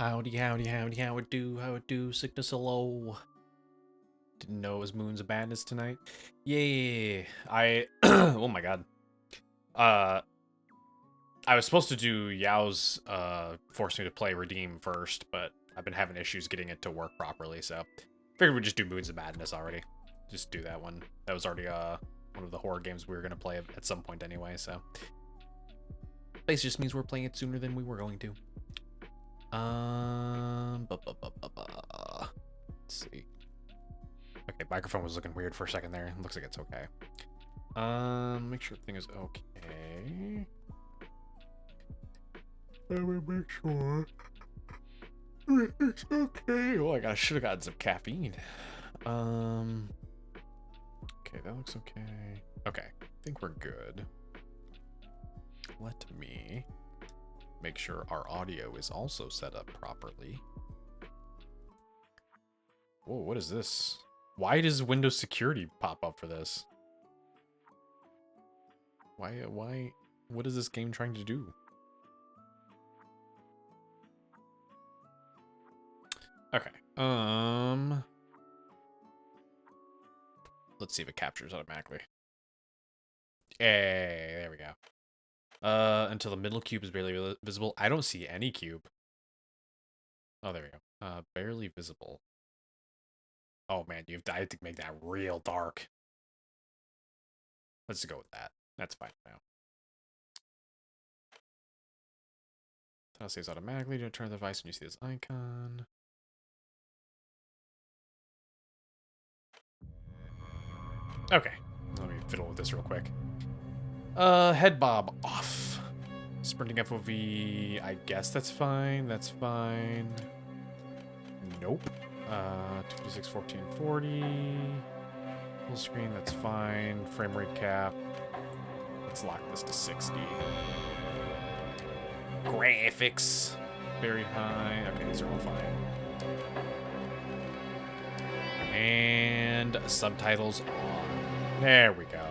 Howdy, howdy, howdy, how it do, sickness hello. Didn't know it was Moons of Madness tonight. Yay, oh my god. Uh, I was supposed to do Yao's, force me to play Redeem first, but I've been having issues getting it to work properly, so figured we'd just do Moons of Madness already. Just do that one. That was already, one of the horror games we were gonna play at some point anyway, so. Basically just means we're playing it sooner than we were going to. Let's see. Okay, microphone was looking weird for a second there. Looks like it's okay. Make sure everything is okay. Let me make sure it's okay. Oh, I should have gotten some caffeine. Okay, that looks okay. Okay, I think we're good. Let me make sure our audio is also set up properly. Whoa, what is this? Why does Windows security pop up for this? Why, what is this game trying to do? Okay, let's see if it captures automatically. Hey, there we go. Until the middle cube is barely visible. I don't see any cube. Oh, there we go. Barely visible. Oh man, I have to make that real dark. Let's go with that. That's fine now. That saves automatically. Don't turn the device when you see this icon. Okay, let me fiddle with this real quick. Head bob off. Sprinting FOV, I guess that's fine. That's fine. Nope. 256, 1440. Full screen, that's fine. Frame rate cap. Let's lock this to 60. Graphics, very high. Okay, these are all fine. And subtitles on. There we go.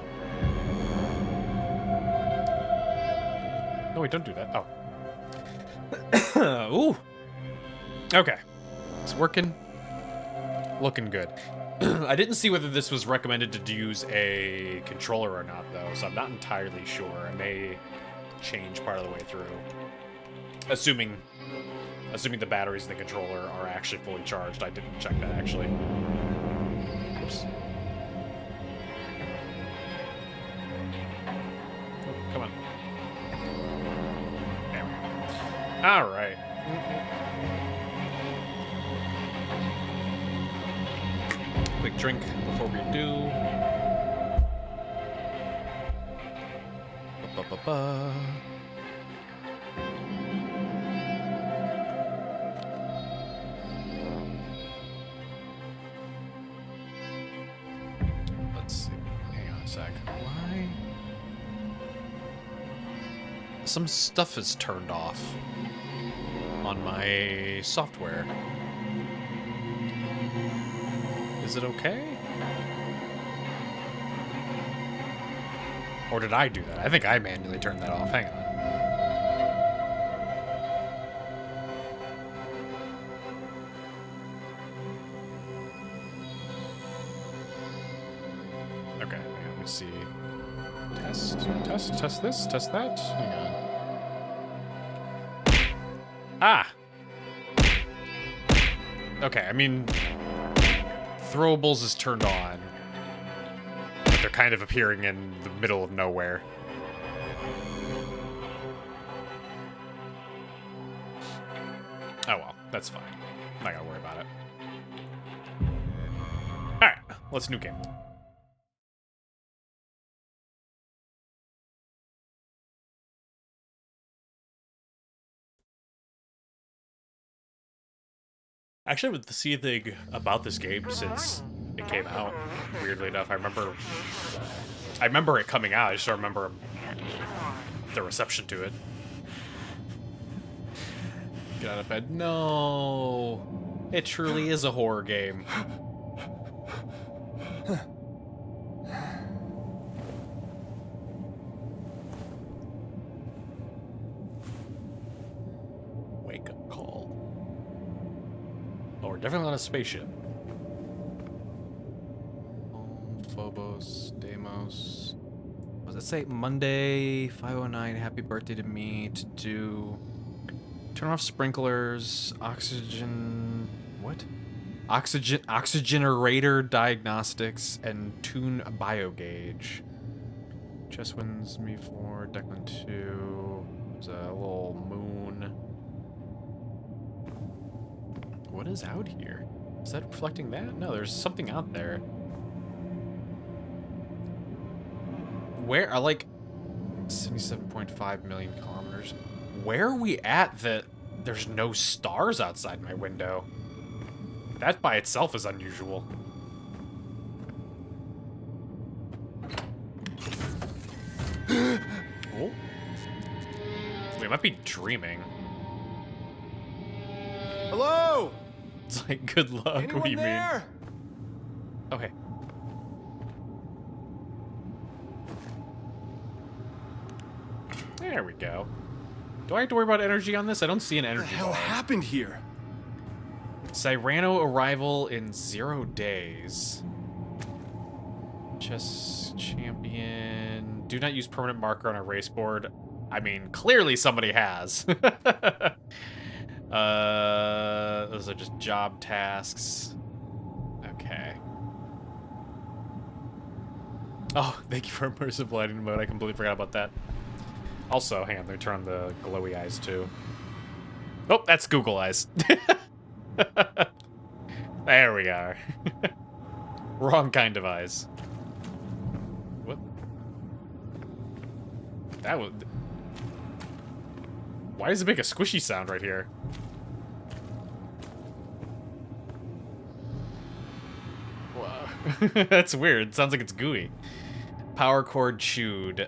No, wait, don't do that. Oh. Ooh. Okay. It's working. Looking good. I didn't see whether this was recommended to use a controller or not, though, so I'm not entirely sure. I may change part of the way through. Assuming the batteries in the controller are actually fully charged. I didn't check that, actually. Oops. Oh, come on. There we go. All right. Quick drink before we do. Let's see. Hang on a sec. Why? Some stuff is turned off on my software. Is it okay? Or did I do that? I think I manually turned that off. Hang on. Okay, let me see. Test this, test that. Hang on. Ah! Okay, I mean, throwables is turned on, but they're kind of appearing in the middle of nowhere. Oh well, that's fine. Not gotta worry about it. Alright, let's new game. Actually, with the see thing about this game since it came out, weirdly enough, I remember it coming out. I just don't remember the reception to it. Get out of bed. No, it truly is a horror game. Wake up call. Definitely not a spaceship. Phobos, Deimos. What does it say? Monday, 5:09. Happy birthday to me. To do. Turn off sprinklers. Oxygen. What? Oxygenerator diagnostics and tune a biogauge. Chess wins me 4. Declan 2. There's a little moon. What is out here? Is that reflecting that? No, there's something out there. Where are like 77.5 million kilometers? Where are we at that there's no stars outside my window? That by itself is unusual. Oh. We might be dreaming. Hello? It's like, good luck. Anyone What do you there? mean? Okay. There we go. Do I have to worry about energy on this? I don't see an What energy the hell bar. happened here? Cyrano arrival in 0 days. Chess champion. Do not use permanent marker on a race board. I mean, clearly somebody has. Those are just job tasks. Okay. Oh, thank you for immersive lighting mode. I completely forgot about that. Also, hang on, let me turn on the glowy eyes too. Oh, that's Google eyes. There we are. Wrong kind of eyes. What? That was... Why does it make a squishy sound right here? Wow. That's weird. It sounds like it's gooey. Power cord chewed.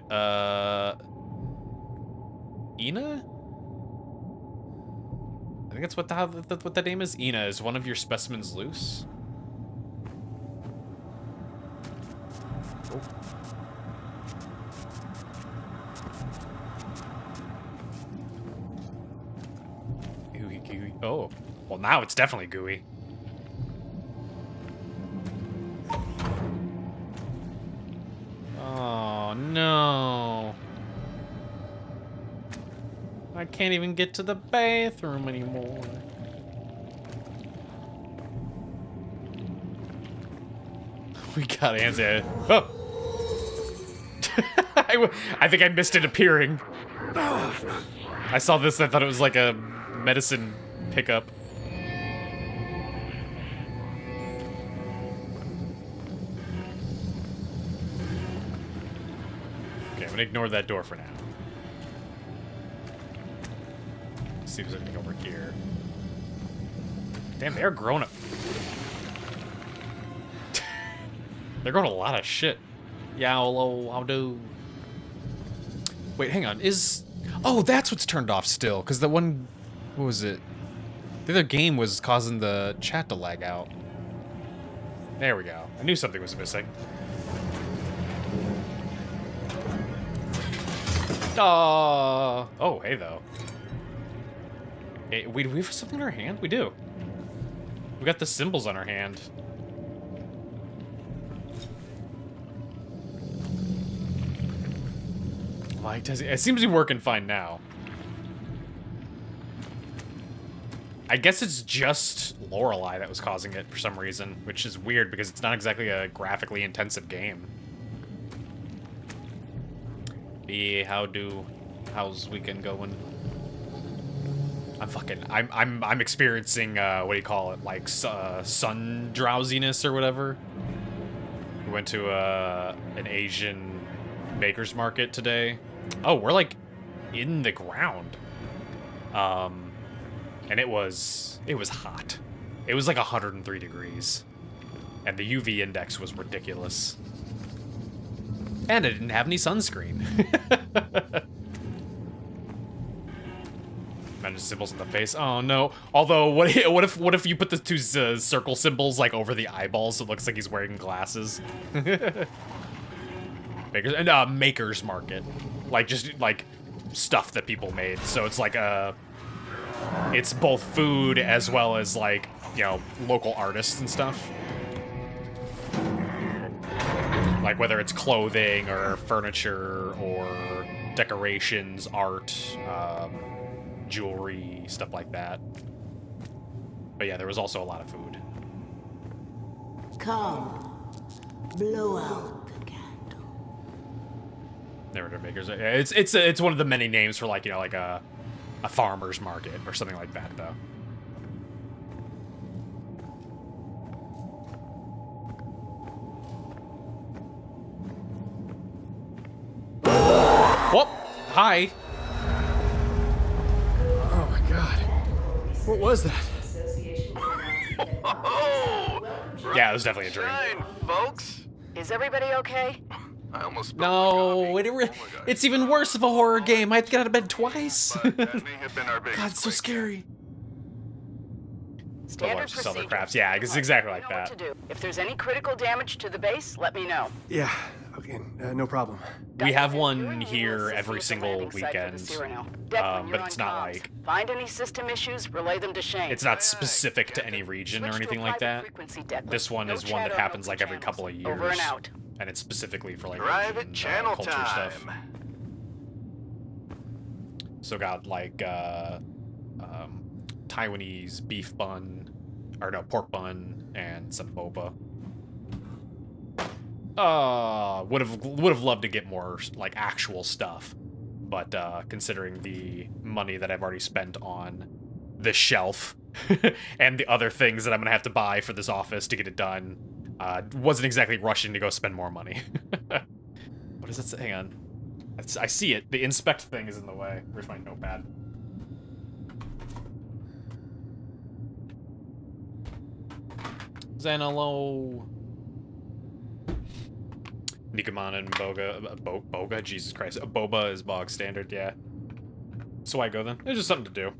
Ina? I think that's what the name is. Ina, is one of your specimens loose? Oh. Gooey, gooey. Oh. Well, now it's definitely gooey. Oh, no. I can't even get to the bathroom anymore. We got answer. Oh! I think I missed it appearing. I saw this, I thought it was like a medicine pickup. Okay, I'm gonna ignore that door for now. See if there's anything over here. Damn, they're growing up. They're growing a lot of shit. Yowlo, how do? Wait, hang on. Oh, that's what's turned off still. Because the one, what was it? The other game was causing the chat to lag out. There we go. I knew something was missing. Oh, hey though. Hey, do we have something in our hand? We do. We got the symbols on our hand. Like, it seems to be working fine now. I guess it's just Lorelei that was causing it for some reason, which is weird because it's not exactly a graphically intensive game. How's weekend going? I'm experiencing what do you call it, like sun drowsiness or whatever. We went to an Asian baker's market today. Oh, we're like in the ground. And it was hot. It was like 103 degrees. And the UV index was ridiculous. And I didn't have any sunscreen. Imagine symbols in the face. Oh no. Although, what if you put the two circle symbols like over the eyeballs so it looks like he's wearing glasses? Maker's market. Like just like stuff that people made. So it's like it's both food as well as like you know, local artists and stuff. Like whether it's clothing or furniture or decorations, art, jewelry, stuff like that. But yeah, there was also a lot of food. Come, blow out the candle. Narrative makers. It's one of the many names for, like, you know, like a farmer's market or something like that, though. Whoop! Hi. Oh my god. What was that? Yeah, it was definitely a dream. Shine, folks. Is everybody okay? I almost spilled No, my coffee. it's even worse of a horror game. I have to get out of bed twice. But that may have been our biggest God, it's so break. scary. Standard Watch this other procedure. crafts. Yeah, it's exactly like You know that. what to do. If there's any critical damage to the base, let me know. Yeah, okay, no problem. We have You're one in here assist every with the single landing site for the weekend, Cyrano. Declan, you're but it's on not comms. like Find any system issues, relay them to Shane. it's not specific to any region or Switch to a anything like private that. frequency, Declan. This one No is one that chatter, happens no like every channels. couple of years, Over and out. and it's specifically for like Private region, channel culture time. stuff. So got like Taiwanese beef bun, or no, pork bun, and some boba. Would have loved to get more like actual stuff, but considering the money that I've already spent on the shelf and the other things that I'm gonna have to buy for this office to get it done, wasn't exactly rushing to go spend more money. What does it say? Hang on, I see it. The inspect thing is in the way. Where's my notepad? Zanalo. Nikamana and Boga? Jesus Christ. Boba is bog standard, yeah. So I go then. It's just something to do.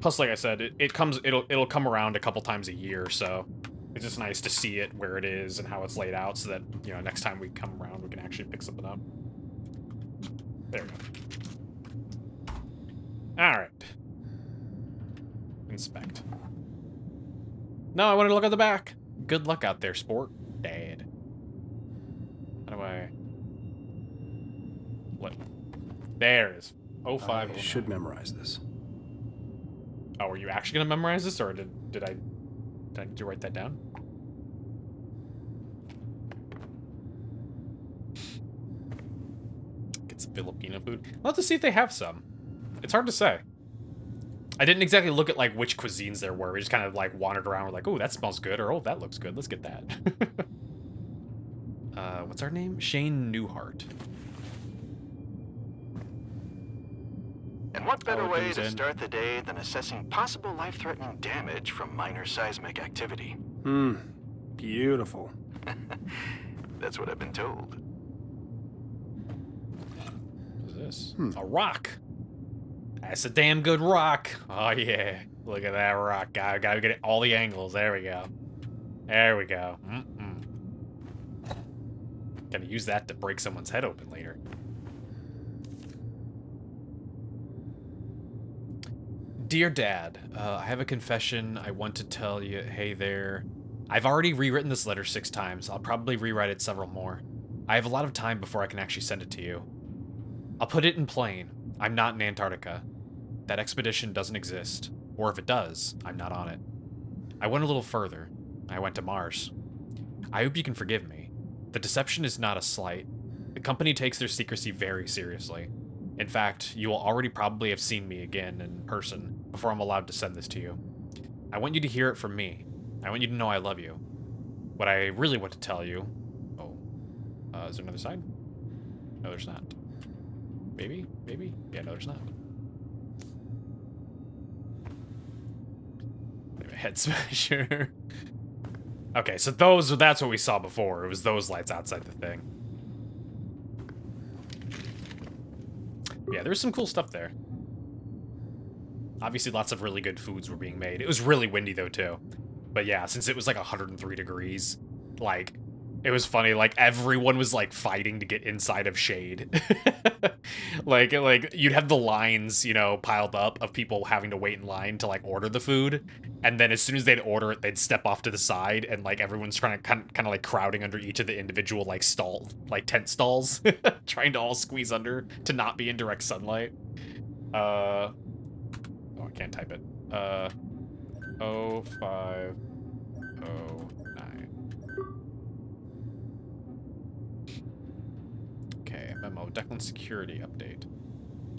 Plus, like I said, it'll come around a couple times a year, so it's just nice to see it where it is and how it's laid out, so that, you know, next time we come around, we can actually pick something up. There we go. Alright. Inspect. No, I wanted to look at the back. Good luck out there, sport. Dad. How do I... What? There it is. 05. I should memorize this. Oh, are you actually gonna memorize this, or did I need to write that down? Get some Filipino food. I'll have to see if they have some. It's hard to say. I didn't exactly look at like which cuisines there were. We just kind of like wandered around. We're like, oh, that smells good, or oh, that looks good. Let's get that. What's our name? Shane Newhart. And what better Oh, way who's to in? start the day than assessing possible life-threatening damage from minor seismic activity? Beautiful. That's what I've been told. What is this? A rock. That's a damn good rock. Oh, yeah. Look at that rock. Gotta get it all the angles. There we go. There we go. Gonna use that to break someone's head open later. Dear Dad, I have a confession I want to tell you. Hey there. I've already rewritten this letter 6 times. I'll probably rewrite it several more. I have a lot of time before I can actually send it to you. I'll put it in plain. I'm not in Antarctica. That expedition doesn't exist. Or if it does, I'm not on it. I went a little further. I went to Mars. I hope you can forgive me. The deception is not a slight. The company takes their secrecy very seriously. In fact, you will already probably have seen me again in person before I'm allowed to send this to you. I want you to hear it from me. I want you to know I love you. What I really want to tell you... Oh. Is there another side? No, there's not. Maybe? Maybe? Yeah, no, there's not. Head smasher. Okay, so that's what we saw before. It was those lights outside the thing. Yeah, there was some cool stuff there. Obviously, lots of really good foods were being made. It was really windy, though, too. But yeah, since it was like 103 degrees, like, It was funny, like, everyone was, like, fighting to get inside of Shade. like, you'd have the lines, you know, piled up of people having to wait in line to, like, order the food, and then as soon as they'd order it, they'd step off to the side, and, like, everyone's trying to kind of, like, crowding under each of the individual, like, tent stalls, trying to all squeeze under to not be in direct sunlight. Oh, I can't type it. 0509. Okay, memo. Declan security update.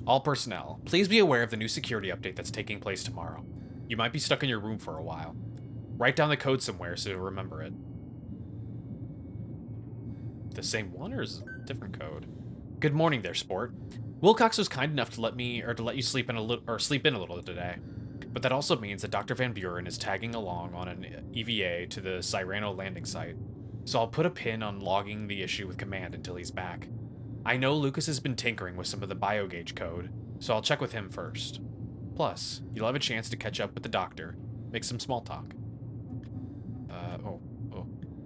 All personnel, please be aware of the new security update that's taking place tomorrow. You might be stuck in your room for a while. Write down the code somewhere so you'll remember it. The same one or is it a different code? Good morning there, sport. Wilcox was kind enough to let you sleep in a little today. But that also means that Dr. Van Buren is tagging along on an EVA to the Cyrano landing site. So I'll put a pin on logging the issue with Command until he's back. I know Lucas has been tinkering with some of the biogauge code, so I'll check with him first. Plus, you'll have a chance to catch up with the doctor, make some small talk.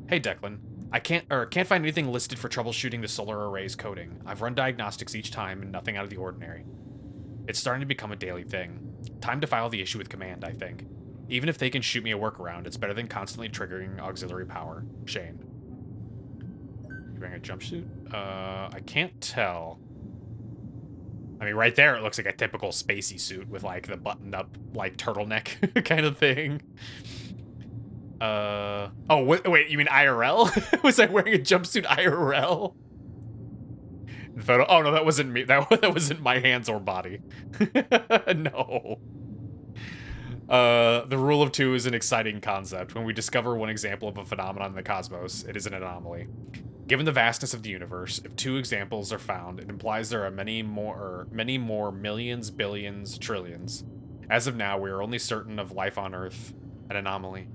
Hey Declan, I can't find anything listed for troubleshooting the solar array's coding. I've run diagnostics each time and nothing out of the ordinary. It's starting to become a daily thing. Time to file the issue with Command, I think. Even if they can shoot me a workaround, it's better than constantly triggering auxiliary power. Shane. You wearing a jumpsuit? I can't tell. I mean, right there, it looks like a typical spacey suit with, like, the buttoned-up, like, turtleneck kind of thing. Oh, wait, you mean IRL? Was I wearing a jumpsuit IRL? The photo. Oh, no, that wasn't me. That wasn't my hands or body. No. The rule of two is an exciting concept. When we discover one example of a phenomenon in the cosmos, it is an anomaly. Given the vastness of the universe, if two examples are found, it implies there are many more millions, billions, trillions. As of now, we are only certain of life on Earth, an anomaly.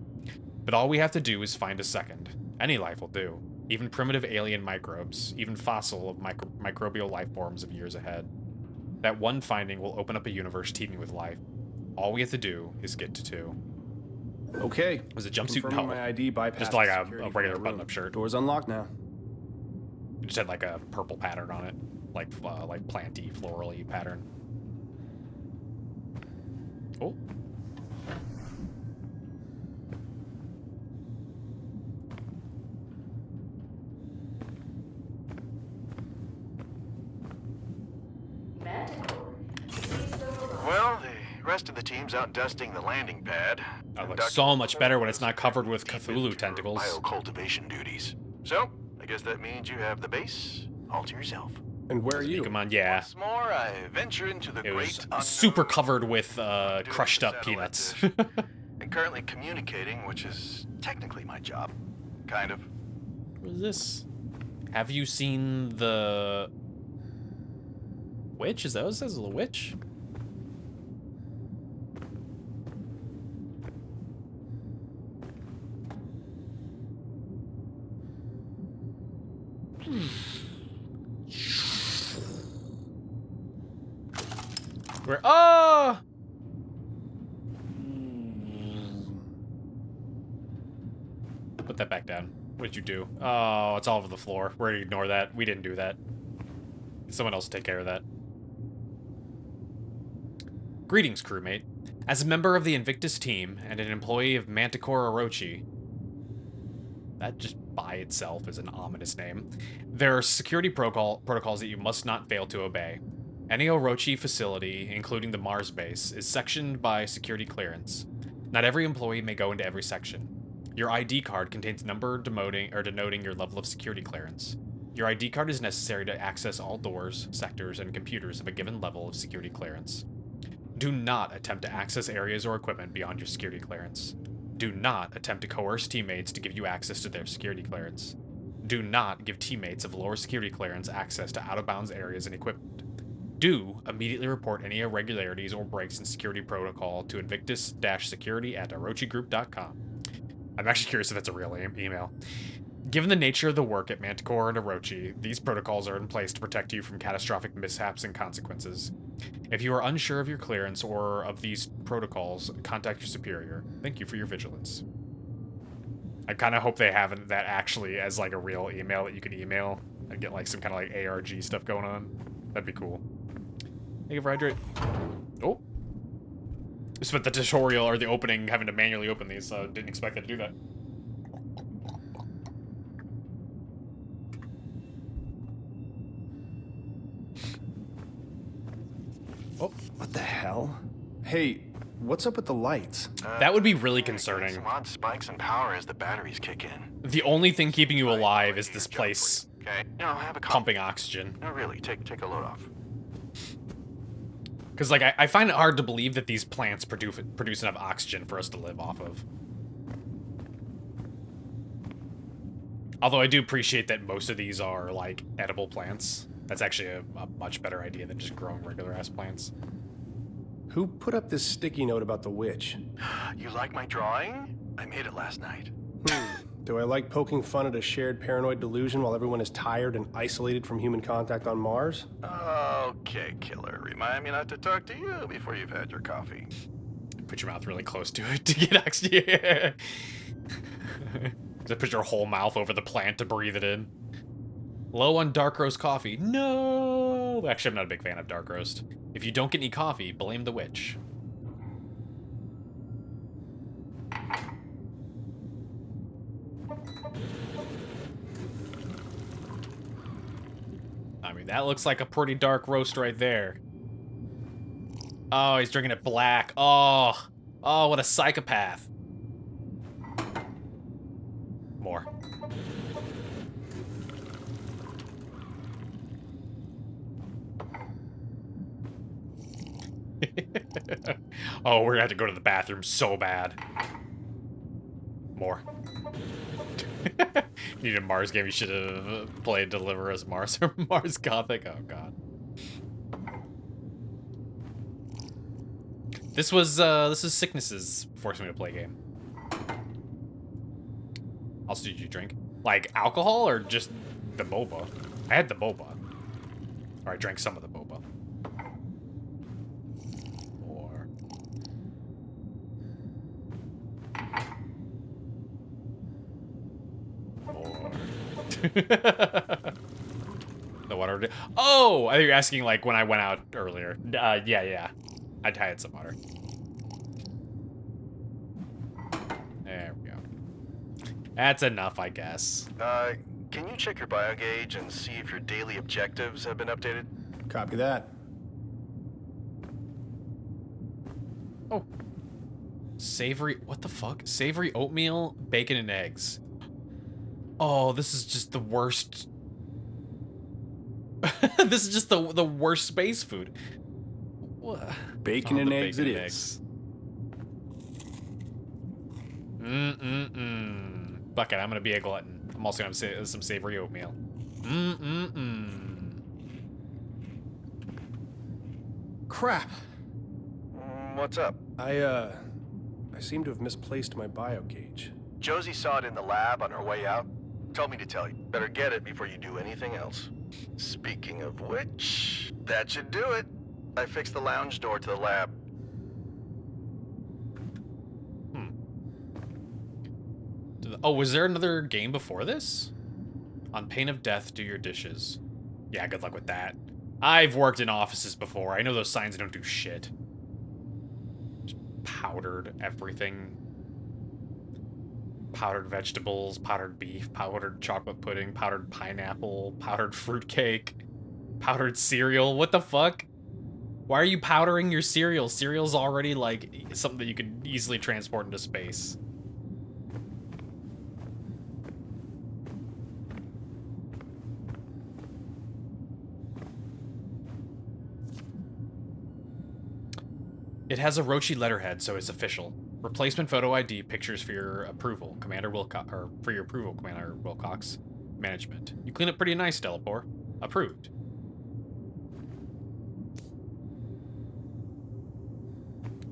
But all we have to do is find a second. Any life will do. Even primitive alien microbes, even fossil of microbial life forms of years ahead. That one finding will open up a universe teeming with life. All we have to do is get to two. Okay. Was it jumpsuit? Confirming No. my ID bypassed Just like a security regular for my room. button-up shirt. Door's unlocked now. It just had like a purple pattern on it, like planty, florally pattern. Oh. Well, the rest of the team's out dusting the landing pad. That looks so much better when it's not covered with Cthulhu tentacles. Biocultivation duties. So, I guess that means you have the base all to yourself. And where are you? Come on, yeah. Once more, I venture into the It was great super unknown, covered with doing crushed the up satellite peanuts. dish, and currently communicating, which is technically my job. Kind of. What is this? Have you seen the witch? Is that what it says? The witch? Where? Oh! Put that back down. What did you do? Oh, it's all over the floor. We're gonna ignore that. We didn't do that. Someone else take care of that. Greetings, crewmate. As a member of the Invictus team and an employee of Manticore Orochi, that just by itself is an ominous name, there are security protocols that you must not fail to obey. Any Orochi facility, including the Mars base, is sectioned by security clearance. Not every employee may go into every section. Your ID card contains a number denoting your level of security clearance. Your ID card is necessary to access all doors, sectors, and computers of a given level of security clearance. Do not attempt to access areas or equipment beyond your security clearance. Do not attempt to coerce teammates to give you access to their security clearance. Do not give teammates of lower security clearance access to out-of-bounds areas and equipment. Do immediately report any irregularities or breaks in security protocol to invictus-security@orochigroup.com. I'm actually curious if that's a real email. Given the nature of the work at Manticore and Orochi, these protocols are in place to protect you from catastrophic mishaps and consequences. If you are unsure of your clearance or of these protocols, contact your superior. Thank you for your vigilance. I kind of hope they have that actually as like a real email that you can email and get like some kind of like ARG stuff going on. That'd be cool. Thank you for hydrate. Oh. Spent the tutorial or the opening having to manually open these, so didn't expect that to do that. Oh, what the hell? Hey, what's up with the lights? That would be really Getting concerning. some odd spikes in power as the batteries kick in. The only thing keeping you alive is this place Okay, have a pumping oxygen. No, really, take a load off. Because, like, I find it hard to believe that these plants produce enough oxygen for us to live off of. Although I do appreciate that most of these are, like, edible plants. That's actually a much better idea than just growing regular-ass plants. Who put up this sticky note about the witch? You like my drawing? I made it last night. Do I like poking fun at a shared paranoid delusion while everyone is tired and isolated from human contact on Mars? Okay, killer. Remind me not to talk to you before you've had your coffee. Put your mouth really close to it to get oxygen. Just put your whole mouth over the plant to breathe it in. Low on dark roast coffee. No! Actually, I'm not a big fan of dark roast. If you don't get any coffee, blame the witch. I mean, that looks like a pretty dark roast right there. Oh, he's drinking it black. Oh, what a psychopath. More. Oh, we're gonna have to go to the bathroom so bad. More. Needed a Mars game. You should have played Deliver Us Mars or Mars Gothic. Oh god. This is Sicknesses forcing me to play a game. Also, did you drink? Like alcohol or just the boba? I had the boba. Or I drank some of the boba. More. More. The water. Oh, I think you're asking like when I went out earlier. Yeah. I had some water. There we go. That's enough, I guess. Can you check your bio gauge and see if your daily objectives have been updated? Copy that. Oh. Savory, what the fuck? Savory oatmeal, bacon, and eggs. Oh, this is just the worst. This is just the worst space food. What? Bacon and eggs it is. Fuck it, I'm gonna be a glutton. I'm also gonna have some savory oatmeal. Crap. What's up? I seem to have misplaced my bio gauge. Josie saw it in the lab on her way out. Told me to tell you. Better get it before you do anything else. Speaking of which, that should do it. I fixed the lounge door to the lab. Oh, was there another game before this? On pain of death, do your dishes. Yeah, good luck with that. I've worked in offices before. I know those signs don't do shit. Just powdered everything. Powdered vegetables, powdered beef, powdered chocolate pudding, powdered pineapple, powdered fruitcake, powdered cereal. What the fuck? Why are you powdering your cereal? Cereal's already, like, something that you could easily transport into space. It has a Rochi letterhead, so it's official. Replacement photo ID, pictures for your approval, Commander Wilcox, or for your approval, Commander Wilcox. Management. You clean it pretty nice, Delapore. Approved.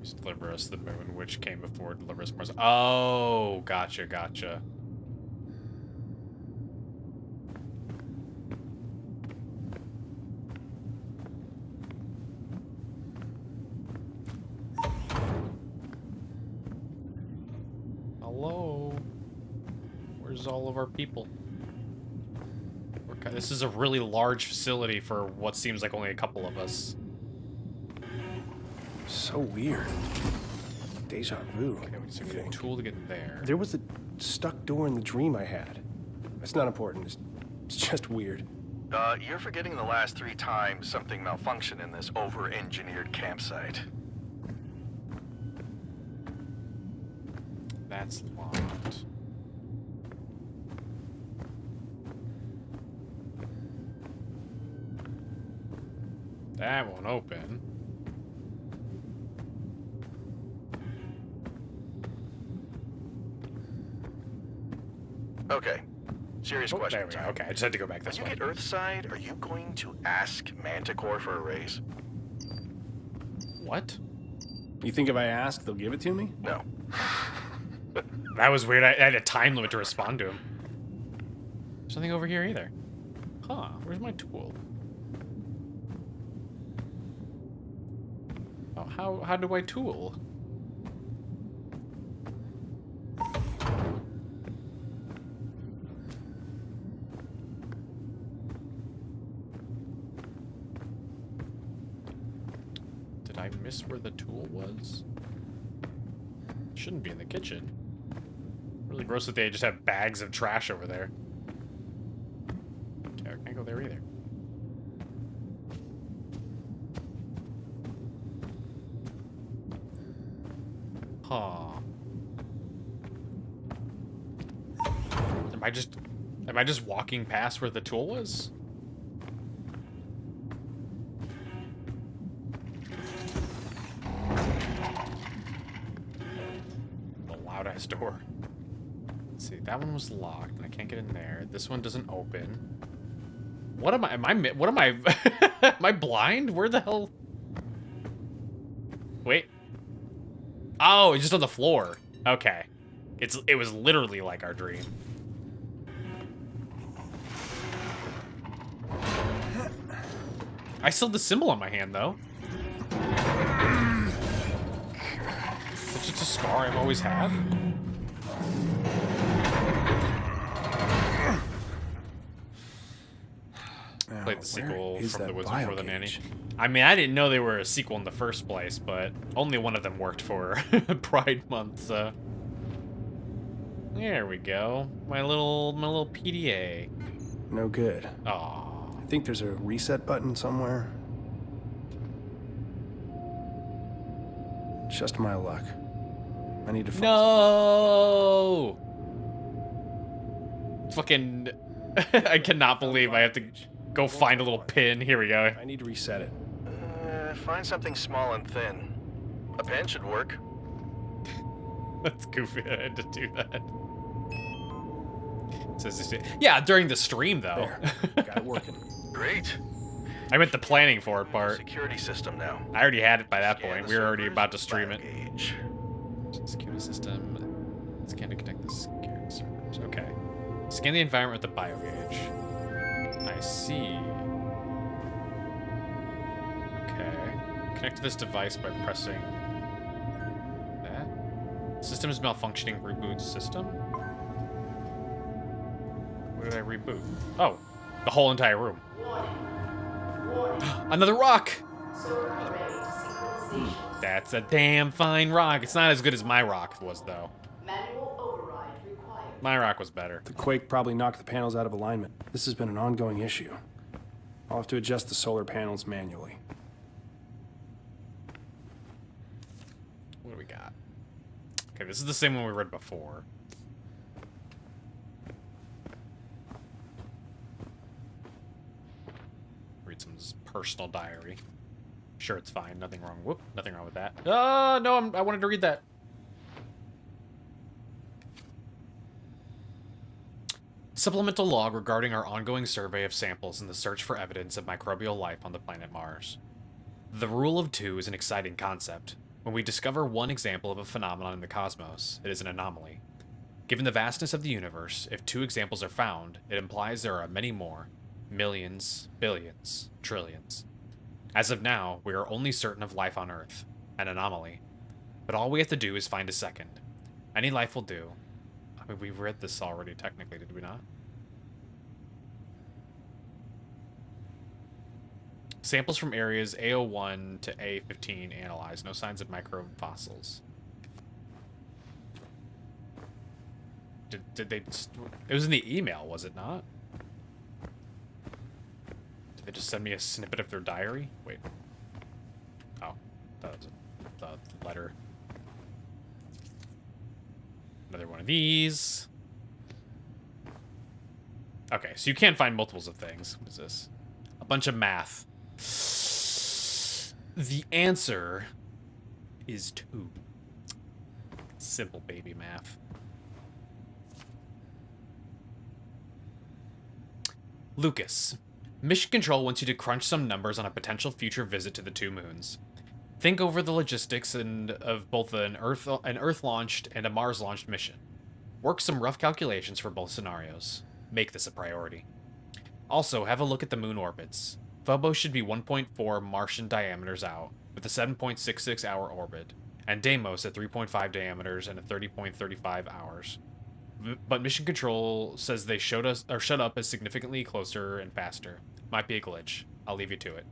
Just deliver us the moon, which came before deliver us Mars. Oh, gotcha. Hello. Where's all of our people? This is a really large facility for what seems like only a couple of us. So weird. Deja vu. Okay, so we need a tool to get there. There was a stuck door in the dream I had. It's not important. It's just weird. You're forgetting the last 3 times something malfunctioned in this over-engineered campsite. That's locked. That won't open. Okay. Serious Oh, question. there we go. Okay, I just had to go back this When you way. get Earthside, are you going to ask Manticore for a raise? What? You think if I ask, they'll give it to me? No. That was weird. I had a time limit to respond to him. There's nothing over here either. Huh, where's my tool? Oh, how do I tool? Did I miss where the tool was? Shouldn't be in the kitchen. Really gross that they just have bags of trash over there. Okay, I can't go there either. Huh. Am I just walking past where the tool was? The loud ass door. Let's see, that one was locked and I can't get in there. This one doesn't open. What am I am I blind? Where the hell? Wait. Oh, it's just on the floor. Okay. It was literally like our dream. I still have the symbol on my hand though. It's just a scar I've always had. Played the sequel from The Wizard Before the Nanny. I mean, I didn't know they were a sequel in the first place, but only one of them worked for Pride Month, so... There we go. My little PDA. No good. Aww. I think there's a reset button somewhere. Just my luck. I need to find No! Fucking... I cannot believe I have to go find a little pin. Here we go. I need to reset it. Find something small and thin. A pen should work. That's goofy. I had to do that. Yeah, during the stream, though. There. Got it working. Great. I meant the planning for it part. Security system now. I already had it by that Scan point. the We were already servers, about to stream it. gauge. Security system. Scan to connect the security servers. Okay. Scan the environment with the biogauge. I see. Okay. Connect to this device by pressing that. System is malfunctioning. Reboot system. What did I reboot? Oh, the whole entire room. Another rock! That's a damn fine rock. It's not as good as my rock was, though. My rock was better. The quake probably knocked the panels out of alignment. This has been an ongoing issue. I'll have to adjust the solar panels manually. What do we got? Okay, this is the same one we read before. Read some personal diary. Sure, it's fine. Nothing wrong. Whoop, nothing wrong with that. Oh, no, I wanted to read that. Supplemental log regarding our ongoing survey of samples in the search for evidence of microbial life on the planet Mars. The rule of two is an exciting concept. When we discover one example of a phenomenon in the cosmos, it is an anomaly. Given the vastness of the universe, if 2 examples are found, it implies there are many more. Millions, billions, trillions. As of now, we are only certain of life on Earth, an anomaly. But all we have to do is find a second. Any life will do. I mean, we read this already, technically, did we not? Samples from areas A01 to A15 analyzed. No signs of microfossils. Did they... It was in the email, was it not? Did they just send me a snippet of their diary? Wait. Oh. That was the letter. Another one of these. Okay, so you can't find multiples of things. What is this? A bunch of math. The answer is 2. Simple baby math. Lucas. Mission Control wants you to crunch some numbers on a potential future visit to the 2 moons. Think over the logistics of both an Earth-launched and a Mars-launched mission. Work some rough calculations for both scenarios. Make this a priority. Also, have a look at the moon orbits. Phobos should be 1.4 Martian diameters out, with a 7.66-hour orbit, and Deimos at 3.5 diameters and a 30.35 hours. But Mission Control says they shut up as significantly closer and faster. Might be a glitch. I'll leave you to it.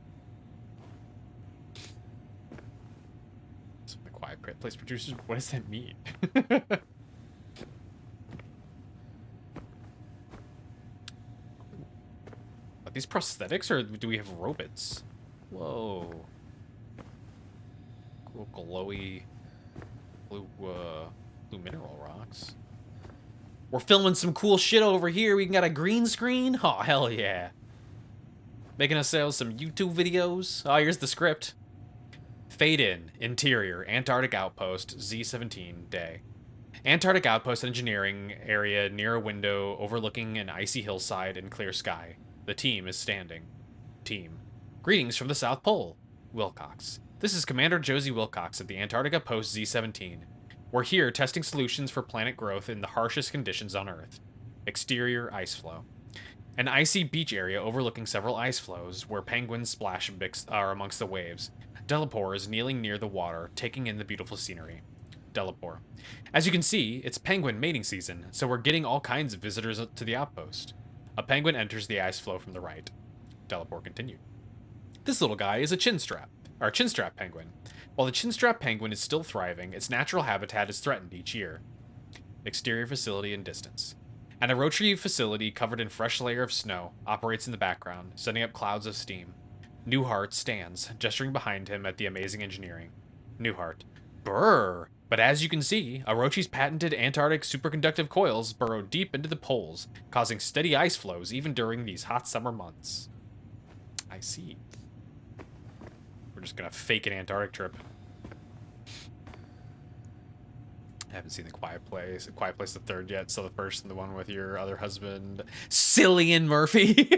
Some of the quiet place producers. What does that mean? Are these prosthetics, or do we have robots? Whoa. Cool glowy blue mineral rocks. We're filming some cool shit over here. We got a green screen. Oh, hell yeah. Making us sell some YouTube videos. Oh, here's the script. Fade in. Interior. Antarctic Outpost. Z17 day. Antarctic Outpost engineering area near a window overlooking an icy hillside and clear sky. The team is standing. Team. Greetings from the South Pole. Wilcox. This is Commander Josie Wilcox of the Antarctica Post Z17. We're here testing solutions for planet growth in the harshest conditions on Earth. Exterior ice flow. An icy beach area overlooking several ice flows where penguins splash are amongst the waves. Delapore is kneeling near the water, taking in the beautiful scenery. Delapore. As you can see, it's penguin mating season, so we're getting all kinds of visitors to the outpost. A penguin enters the ice flow from the right. Delapore continued. This little guy is a chinstrap penguin. While the chinstrap penguin is still thriving, its natural habitat is threatened each year. Exterior facility and distance. An Orochi facility covered in fresh layer of snow operates in the background, sending up clouds of steam. Newhart stands, gesturing behind him at the amazing engineering. Newhart. Brrr! But as you can see, Orochi's patented Antarctic superconductive coils burrow deep into the poles, causing steady ice flows even during these hot summer months. I see. We're just gonna fake an Antarctic trip. I haven't seen The Quiet Place. The Quiet Place the third yet, so the first and the one with your other husband, Cillian Murphy.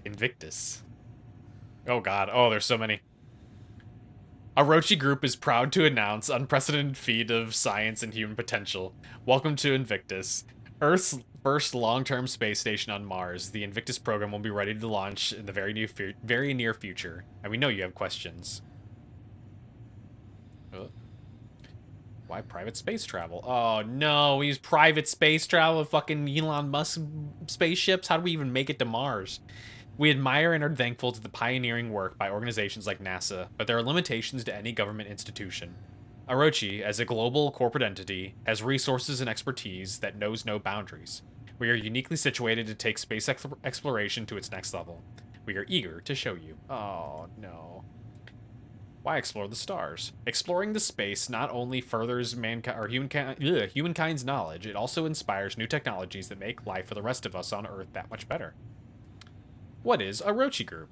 Invictus. Oh god. Oh, there's so many. Orochi Group is proud to announce unprecedented feat of science and human potential. Welcome to Invictus. Earth's first long-term space station on Mars. The Invictus program will be ready to launch in the very near future. And we know you have questions. Why private space travel? Oh no, we use private space travel with fucking Elon Musk spaceships? How do we even make it to Mars? We admire and are thankful to the pioneering work by organizations like NASA, but there are limitations to any government institution. Orochi, as a global corporate entity, has resources and expertise that knows no boundaries. We are uniquely situated to take space exploration to its next level. We are eager to show you. Oh no. Why explore the stars? Exploring the space not only furthers humankind's knowledge, it also inspires new technologies that make life for the rest of us on Earth that much better. What is Orochi Group?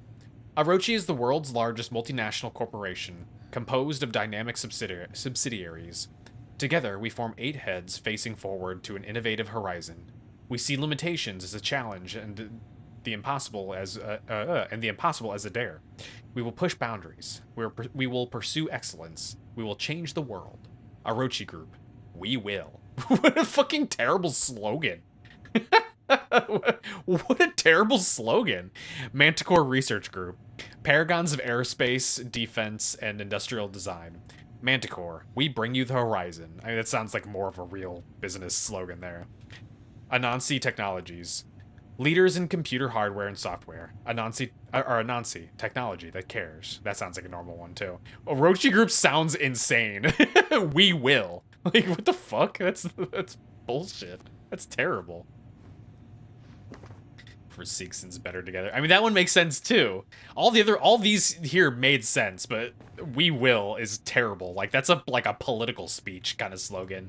Orochi is the world's largest multinational corporation, composed of dynamic subsidiaries. Together, we form 8 heads facing forward to an innovative horizon. We see limitations as a challenge and the impossible as a dare. We will push boundaries. We will pursue excellence. We will change the world. Orochi Group. We will. What a fucking terrible slogan. What a terrible slogan. Manticore Research Group. Paragons of aerospace, defense, and industrial design. Manticore, we bring you the horizon. I mean, that sounds like more of a real business slogan there. Anansi Technologies, leaders in computer hardware and software. Anansi technology that cares. That sounds like a normal one too. Orochi Group sounds insane. We will. Like, what the fuck? That's bullshit. That's terrible. For Seekson's better together. I mean, that one makes sense too. All these here made sense, but we will is terrible. Like, that's like a political speech kind of slogan.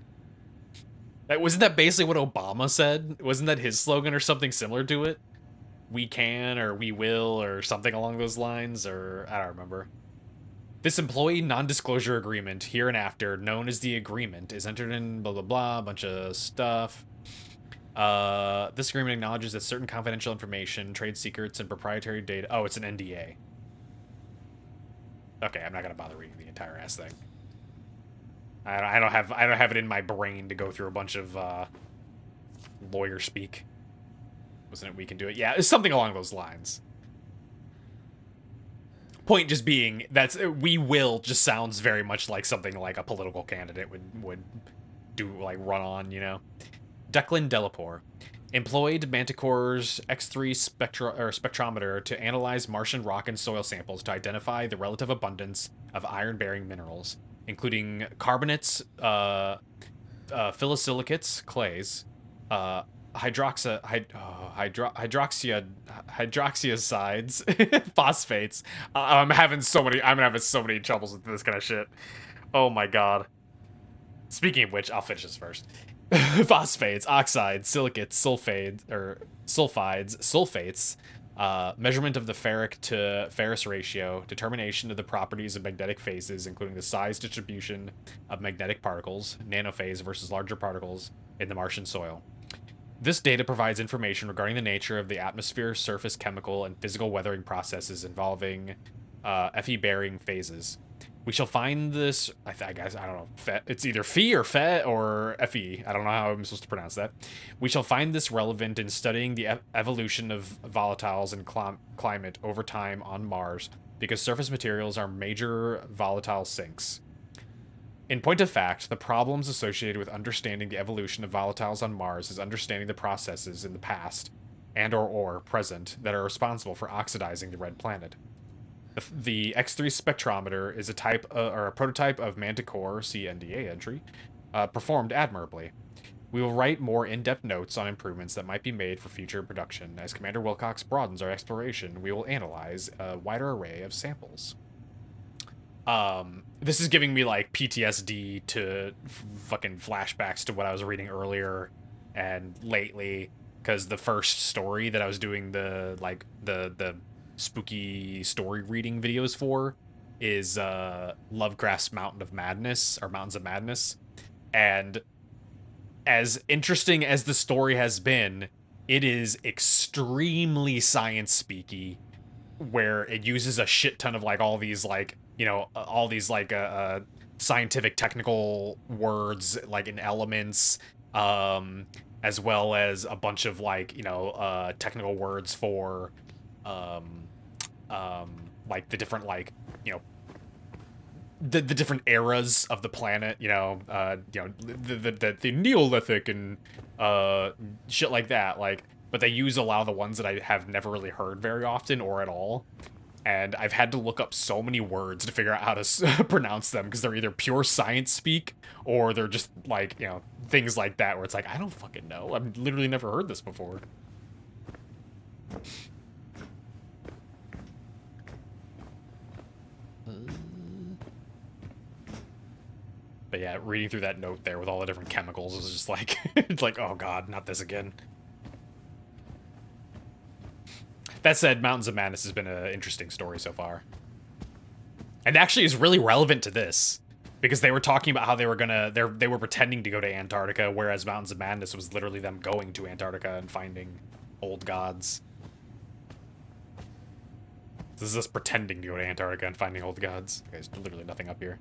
Wasn't that basically what Obama said? Wasn't that his slogan or something similar to it? We can, or we will, or something along those lines, or I don't remember. This employee non-disclosure agreement, hereinafter known as the agreement, is entered in blah blah blah, a bunch of stuff. This agreement acknowledges that certain confidential information, trade secrets, and proprietary data. Oh, it's an NDA. Okay, I'm not gonna bother reading the entire ass thing. I don't have it in my brain to go through a bunch of lawyer speak. Wasn't it we can do it? Yeah, it's something along those lines. Point just being that's we will just sounds very much like something like a political candidate would do, like run on, you know. Declan Delapore employed Manticore's X3 spectrometer to analyze Martian rock and soil samples to identify the relative abundance of iron-bearing minerals, including carbonates, phyllosilicates, clays, hydroxyasides, phosphates. I'm having so many troubles with this kind of shit. Oh my god. Speaking of which, I'll finish this first. Phosphates, oxides, silicates, sulfates, measurement of the ferric to ferrous ratio, determination of the properties of magnetic phases, including the size distribution of magnetic particles, nanophase versus larger particles, in the Martian soil. This data provides information regarding the nature of the atmosphere, surface, chemical, and physical weathering processes involving Fe-bearing phases. We shall find this, I guess, I don't know, it's either Fe or Fe or Fe. I don't know how I'm supposed to pronounce that. We shall find this relevant in studying the evolution of volatiles and climate over time on Mars, because surface materials are major volatile sinks. In point of fact, the problems associated with understanding the evolution of volatiles on Mars is understanding the processes in the past and or present that are responsible for oxidizing the red planet. The X3 spectrometer is a type or a prototype of Manticore, see NDA entry, performed admirably. We will write more in-depth notes on improvements that might be made for future production. As Commander Wilcox broadens our exploration, we will analyze a wider array of samples. This is giving me like PTSD to fucking flashbacks to what I was reading earlier and lately, because the first story that I was doing the spooky story reading videos for is Lovecraft's Mountains of Madness, and as interesting as the story has been, it is extremely science-speaky, where it uses a shit ton of like all these like, you know, all these like scientific technical words like in elements, as well as a bunch of like, you know, technical words for like the different like, you know, the different eras of the planet, you know, the Neolithic and shit like that, like, but they use a lot of the ones that I have never really heard very often or at all, and I've had to look up so many words to figure out how to pronounce them, because they're either pure science speak or they're just like, you know, things like that where it's like, I don't fucking know, I've literally never heard this before. But yeah, reading through that note there with all the different chemicals is just like, it's like, oh god, not this again. That said, Mountains of Madness has been an interesting story so far. And actually is really relevant to this, because they were talking about how they were gonna, they were pretending to go to Antarctica, whereas Mountains of Madness was literally them going to Antarctica and finding old gods. This is us pretending to go to Antarctica and finding old gods. There's literally nothing up here.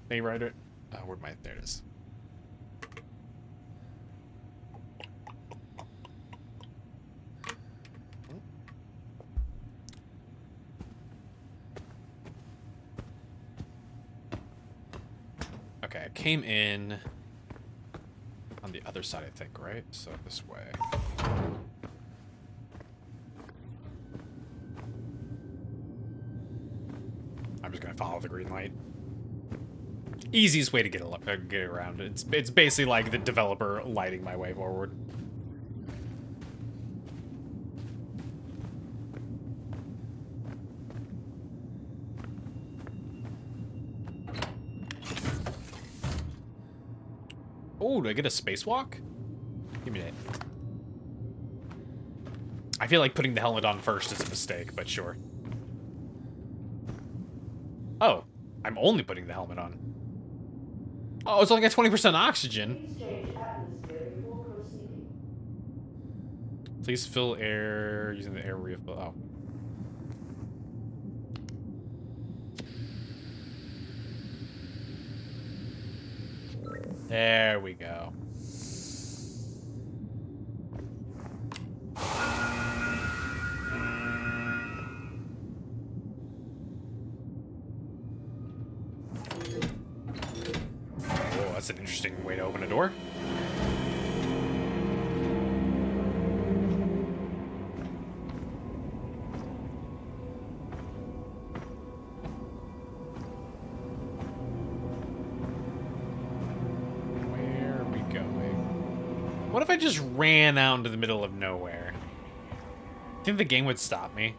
Hey, writer. Oh, where'd my... There it is. came in on the other side, I think, right? So this way. I'm just gonna follow the green light. Easiest way to get around. It's basically like the developer lighting my way forward. Oh, do I get a spacewalk? Give me that. I feel like putting the helmet on first is a mistake, but sure. Oh, I'm only putting the helmet on. Oh, it's only got 20% oxygen. Please fill air using the air refill. Oh. There we go. Oh, that's an interesting way to open a door. What if I just ran out into the middle of nowhere? Think the game would stop me?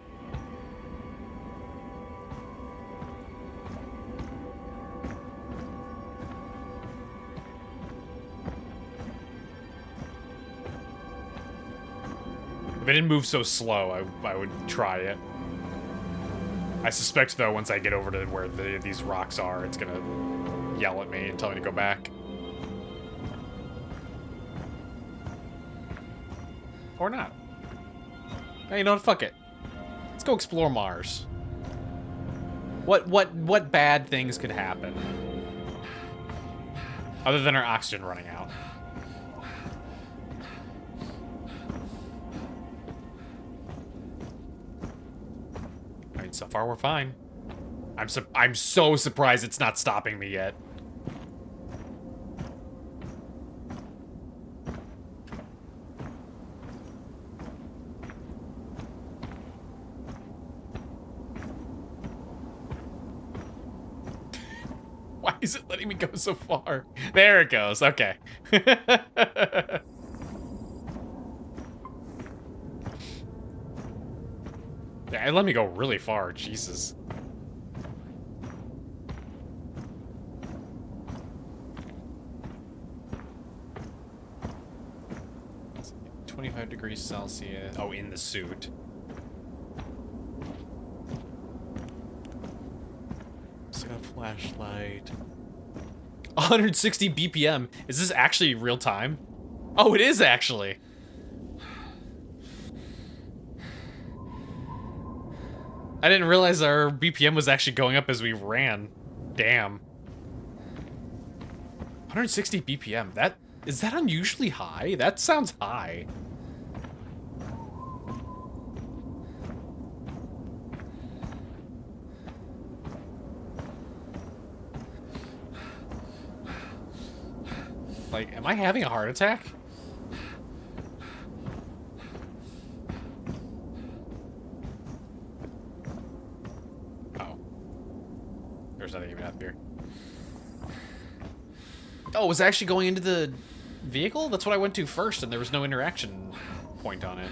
If it didn't move so slow, I would try it. I suspect, though, once I get over to where these rocks are, it's gonna yell at me and tell me to go back. Or not. Hey, you know what? Fuck it. Let's go explore Mars. What bad things could happen? Other than our oxygen running out. I mean, so far we're fine. I'm so surprised it's not stopping me yet. Why is it letting me go so far? There it goes. Okay. Yeah, it let me go really far. Jesus. Let's see, 25 degrees Celsius. Oh, in the suit. Got a flashlight. 160 BPM. Is this actually real time? Oh, it is actually. I didn't realize our BPM was actually going up as we ran. Damn. 160 BPM. Is that unusually high? That sounds high. Like, am I having a heart attack? Oh. There's nothing even up here. Oh, it was actually going into the vehicle? That's what I went to first, and there was no interaction point on it.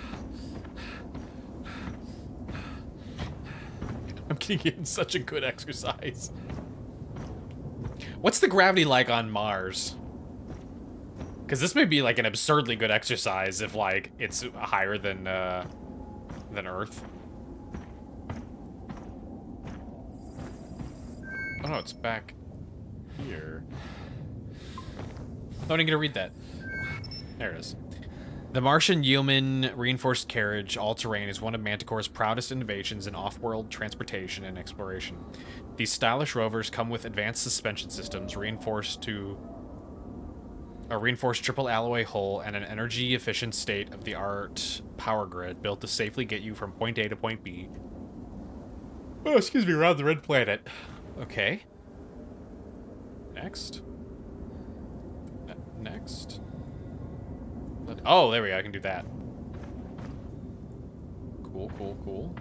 I'm getting such a good exercise. What's the gravity like on Mars? Because this may be like an absurdly good exercise if like it's higher than Earth. Oh no, it's back here. Oh, I didn't get to read that. There it is. The Martian Yeoman reinforced carriage all-terrain is one of Manticore's proudest innovations in off-world transportation and exploration. These stylish rovers come with advanced suspension systems, reinforced triple alloy hull, and an energy-efficient state-of-the-art power grid built to safely get you from point A to point B. Oh, excuse me, around the red planet. Okay. Next. next? Oh, there we go. I can do that. Cool, cool, cool.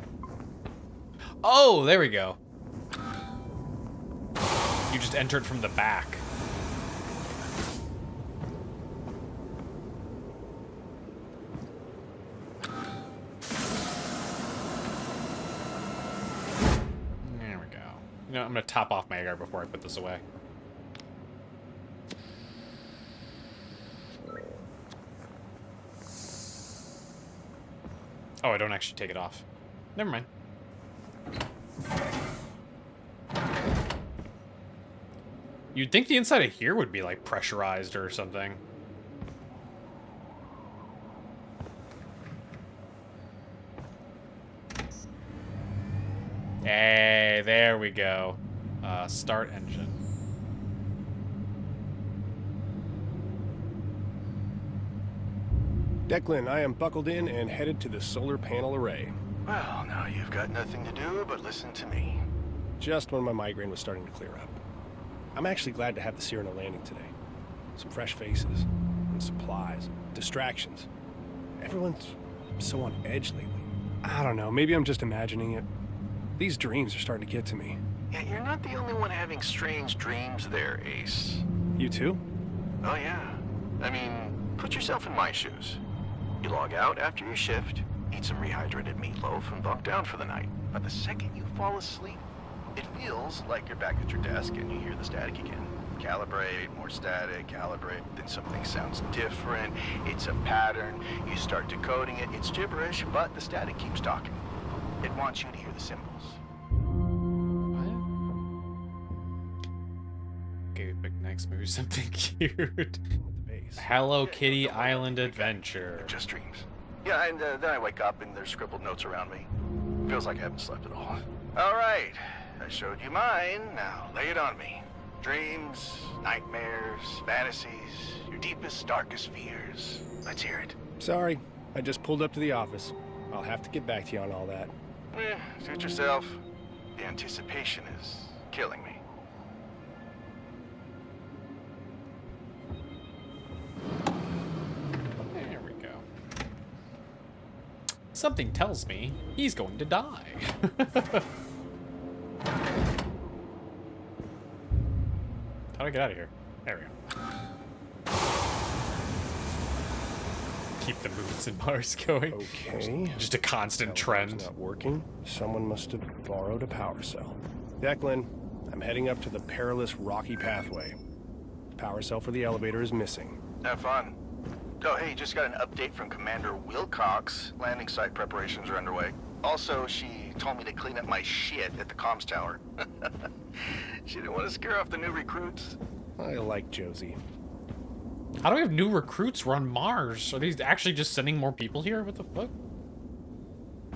Oh, there we go. You just entered from the back. There we go. You know, I'm gonna top off my air before I put this away. Oh, I don't actually take it off. Never mind. You'd think the inside of here would be, like, pressurized or something. Hey, there we go. Start engine. Declan, I am buckled in and headed to the solar panel array. Well, now you've got nothing to do but listen to me. Just when my migraine was starting to clear up. I'm actually glad to have the Cyrano landing today. Some fresh faces, and supplies, distractions. Everyone's so on edge lately. I don't know, maybe I'm just imagining it. These dreams are starting to get to me. Yeah, you're not the only one having strange dreams there, Ace. You too? Oh, yeah. I mean, put yourself in my shoes. You log out after your shift, eat some rehydrated meatloaf, and bunk down for the night. But the second you fall asleep, it feels like you're back at your desk and you hear the static again. Calibrate, more static, calibrate, then something sounds different. It's a pattern. You start decoding it. It's gibberish, but the static keeps talking. It wants you to hear the symbols. What? Okay, pick next move something cute. With the base. Hello Yeah, Kitty don't worry. Island They're Adventure. just dreams. Yeah, and then I wake up and there's scribbled notes around me. Feels like I haven't slept at all. All right, I showed you mine. Now lay it on me. Dreams, nightmares, fantasies, your deepest, darkest fears. Let's hear it. Sorry, I just pulled up to the office. I'll have to get back to you on all that. Suit yourself. The anticipation is killing me. There we go. Something tells me he's going to die. How do I get out of here? There we go. Keep the moves and bars going. Okay. Just a constant Elevator's trend. not working. Someone must have borrowed a power cell. Declan, I'm heading up to the perilous rocky pathway. The power cell for the elevator is missing. Have fun. Oh, hey, just got an update from Commander Wilcox. Landing site preparations are underway. Also, she told me to clean up my shit at the comms tower. She didn't want to scare off the new recruits. I like Josie. How do we have new recruits? We're on Mars. Are these actually just sending more people here? What the fuck?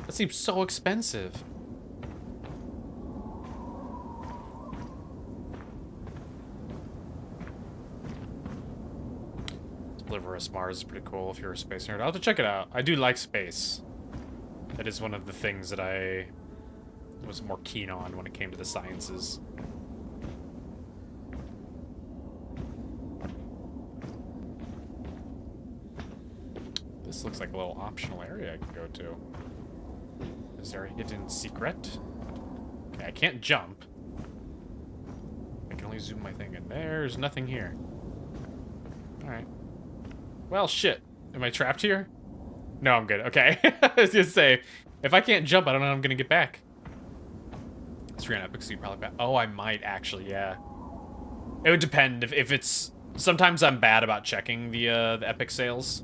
That seems so expensive. Deliverous Mars is pretty cool if you're a space nerd. I'll have to check it out. I do like space. That is one of the things that I was more keen on when it came to the sciences. This looks like a little optional area I can go to. Is there a hidden secret? Okay, I can't jump. I can only zoom my thing in. There's nothing here. Alright. Well, shit. Am I trapped here? No, I'm good. Okay. I was gonna say, if I can't jump, I don't know how I'm gonna get back. It's free on Epic, so you probably back. Oh, I might actually, yeah. It would depend if it's. Sometimes I'm bad about checking the Epic sales.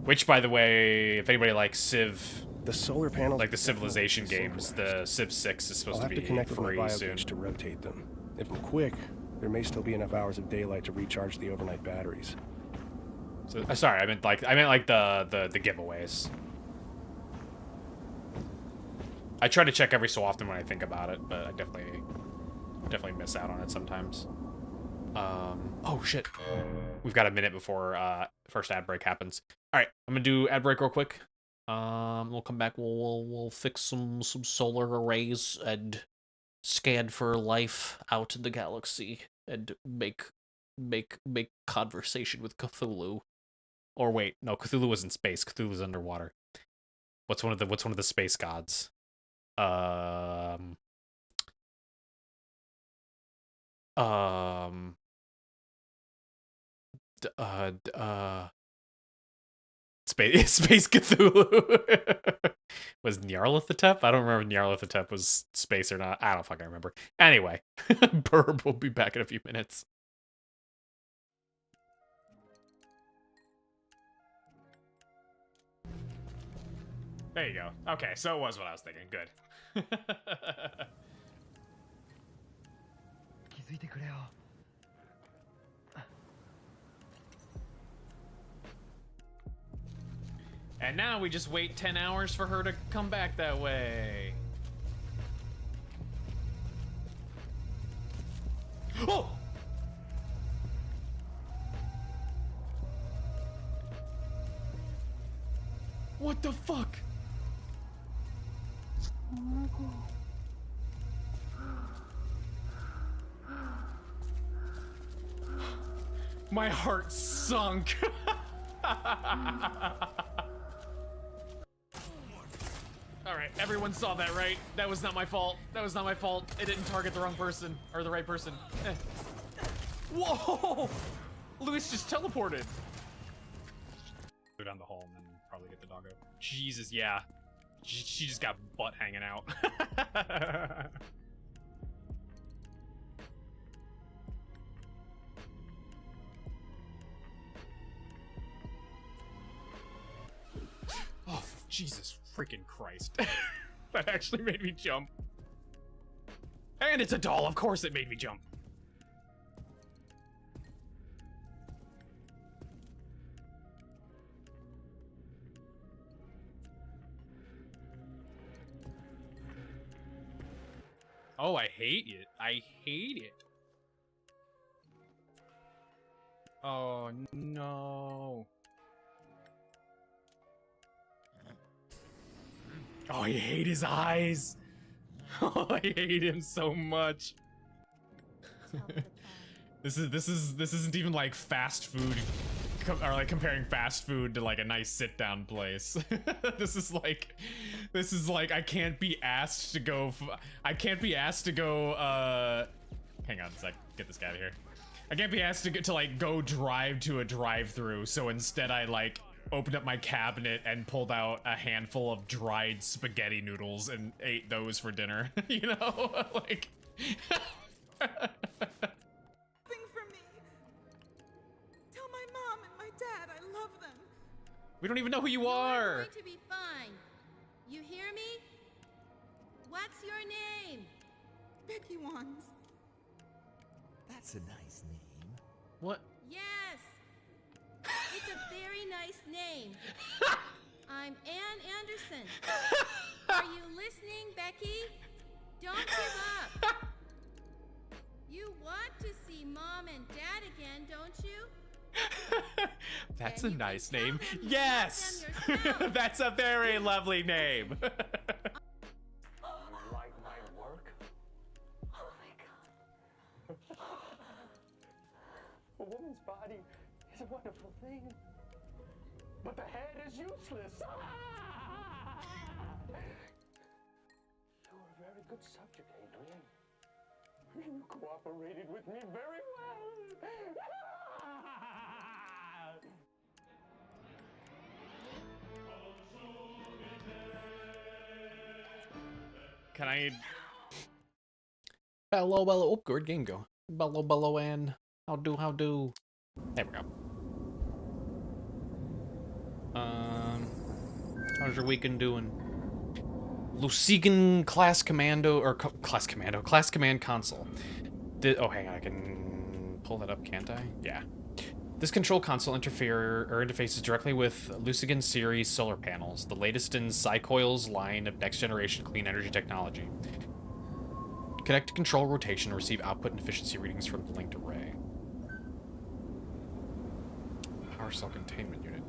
Which, by the way, if anybody likes Civ, The solar panels, like the Civilization games, the Civ 6 is supposed I'll to have be to connect with my free bio soon. gauge to rotate them. If I'm quick, there may still be enough hours of daylight to recharge the overnight batteries. So, sorry, I meant like the giveaways. I try to check every so often when I think about it, but I definitely miss out on it sometimes. Oh shit. We've got a minute before first ad break happens. All right, I'm gonna do ad break real quick. We'll come back. We'll fix some solar arrays and scan for life out in the galaxy and make make conversation with Cthulhu. Or wait, no, Cthulhu was in space. Cthulhu was underwater. What's one of the space gods? Um um Space Cthulhu. Was Nyarlathotep? I don't remember if Nyarlathotep was space or not. I don't fucking remember. Anyway, Burb will be back in a few minutes. There you go. Okay, so it was what I was thinking. Good. And now we just wait 10 hours for her to come back that way. Oh! What the fuck? My heart sunk. Alright, everyone saw that, right? That was not my fault. That was not my fault. It didn't target the wrong person. Or the right person. Whoa! Luis just teleported. Go down the hall and then probably get the doggo. Jesus, yeah. She just got butt hanging out. Oh, Jesus freaking Christ. That actually made me jump. And it's a doll, of course it made me jump. Oh, I hate it. I hate it. Oh, no. Oh, I hate his eyes. Oh, I hate him so much. This isn't even like fast food, or like comparing fast food to like a nice sit down place. This is like I can't be asked to go. Hang on a sec. Get this guy out of here. I can't be asked to like go drive to a drive-through. So instead, I like opened up my cabinet and pulled out a handful of dried spaghetti noodles and ate those for dinner. You know, like. For me. Tell my mom and my dad I love them. We don't even know who you You're are. going to be fine. You hear me? What's your name? Becky Wands. That's a nice name. What? Yes. It's a very nice name. I'm Ann Anderson. Are you listening, Becky? Don't give up. You want to see Mom and Dad again, don't you? That's Then a you nice can tell name. them you love Yes! them yourself. That's a very lovely name. Like my work? Oh my god. A woman's body is a wonderful thing, but the head is useless. You're a very good subject, Adrian. You cooperated with me very well. Can I? Bello, bello. Oh, good game go. Bello, bello, and how do? There we go. How's your weekend doing? Lusigan class commando or class command console. Oh, hang on, I can pull that up, can't I? Yeah. This control console interfaces directly with Lusigan series solar panels, the latest in Psycoil's line of next-generation clean energy technology. Connect to control rotation and receive output and efficiency readings from the linked array. Power cell containment unit.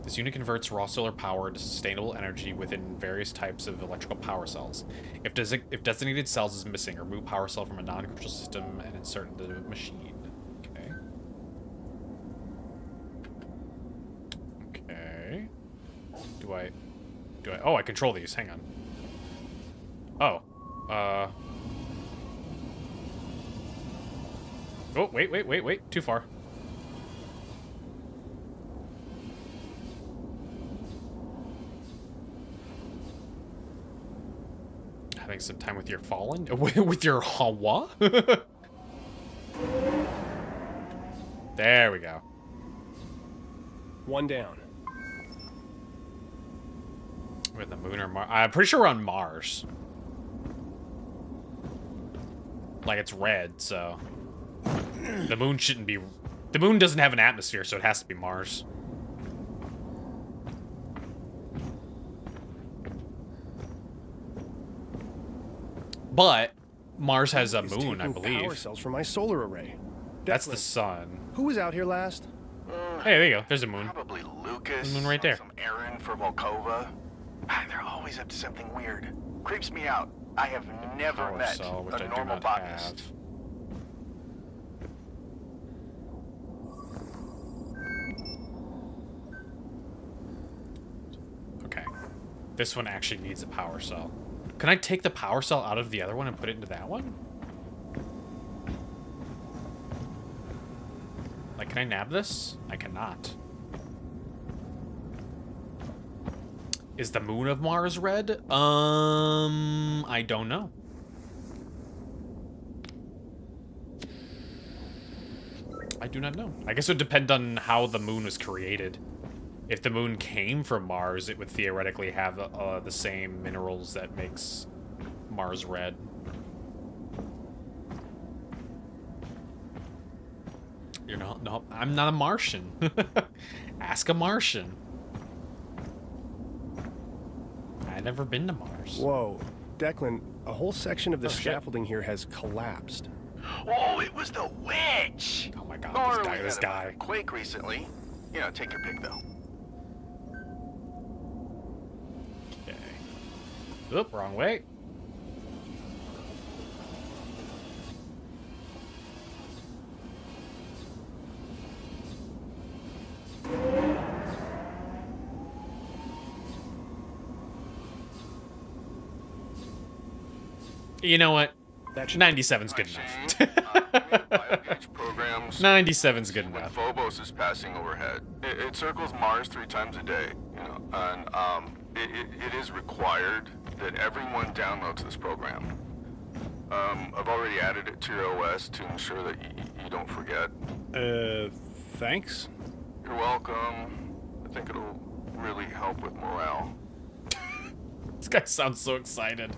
This unit converts raw solar power to sustainable energy within various types of electrical power cells. If designated cells is missing, remove power cell from a non-crucial system and insert into the machine. Okay. Okay. Do I... Oh, I control these. Hang on. Oh. Oh, wait. Too far. Having some time with your fallen? With your what? There we go. One down. With the moon or Mars? I'm pretty sure we're on Mars. Like, it's red, so... The moon shouldn't be... The moon doesn't have an atmosphere, so it has to be Mars. But Mars has a Is moon, I taking believe. Power cells from my solar array. That's the Declan, sun. who was out here last? Hey, there you go. There's a moon. Probably Lucas. The moon right there. Some errand for Volkova. They're always up to something weird. Creeps me out. I have never Power met cell, which I a do normal not botanist. have. Okay. This one actually needs a power cell. Can I take the power cell out of the other one and put it into that one? Like, can I nab this? I cannot. Is the moon of Mars red? I don't know. I do not know. I guess it would depend on how the moon was created. If the moon came from Mars, it would theoretically have the same minerals that makes Mars red. You're not... No, I'm not a Martian. Ask a Martian. I've never been to Mars. Whoa. Declan, a whole section of the Oh, shit. scaffolding here has collapsed. Oh, it was the witch! Oh my god, Or this we had guy. a quake recently. You know, take your pick though. Okay. Oop, wrong way. You know what? That should 97's good Shane, enough. biogauge programs 97's good when enough. Phobos is passing overhead. It circles Mars 3 times a day, you know, and it is required that everyone downloads this program. I've already added it to your OS to ensure that you don't forget. Thanks? You're welcome. I think it'll really help with morale. This guy sounds so excited.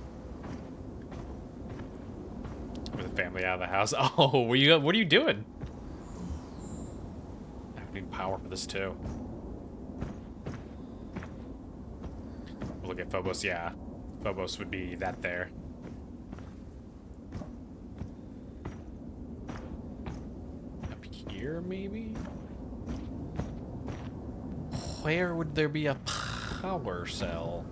With the family out of the house. Oh, what are you doing? I need power for this too. Look at Phobos, yeah. Phobos would be that there. Up here, maybe? Where would there be a power cell?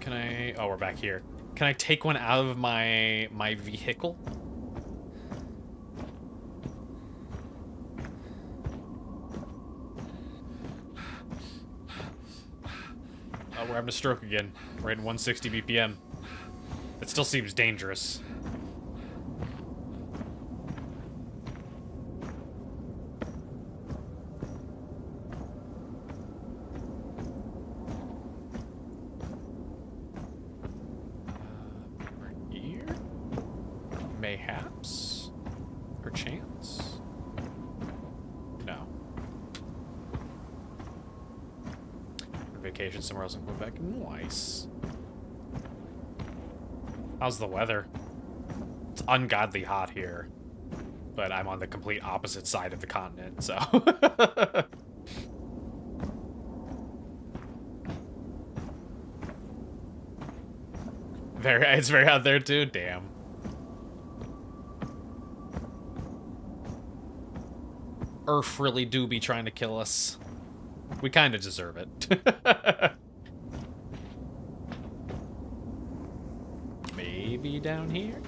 Can I... Oh, we're back here. Can I take one out of my vehicle? Oh, we're having a stroke again. We're at 160 BPM. That still seems dangerous. Here? Mayhaps? Perchance? No. Vacation somewhere else in Quebec. Nice. How's the weather? It's ungodly hot here. But I'm on the complete opposite side of the continent, so... It's very hot there too? Damn. Earth really do be trying to kill us. We kind of deserve it. Maybe down here?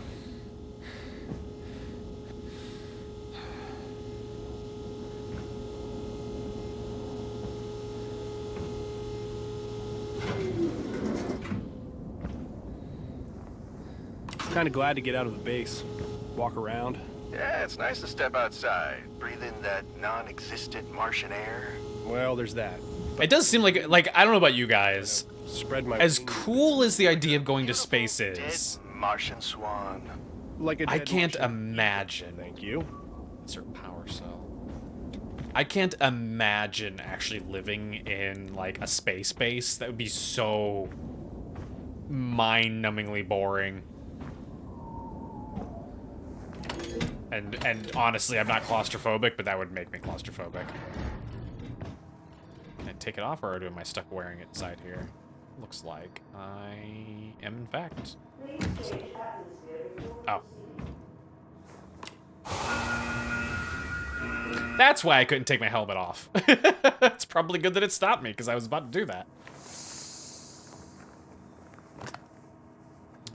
Kind of glad to get out of the base, walk around. Yeah, it's nice to step outside, breathe in that non-existent Martian air. Well, there's that. It does seem like I don't know about you guys. Spread my As wings cool as the idea of going to space Dead is, Martian swan. like a I dead can't Martian. imagine. Thank you. Insert power cell. I can't imagine actually living in like a space base. That would be so mind-numbingly boring. And honestly, I'm not claustrophobic, but that would make me claustrophobic. Can I take it off, or am I stuck wearing it inside here? Looks like I am, in fact. Oh. That's why I couldn't take my helmet off. It's probably good that it stopped me, because I was about to do that.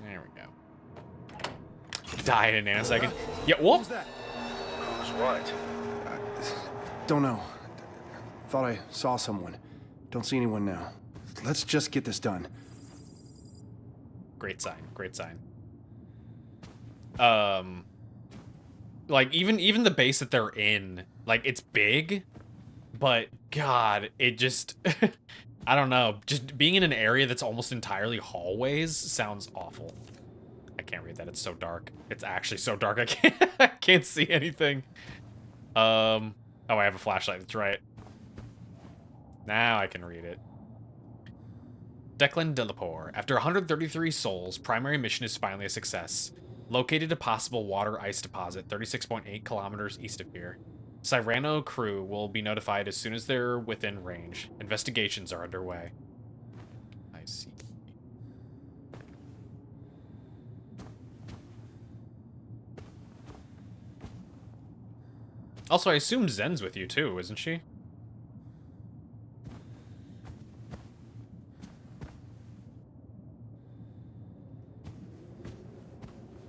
There we go. Die in a nanosecond. Yeah, whoop! Who's that? Who's what? Don't know. Thought I saw someone. Don't see anyone now. Let's just get this done. Great sign. Great sign. Like even the base that they're in, like it's big, but God, it just I don't know. Just being in an area that's almost entirely hallways sounds awful. I can't read that. It's so dark. It's actually so dark. I can't see anything. Oh, I have a flashlight. That's right. Now I can read it. Declan Delapore. After 133 souls, primary mission is finally a success. Located a possible water ice deposit 36.8 kilometers east of here. Cyrano crew will be notified as soon as they're within range. Investigations are underway. I see. Also, I assume Zen's with you too, isn't she?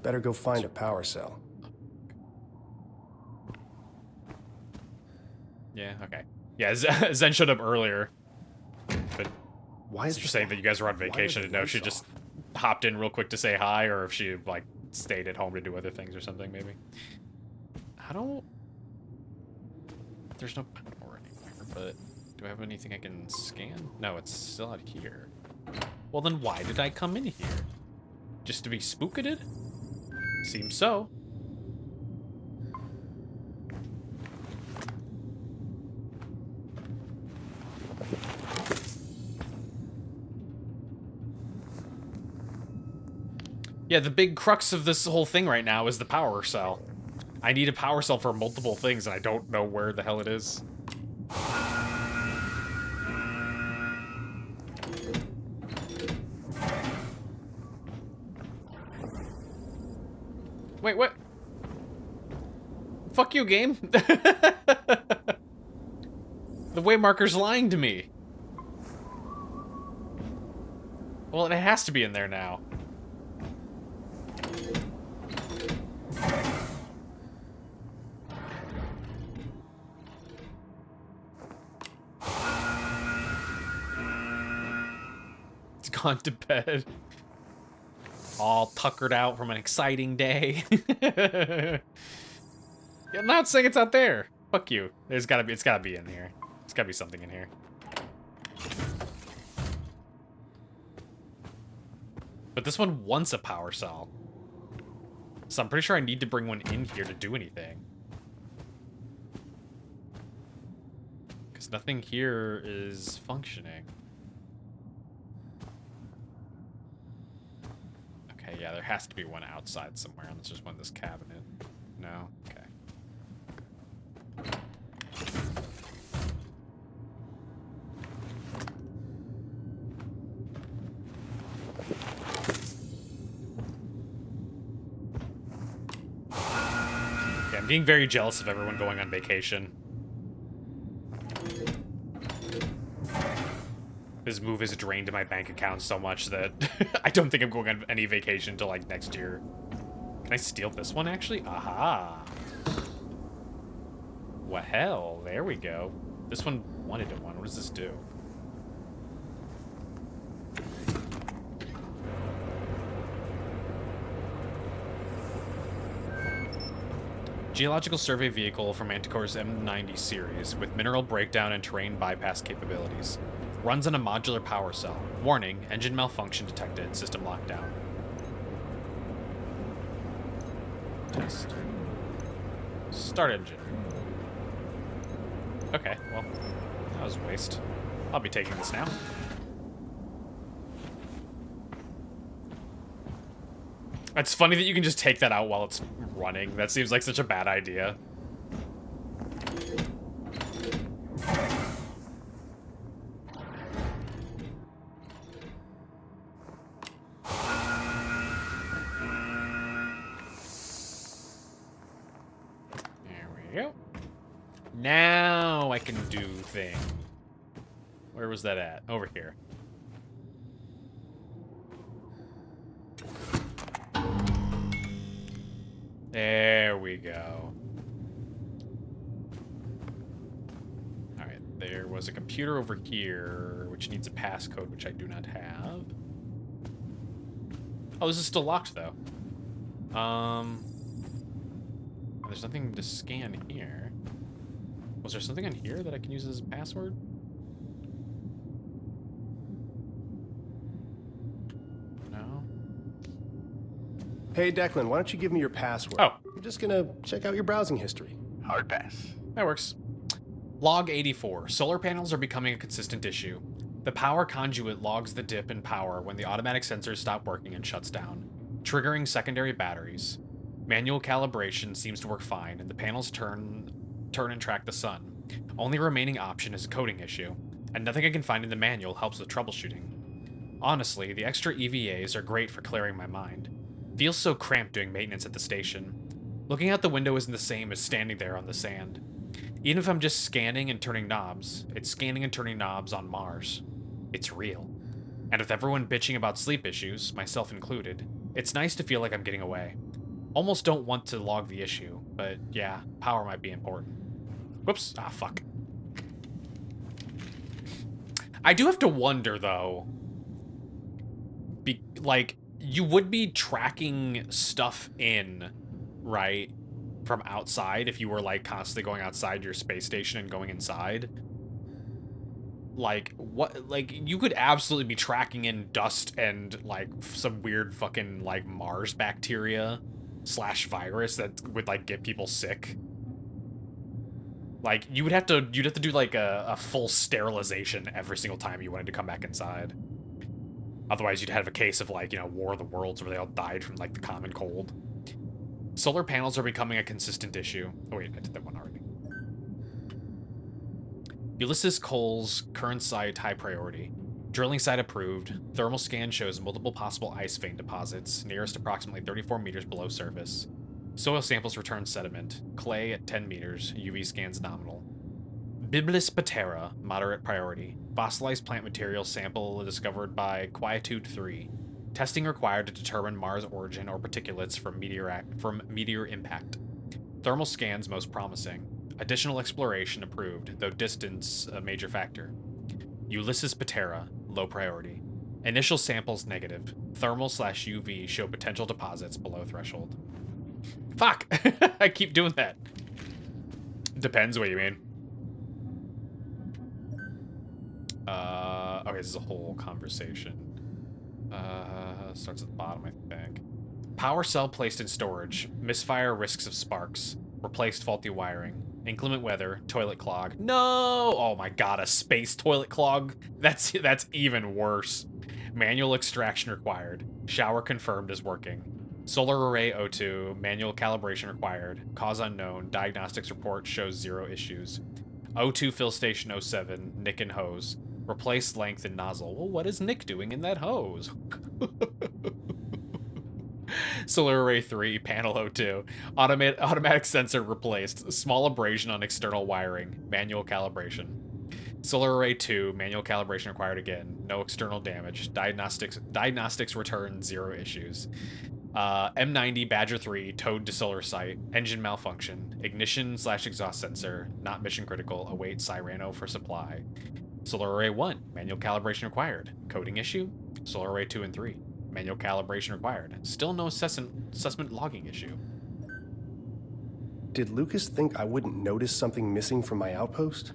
Better go find a power cell. Yeah, okay. Yeah, Zen showed up earlier. But Why is just saying that you guys were on why are vacation the to know if she lights just off? hopped in real quick to say hi, or if she, like, stayed at home to do other things or something, maybe. I don't... There's no power anywhere, but do I have anything I can scan? No, it's still out here. Well, then why did I come in here? Just to be spooketed? Seems so. Yeah, the big crux of this whole thing right now is the power cell. I need a power cell for multiple things, and I don't know where the hell it is. Wait, what? Fuck you, game. The waymarker's lying to me. Well, it has to be in there now. It's gone to bed. All tuckered out from an exciting day. Yeah, I'm not saying it's out there. Fuck you. It's gotta be in here. There's gotta be something in here. But this one wants a power cell. So I'm pretty sure I need to bring one in here to do anything. Because nothing here is functioning. Okay, yeah, there has to be one outside somewhere, unless there's one in this cabinet. No? Okay. Yeah, I'm being very jealous of everyone going on vacation. This move has drained my bank account so much that I don't think I'm going on any vacation until, like, next year. Can I steal this one, actually? Aha! Well, hell, there we go. This one wanted to one. What does this do? Geological survey vehicle from Manticore's M90 series with mineral breakdown and terrain bypass capabilities. Runs on a modular power cell. Warning, engine malfunction detected, system lockdown. Test. Start engine. Okay, well, that was a waste. I'll be taking this now. It's funny that you can just take that out while it's running. That seems like such a bad idea. There we go. Now I can do thing. Where was that at? Over here. There we go. Alright, there was a computer over here, which needs a passcode, which I do not have. Oh, this is still locked, though. There's nothing to scan here. Was there something on here that I can use as a password? No? Hey, Declan, why don't you give me your password? Oh. I'm just gonna check out your browsing history. Hard pass. That works. Log 84. Solar panels are becoming a consistent issue. The power conduit logs the dip in power when the automatic sensors stop working and shuts down, triggering secondary batteries. Manual calibration seems to work fine, and the panels turn and track the sun. Only remaining option is a coding issue, and nothing I can find in the manual helps with troubleshooting. Honestly, the extra EVAs are great for clearing my mind. Feels so cramped doing maintenance at the station. Looking out the window isn't the same as standing there on the sand. Even if I'm just scanning and turning knobs, it's scanning and turning knobs on Mars. It's real. And with everyone bitching about sleep issues, myself included, it's nice to feel like I'm getting away. Almost don't want to log the issue, but yeah, power might be important. Whoops. Ah, fuck. I do have to wonder, though. Like, you would be tracking stuff in, right, from outside if you were, like, constantly going outside your space station and going inside. Like, what, like, you could absolutely be tracking in dust and, like, some weird fucking, like, Mars bacteria / virus that would, like, get people sick. Like, you'd have to do, like, a full sterilization every single time you wanted to come back inside. Otherwise, you'd have a case of, like, you know, War of the Worlds where they all died from, like, the common cold. Solar panels are becoming a consistent issue. Oh, wait, I did that one already. Ulysses Cole's current site high priority. Drilling site approved. Thermal scan shows multiple possible ice vein deposits, nearest approximately 34 meters below surface. Soil samples return sediment. Clay at 10 meters. UV scans nominal. Biblis patera, moderate priority. Fossilized plant material sample discovered by Quietude 3. Testing required to determine Mars origin or particulates from meteor impact. Thermal scans most promising. Additional exploration approved, though distance a major factor. Ulysses patera, low priority. Initial samples negative. Thermal / UV show potential deposits below threshold. Fuck! I keep doing that. Depends what you mean. Okay, this is a whole conversation. Starts at the bottom, I think. Power cell placed in storage. Misfire risks of sparks. Replaced faulty wiring. Inclement weather. Toilet clog. No! Oh my god, a space toilet clog? That's even worse. Manual extraction required. Shower confirmed is working. Solar array O2. Manual calibration required. Cause unknown. Diagnostics report shows 0 issues. O2 fill station 07. Nick and hose. Replace length and nozzle. Well, what is Nick doing in that hose? Solar array 3, panel O2. Automatic sensor replaced. Small abrasion on external wiring. Manual calibration. Solar array 2, manual calibration required again. No external damage. Diagnostics return 0 issues. M90 Badger 3 towed to solar site. Engine malfunction. Ignition / exhaust sensor. Not mission critical. Await Cyrano for supply. Solar array 1, manual calibration required. Coding issue. Solar array 2 and 3. Manual calibration required. Still no assessment logging issue. Did Lucas think I wouldn't notice something missing from my outpost?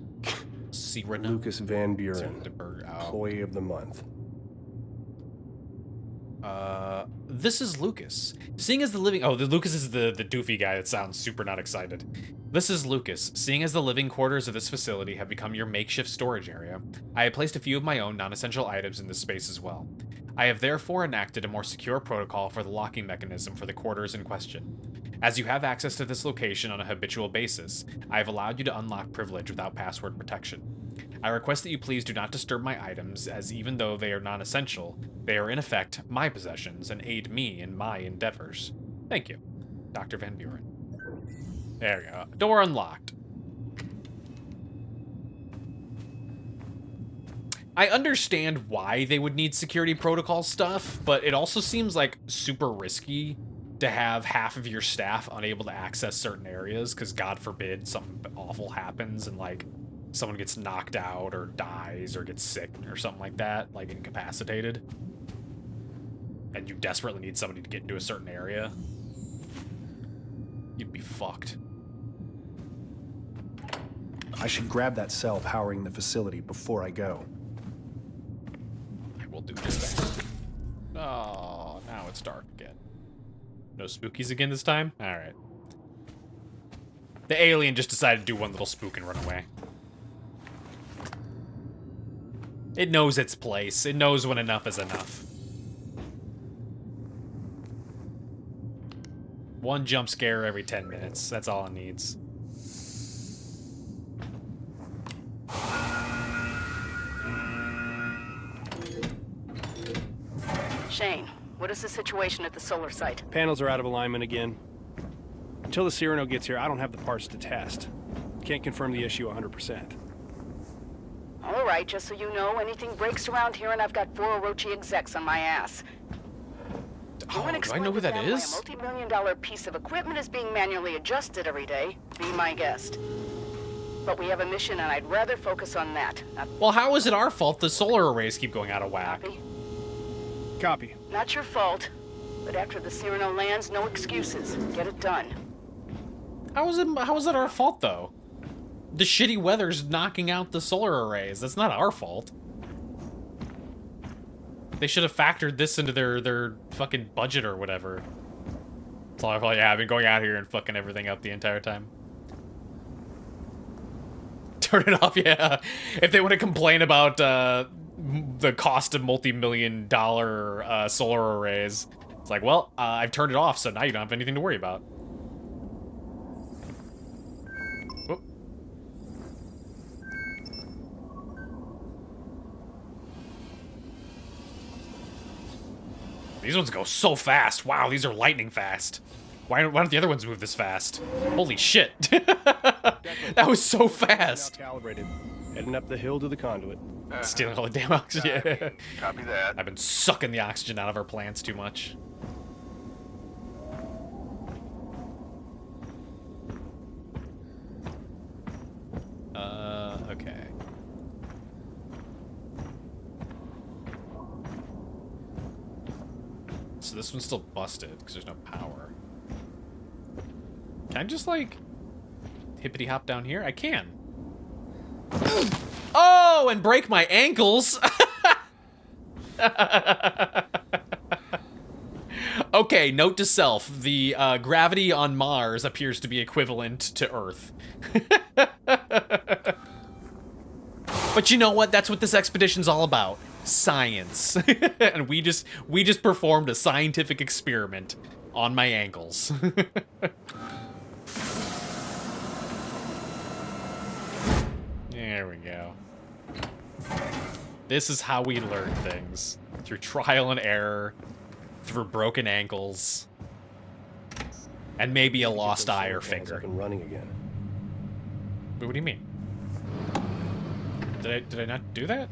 Cyrano. Lucas Van Buren, Cyrano. Employee of the Month. This is Lucas. Seeing as the living... Oh, Lucas is the doofy guy that sounds super not excited. This is Lucas. Seeing as the living quarters of this facility have become your makeshift storage area, I have placed a few of my own non-essential items in this space as well. I have therefore enacted a more secure protocol for the locking mechanism for the quarters in question. As you have access to this location on a habitual basis, I have allowed you to unlock privilege without password protection. I request that you please do not disturb my items, as even though they are non-essential, they are in effect my possessions and aid me in my endeavors. Thank you, Dr. Van Buren. There we go. Door unlocked. I understand why they would need security protocol stuff, but it also seems like super risky to have half of your staff unable to access certain areas, because God forbid something awful happens and like someone gets knocked out or dies or gets sick or something like that, like incapacitated, and you desperately need somebody to get into a certain area. You'd be fucked. I should grab that cell powering the facility before I go. I will do this thing. Oh, now it's dark again. No spookies again this time? Alright. The alien just decided to do one little spook and run away. It knows its place. It knows when enough is enough. One jump scare every 10 minutes. That's all it needs. Shane, what is the situation at the solar site? Panels are out of alignment again. Until the Cyrano gets here, I don't have the parts to test. Can't confirm the issue 100%. All right, just so you know, anything breaks around here and I've got 4 Orochi execs on my ass. Oh, do I know who that is? A multi-million-dollar piece of equipment is being manually adjusted every day. Be my guest. But we have a mission and I'd rather focus on that. Well, how is it our fault the solar arrays keep going out of whack? Copy? Copy. Not your fault. But after the Cyrano lands, no excuses. Get it done. How is it our fault, though? The shitty weather's knocking out the solar arrays. That's not our fault. They should have factored this into their fucking budget or whatever. That's all I thought. Yeah, I've been going out here and fucking everything up the entire time. Turn it off, yeah. If they want to complain about the cost of multi-million-dollar solar arrays, it's like, well, I've turned it off, so now you don't have anything to worry about. Whoop. These ones go so fast. Wow, these are lightning fast. Why don't the other ones move this fast? Holy shit. That was so fast. Now calibrated. Heading up the hill to the conduit. Stealing all the damn oxygen. Copy that. I've been sucking the oxygen out of our plants too much. Okay. So this one's still busted because there's no power. Can I just, like, hippity hop down here? I can. Oh, and break my ankles. Okay, note to self. The gravity on Mars appears to be equivalent to Earth. But you know what? That's what this expedition's all about. Science. And we just performed a scientific experiment on my ankles. There we go. This is how we learn things. Through trial and error, through broken ankles, and maybe a lost eye or finger. Up and running again. Wait, what do you mean? Did I not do that?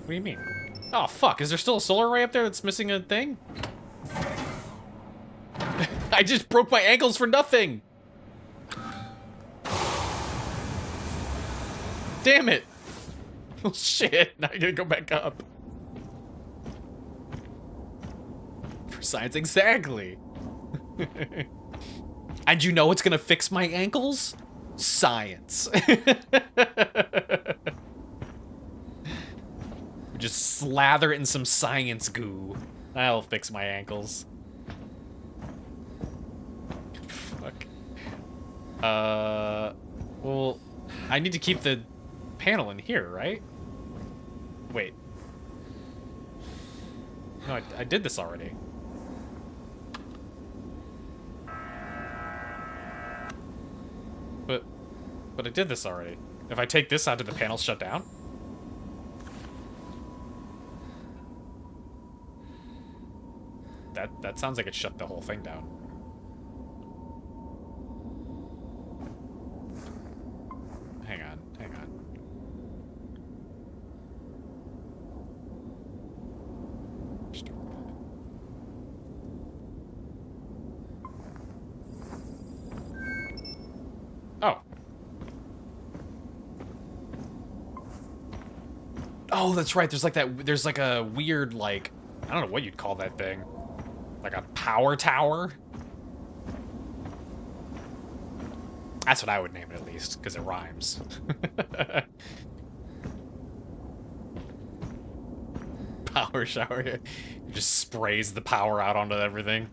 What do you mean? Oh fuck, is there still a solar array up there that's missing a thing? I just broke my ankles for nothing! Damn it! Oh shit, now I gotta go back up. For science, exactly! And you know what's gonna fix my ankles? Science. Just slather it in some science goo. That'll fix my ankles. Fuck. Well, I need to keep the panel in here, right? Wait. No, I did this already. But I did this already. If I take this out, do the panels shut down? That sounds like it shut the whole thing down. Hang on. Oh. Oh, that's right. There's like a weird, like, I don't know what you'd call that thing. Like a power tower? That's what I would name it, at least, because it rhymes. Power shower. It just sprays the power out onto everything.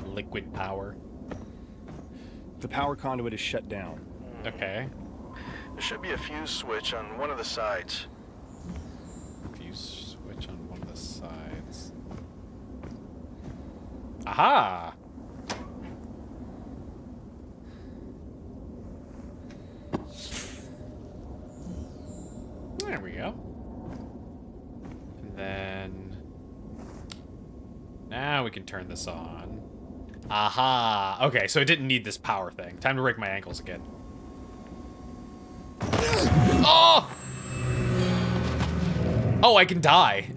Liquid power. The power conduit is shut down. Okay. There should be a fuse switch on one of the sides. Fuse switch on one of the sides. Aha! There we go. And then... now we can turn this on. Aha! Okay, so it didn't need this power thing. Time to break my ankles again. Oh! Oh, I can die.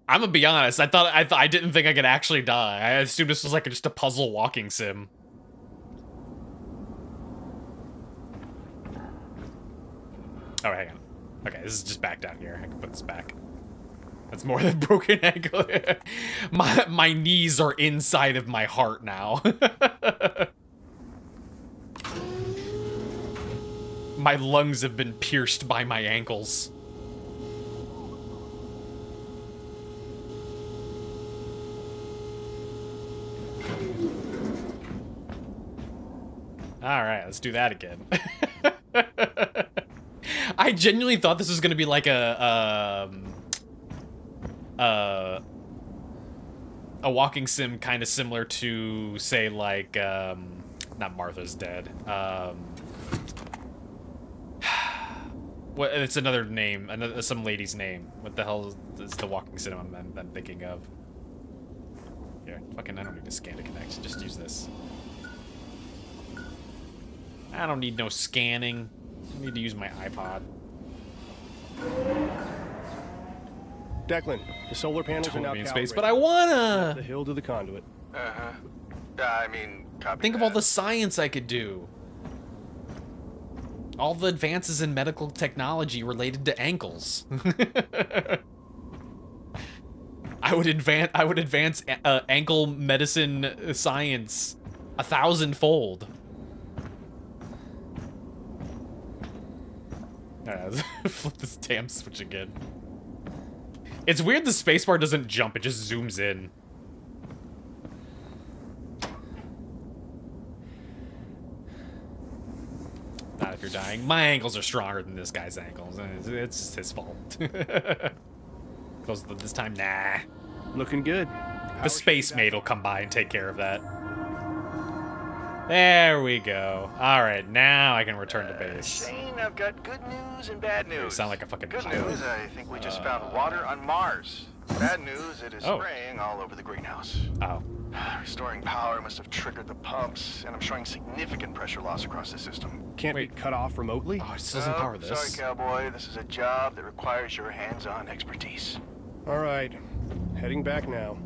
I'm gonna be honest. I didn't think I could actually die. I assumed this was like just a puzzle walking sim. Oh, hang on. Okay, this is just back down here. I can put this back. That's more than broken ankle. my knees are inside of my heart now. My lungs have been pierced by my ankles. Alright, let's do that again. I genuinely thought this was gonna be like a walking sim kind of similar to, say, like, not Martha's Dead. What? It's another name, some lady's name. What the hell is the walking sim I'm thinking of? Here, fucking, I don't need to scan to connect. Just use this. I don't need no scanning. I need to use my iPod. Declan, the solar panels are now Totally in space, calibrated. but I wanna. The hill to the conduit. Uh-huh. I mean, copy Think of all that. the science I could do. All the advances in medical technology related to ankles. I would advance ankle medicine science 1,000-fold. Alright, let's flip this damn switch again. It's weird the spacebar doesn't jump, it just zooms in. Not if you're dying. My ankles are stronger than this guy's ankles. It's just his fault. Close this time, nah. Looking good. The space maid will come by and take care of that. There we go. Alright, now I can return to base. Shane, I've got good news and bad news. You sound like a fucking Good pilot. news, I think we just found water on Mars. Bad news, it is spraying all over the greenhouse. Oh. Restoring power must have triggered the pumps, and I'm showing significant pressure loss across the system. Can't be cut off remotely? Oh, it still doesn't power this. Sorry, cowboy. This is a job that requires your hands-on expertise. All right. Heading back now.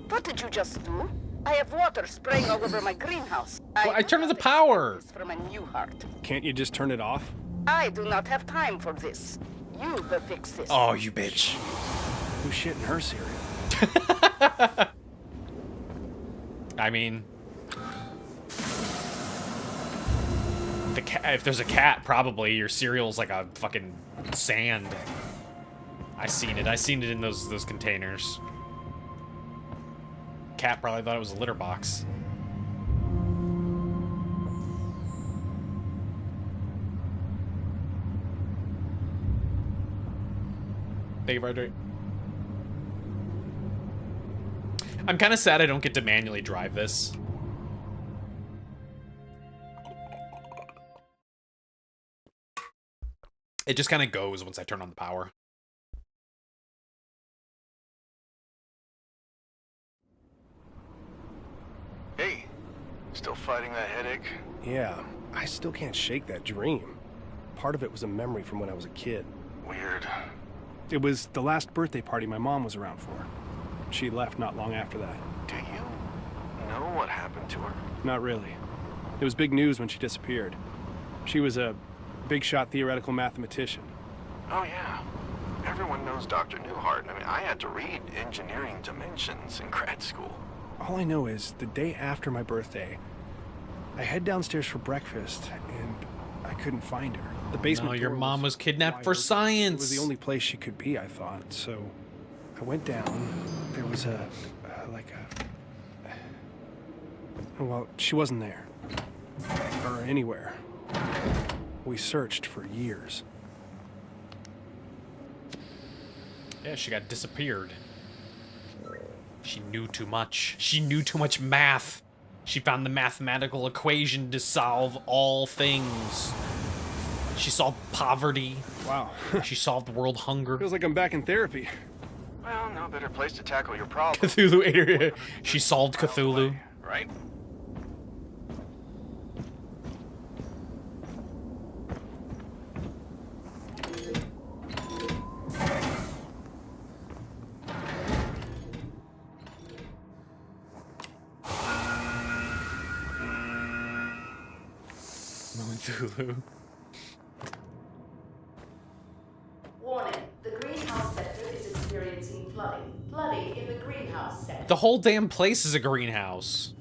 What did you just do? I have water spraying all over my greenhouse. Well, I turned on the power. From a new heart. Can't you just turn it off? I do not have time for this. You will fix this. Oh, you bitch. Who's shitting her cereal? I mean, if there's a cat, probably your cereal's like a fucking sand. I seen it in those containers. Cat probably thought it was a litter box. Thank you, Frederick. I'm kind of sad I don't get to manually drive this. It just kind of goes once I turn on the power. Hey, still fighting that headache? Yeah, I still can't shake that dream. Part of it was a memory from when I was a kid. Weird. It was the last birthday party my mom was around for. She left not long after that. Do you know what happened to her? Not really. It was big news when she disappeared. She was a big-shot theoretical mathematician. Oh, yeah. Everyone knows Dr. Newhart. I mean, I had to read Engineering Dimensions in grad school. All I know is the day after my birthday, I head downstairs for breakfast, and I couldn't find her. The basement No, your door mom was kidnapped wide for open. science. It was the only place she could be, I thought. So I went down. There was well, she wasn't there. Or anywhere. We searched for years. Yeah, she got disappeared. She knew too much. She knew too much math. She found the mathematical equation to solve all things. She solved poverty. Wow. She solved world hunger. Feels like I'm back in therapy. Well, no better place to tackle your problem. Cthulhu area. She solved Cthulhu. Right? Cthulhu. Warning, the greenhouse sector is experiencing flooding. Flooding in the greenhouse sector. The whole damn place is a greenhouse.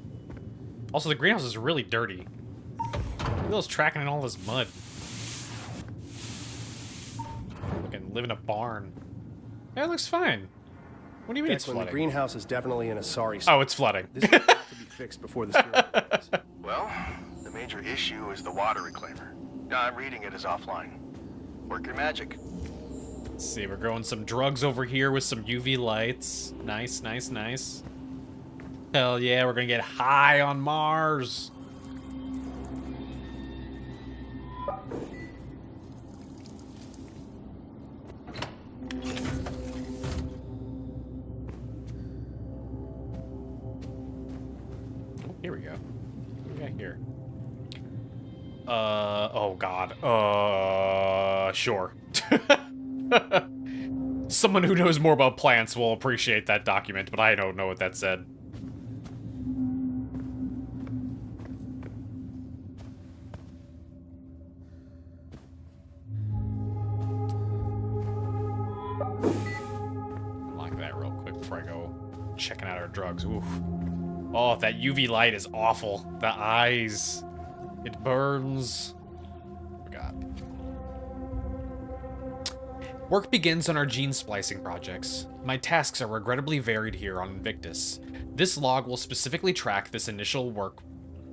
Also, the greenhouse is really dirty. Look at those tracking in all this mud. Fucking live in a barn. Yeah, it looks fine. What do you mean it's Declan, the flooding? greenhouse is definitely in a sorry state. Oh, it's flooding. This has got to be fixed before the sewer opens. Well, the major issue is the water reclaimer. I'm reading it as offline. Work your magic. Let's see, we're growing some drugs over here with some UV lights. Nice, nice, nice. Hell yeah, we're gonna get high on Mars. Oh, here we go. What do we got here? Oh god. Sure. Someone who knows more about plants will appreciate that document, but I don't know what that said. Lock that real quick before I go checking out our drugs. Oof. Oh, that UV light is awful. The eyes. It burns. Oh, God. Work begins on our gene splicing projects. My tasks are regrettably varied here on Invictus. This log will specifically track this initial work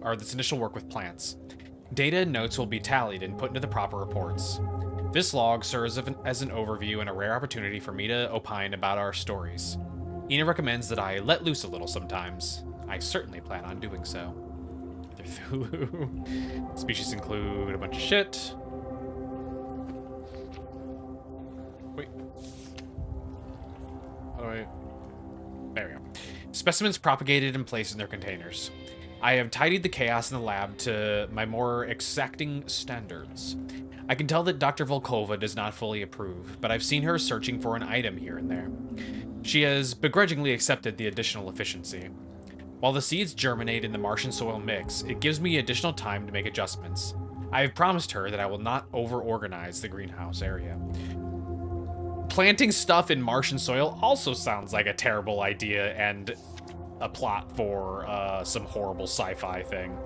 with plants. Data and notes will be tallied and put into the proper reports. This log serves as an overview and a rare opportunity for me to opine about our stories. Ina recommends that I let loose a little sometimes. I certainly plan on doing so. Cthulhu. Species include a bunch of shit. Wait. How do I... There we go. Specimens propagated and placed in their containers. I have tidied the chaos in the lab to my more exacting standards. I can tell that Dr. Volkova does not fully approve, but I've seen her searching for an item here and there. She has begrudgingly accepted the additional efficiency. While the seeds germinate in the Martian soil mix, it gives me additional time to make adjustments. I have promised her that I will not over-organize the greenhouse area. Planting stuff in Martian soil also sounds like a terrible idea and a plot for some horrible sci-fi thing.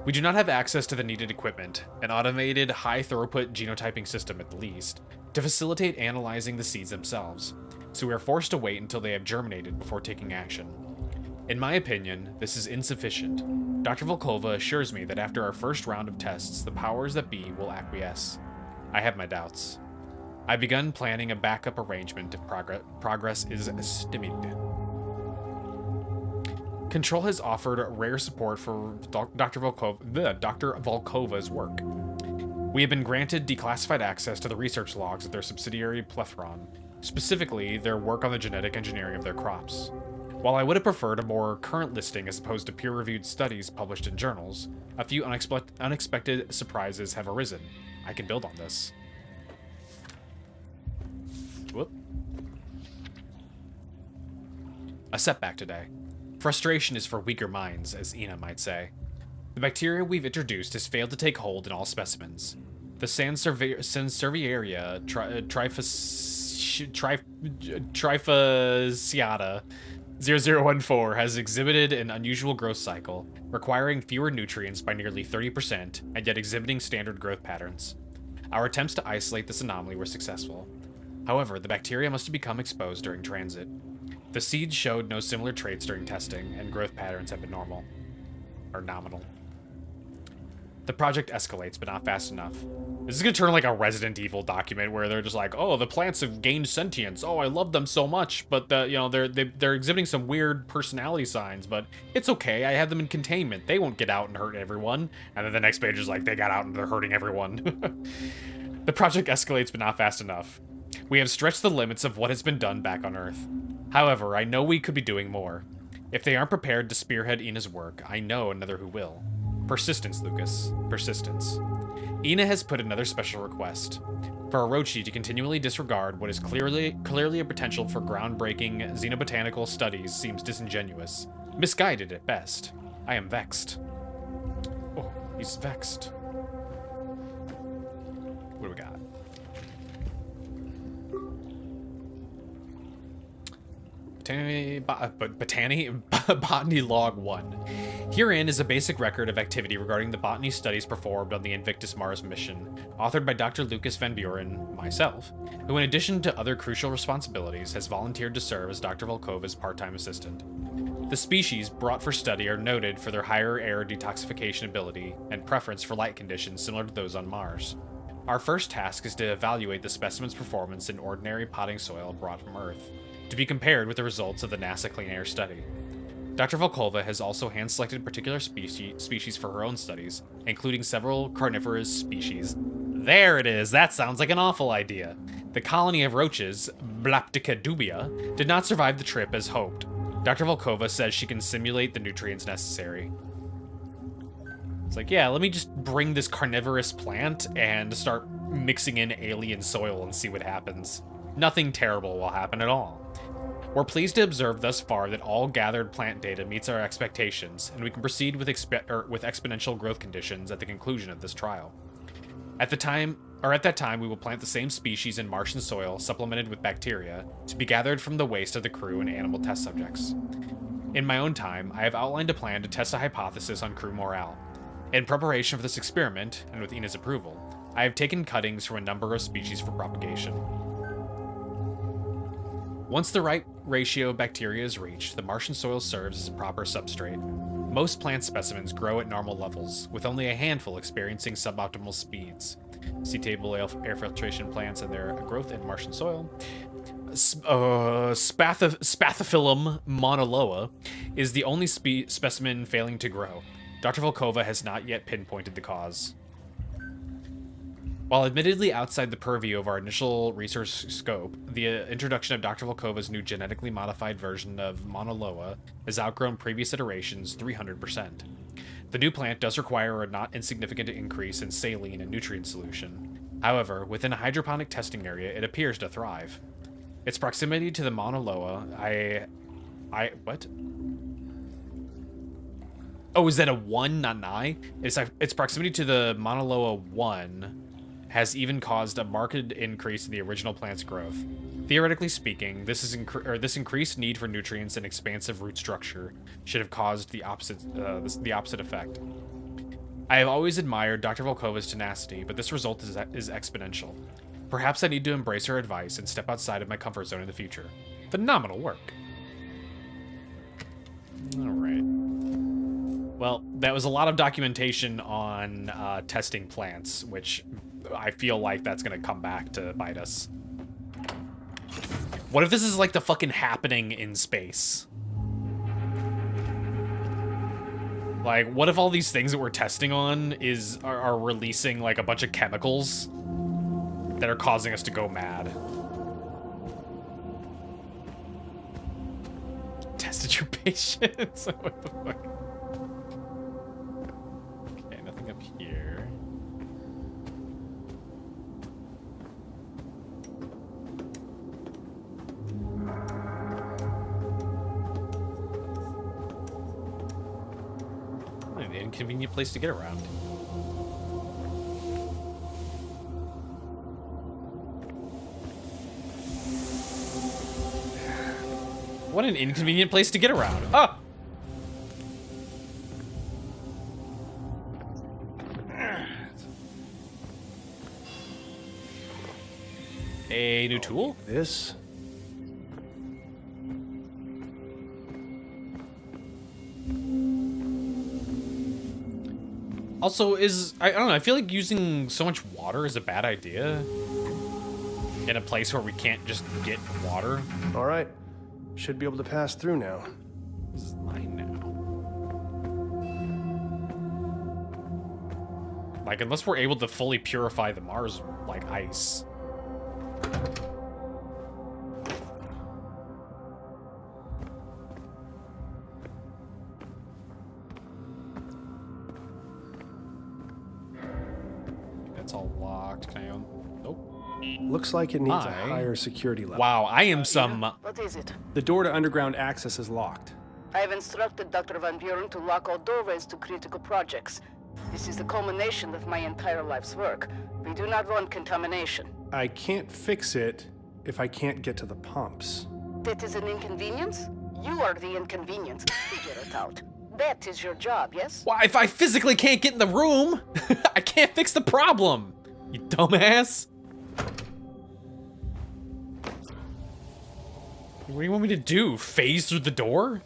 We do not have access to the needed equipment, an automated high-throughput genotyping system at the least, to facilitate analyzing the seeds themselves, so we are forced to wait until they have germinated before taking action. In my opinion, this is insufficient. Dr. Volkova assures me that after our first round of tests, the powers that be will acquiesce. I have my doubts. I've begun planning a backup arrangement if progress is stymied. Control has offered rare support for Dr. Volkova's work. We have been granted declassified access to the research logs of their subsidiary Plethron, specifically their work on the genetic engineering of their crops. While I would have preferred a more current listing as opposed to peer-reviewed studies published in journals, a few unexpected surprises have arisen. I can build on this. Whoop. A setback today. Frustration is for weaker minds, as Ina might say. The bacteria we've introduced has failed to take hold in all specimens. The Sansevieria trifasciata 0014 has exhibited an unusual growth cycle, requiring fewer nutrients by nearly 30% and yet exhibiting standard growth patterns. Our attempts to isolate this anomaly were successful. However, the bacteria must have become exposed during transit. The seeds showed no similar traits during testing, and growth patterns have been normal. Or nominal. The project escalates, but not fast enough. This is gonna turn like a Resident Evil document where they're just like, oh, the plants have gained sentience. Oh, I love them so much, but they're exhibiting some weird personality signs. But it's okay. I have them in containment. They won't get out and hurt everyone. And then the next page is like, they got out and they're hurting everyone. The project escalates, but not fast enough. We have stretched the limits of what has been done back on Earth. However, I know we could be doing more. If they aren't prepared to spearhead Ina's work, I know another who will. Persistence, Lucas. Persistence. Ina has put another special request. For Orochi to continually disregard what is clearly a potential for groundbreaking xenobotanical studies seems disingenuous. Misguided at best. I am vexed. Oh, he's vexed. What do we got? Botany Log 1. Herein is a basic record of activity regarding the botany studies performed on the Invictus Mars mission, authored by Dr. Lucas Van Buren, myself, who in addition to other crucial responsibilities has volunteered to serve as Dr. Volkova's part-time assistant. The species brought for study are noted for their higher air detoxification ability and preference for light conditions similar to those on Mars. Our first task is to evaluate the specimen's performance in ordinary potting soil brought from Earth, to be compared with the results of the NASA Clean Air study. Dr. Volkova has also hand-selected particular species for her own studies, including several carnivorous species. There it is! That sounds like an awful idea. The colony of roaches, Blaptica dubia, did not survive the trip as hoped. Dr. Volkova says she can simulate the nutrients necessary. It's like, yeah, let me just bring this carnivorous plant and start mixing in alien soil and see what happens. Nothing terrible will happen at all. We're pleased to observe thus far that all gathered plant data meets our expectations, and we can proceed with exponential growth conditions at the conclusion of this trial. At that time, we will plant the same species in Martian soil supplemented with bacteria to be gathered from the waste of the crew and animal test subjects. In my own time, I have outlined a plan to test a hypothesis on crew morale. In preparation for this experiment, and with Ina's approval, I have taken cuttings from a number of species for propagation. Once the right ratio of bacteria is reached, the Martian soil serves as a proper substrate. Most plant specimens grow at normal levels, with only a handful experiencing suboptimal speeds. See table air filtration plants and their growth in Martian soil. Spathiphyllum monoloa is the only specimen failing to grow. Dr. Volkova has not yet pinpointed the cause. While admittedly outside the purview of our initial research scope, the introduction of Dr. Volkova's new genetically modified version of Monoloa has outgrown previous iterations 300%. The new plant does require a not insignificant increase in saline and nutrient solution. However, within a hydroponic testing area, it appears to thrive. Its proximity to the Monoloa, Oh, is that a 1, not an I? Its proximity to the Monoloa 1 has even caused a marked increase in the original plant's growth. Theoretically speaking, this increased need for nutrients and expansive root structure should have caused the opposite effect. I have always admired Dr. Volkova's tenacity, but this result is exponential. Perhaps I need to embrace her advice and step outside of my comfort zone in the future. Phenomenal work. Alright. Well, that was a lot of documentation on testing plants, which I feel like that's gonna come back to bite us. What if this is like the fucking happening in space? Like, what if all these things that we're testing on are releasing like a bunch of chemicals that are causing us to go mad? Tested your patience? What the fuck? Okay, nothing up here. An inconvenient place to get around. What an inconvenient place to get around. Ah! A new tool? This? Also, I don't know, I feel like using so much water is a bad idea in a place where we can't just get water. All right. Should be able to pass through now. This is mine now. Like, unless we're able to fully purify the Mars, like, ice. That's all locked. Can I own? Nope. Looks like it needs a higher security level. Wow, I am some... What is it? The door to underground access is locked. I have instructed Dr. Van Buren to lock all doorways to critical projects. This is the culmination of my entire life's work. We do not want contamination. I can't fix it if I can't get to the pumps. That is an inconvenience? You are the inconvenience. Figure it out. That is your job, yes? Why, if I physically can't get in the room, I can't fix the problem, you dumbass. What do you want me to do? Phase through the door?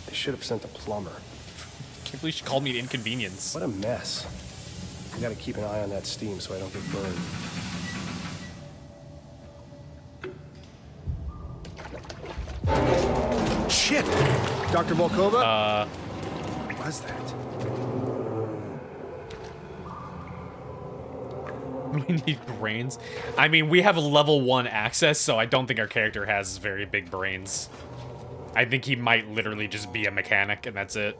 They should have sent a plumber. Can't believe she called me an inconvenience. What a mess. I gotta keep an eye on that steam so I don't get burned. Shit! Dr. Volkova? What was that? We need brains. I mean, we have a level 1 access, so I don't think our character has very big brains. I think he might literally just be a mechanic, and that's it.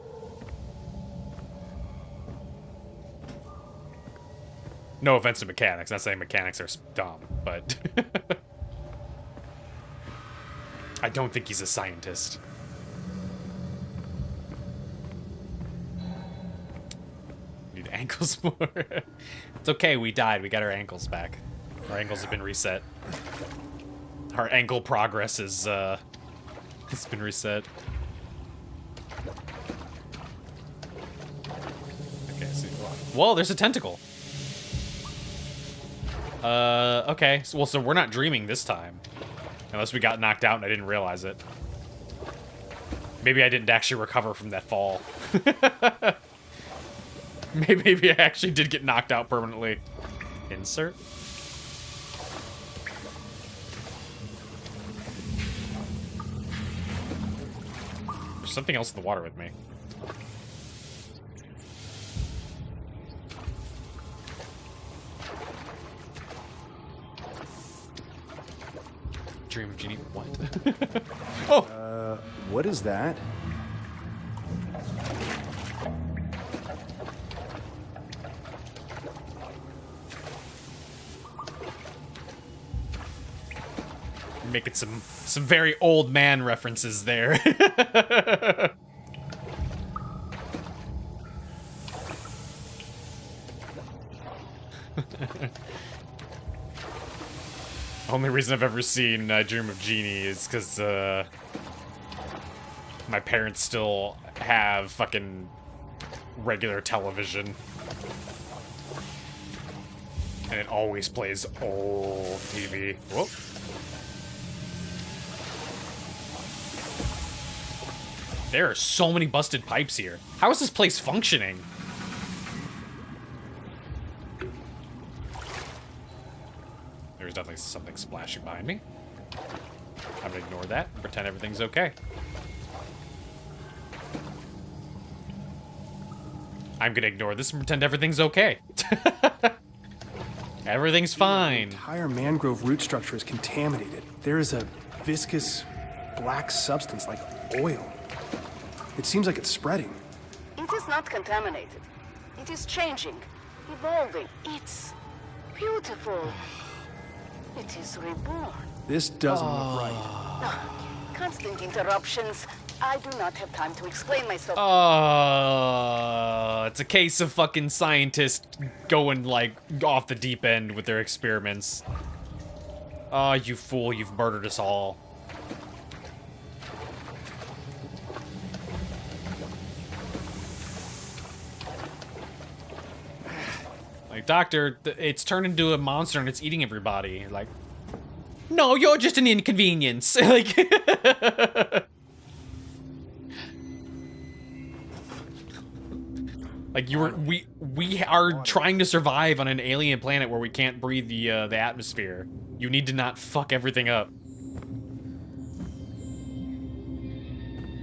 No offense to mechanics, not saying mechanics are dumb, but... I don't think he's a scientist. Need ankles more. It's okay, we died. We got our ankles back. Our ankles have been reset. Our ankle progress is, it's been reset. Okay, so, whoa, there's a tentacle. Okay. So we're not dreaming this time. Unless we got knocked out and I didn't realize it. Maybe I didn't actually recover from that fall. Maybe I actually did get knocked out permanently. Insert. There's something else in the water with me. Dream of Genie. What? Oh! What is that? making some very old man references there. Only reason I've ever seen Dream of Genie is because my parents still have fucking regular television. And it always plays old TV. Whoop. There are so many busted pipes here. How is this place functioning? There's definitely something splashing behind me. I'm gonna ignore that and pretend everything's okay. I'm gonna ignore this and pretend everything's okay. Everything's fine. The entire mangrove root structure is contaminated. There is a viscous black substance like oil. It seems like it's spreading. It is not contaminated. It is changing, evolving. It's beautiful. It is reborn. This doesn't look right. No, constant interruptions. I do not have time to explain myself. It's a case of fucking scientists going, like, off the deep end with their experiments. Oh, you fool, you've murdered us all. Like, Doctor, it's turned into a monster and it's eating everybody. Like, no, you're just an inconvenience. Like... Like we are trying to survive on an alien planet where we can't breathe the atmosphere. You need to not fuck everything up.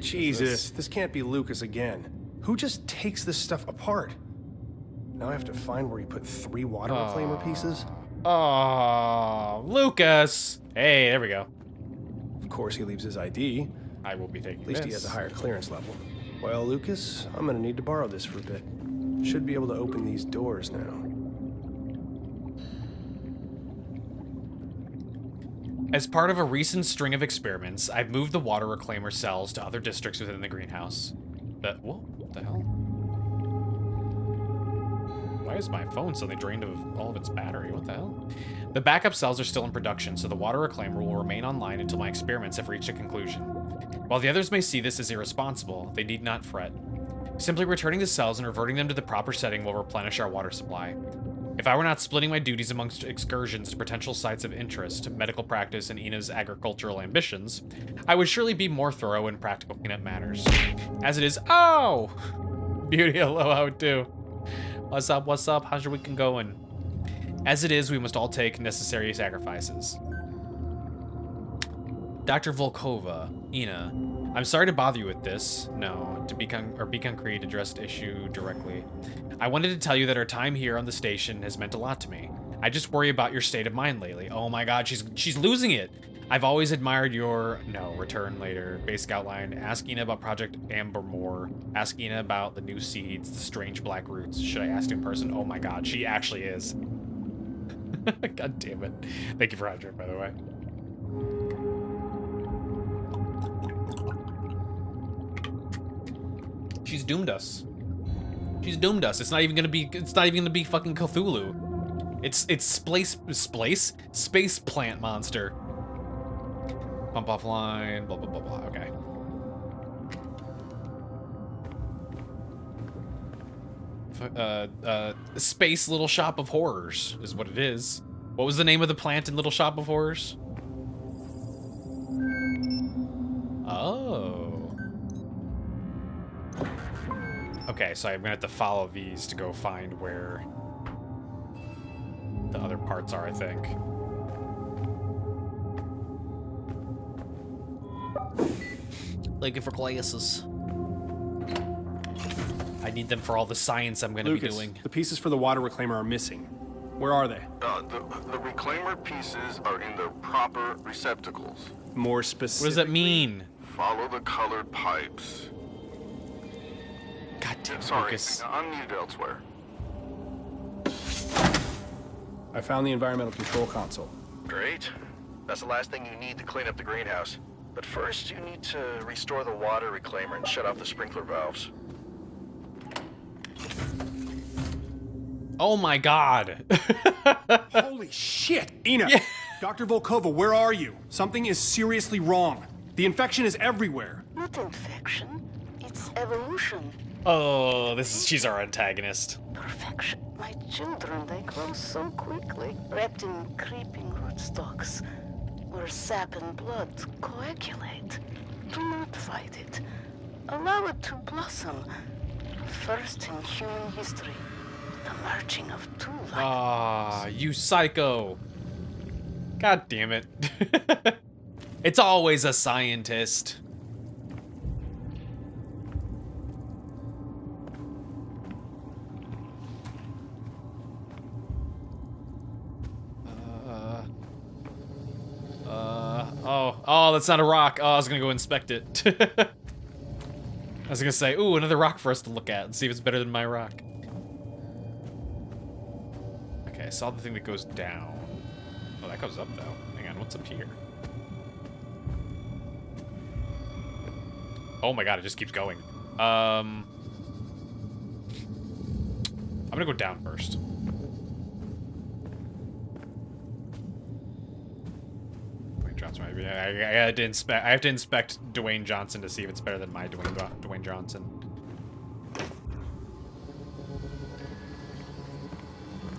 Jesus, this can't be Lucas again. Who just takes this stuff apart? Now I have to find where he put 3 water reclaimer pieces. Oh, Lucas. Hey, there we go. Of course he leaves his ID. I will be taking At least this. he has a higher clearance level. Well, Lucas, I'm gonna need to borrow this for a bit. Should be able to open these doors now. As part of a recent string of experiments, I've moved the water reclaimer cells to other districts within the greenhouse. But, whoa, what the hell? Why is my phone suddenly drained of all of its battery? What the hell? The backup cells are still in production, so the water reclaimer will remain online until my experiments have reached a conclusion. While the others may see this as irresponsible, they need not fret. Simply returning the cells and reverting them to the proper setting will replenish our water supply. If I were not splitting my duties amongst excursions to potential sites of interest, medical practice, and Ina's agricultural ambitions, I would surely be more thorough in practical cleanup matters. As it is, oh! Beauty, hello, how it do? What's up, what's up? How's your weekend going? As it is, we must all take necessary sacrifices. Dr. Volkova, Ina, I'm sorry to bother you with this. No, to be concrete, addressed issue directly. I wanted to tell you that our time here on the station has meant a lot to me. I just worry about your state of mind lately. Oh my god, she's losing it. I've always admired your... No, return later. Basic outline. Ask Ina about Project Amber more. Ask Ina about the new seeds, the strange black roots. Should I ask in person? Oh my god, she actually is. God damn it. Thank you for hydrating, by the way. She's doomed us. She's doomed us. It's not even gonna be fucking Cthulhu. It's space plant monster. Pump offline, blah blah blah blah. Okay. Space Little Shop of Horrors is what it is. What was the name of the plant in Little Shop of Horrors? Oh. Okay, so I'm gonna have to follow these to go find where the other parts are, I think. Looking for glasses. I need them for all the science I'm gonna be doing. The pieces for the water reclaimer are missing. Where are they? The reclaimer pieces are in their proper receptacles. More specific. What does that mean? Follow the colored pipes. God damn it, Sorry, Lucas. I'm needed elsewhere. I found the environmental control console. Great. That's the last thing you need to clean up the greenhouse. But first, you need to restore the water reclaimer and shut off the sprinkler valves. Oh my god. Holy shit! Ina! Yeah. Dr. Volkova, where are you? Something is seriously wrong. The infection is everywhere. Not infection, it's evolution. Oh, she's our antagonist. Perfection. My children, they grow so quickly, wrapped in creeping rootstocks, where sap and blood coagulate. Do not fight it. Allow it to blossom. First in human history, the merging of two life. Ah, you psycho. God damn it. It's always a scientist. Oh, that's not a rock. Oh, I was gonna go inspect it. I was gonna say, ooh, another rock for us to look at and see if it's better than my rock. Okay, I saw the thing that goes down. Oh, that goes up, though. Hang on, what's up here? Oh my god, it just keeps going. I'm gonna go down first. Dwayne Johnson. I have to inspect Dwayne Johnson to see if it's better than my Dwayne Johnson.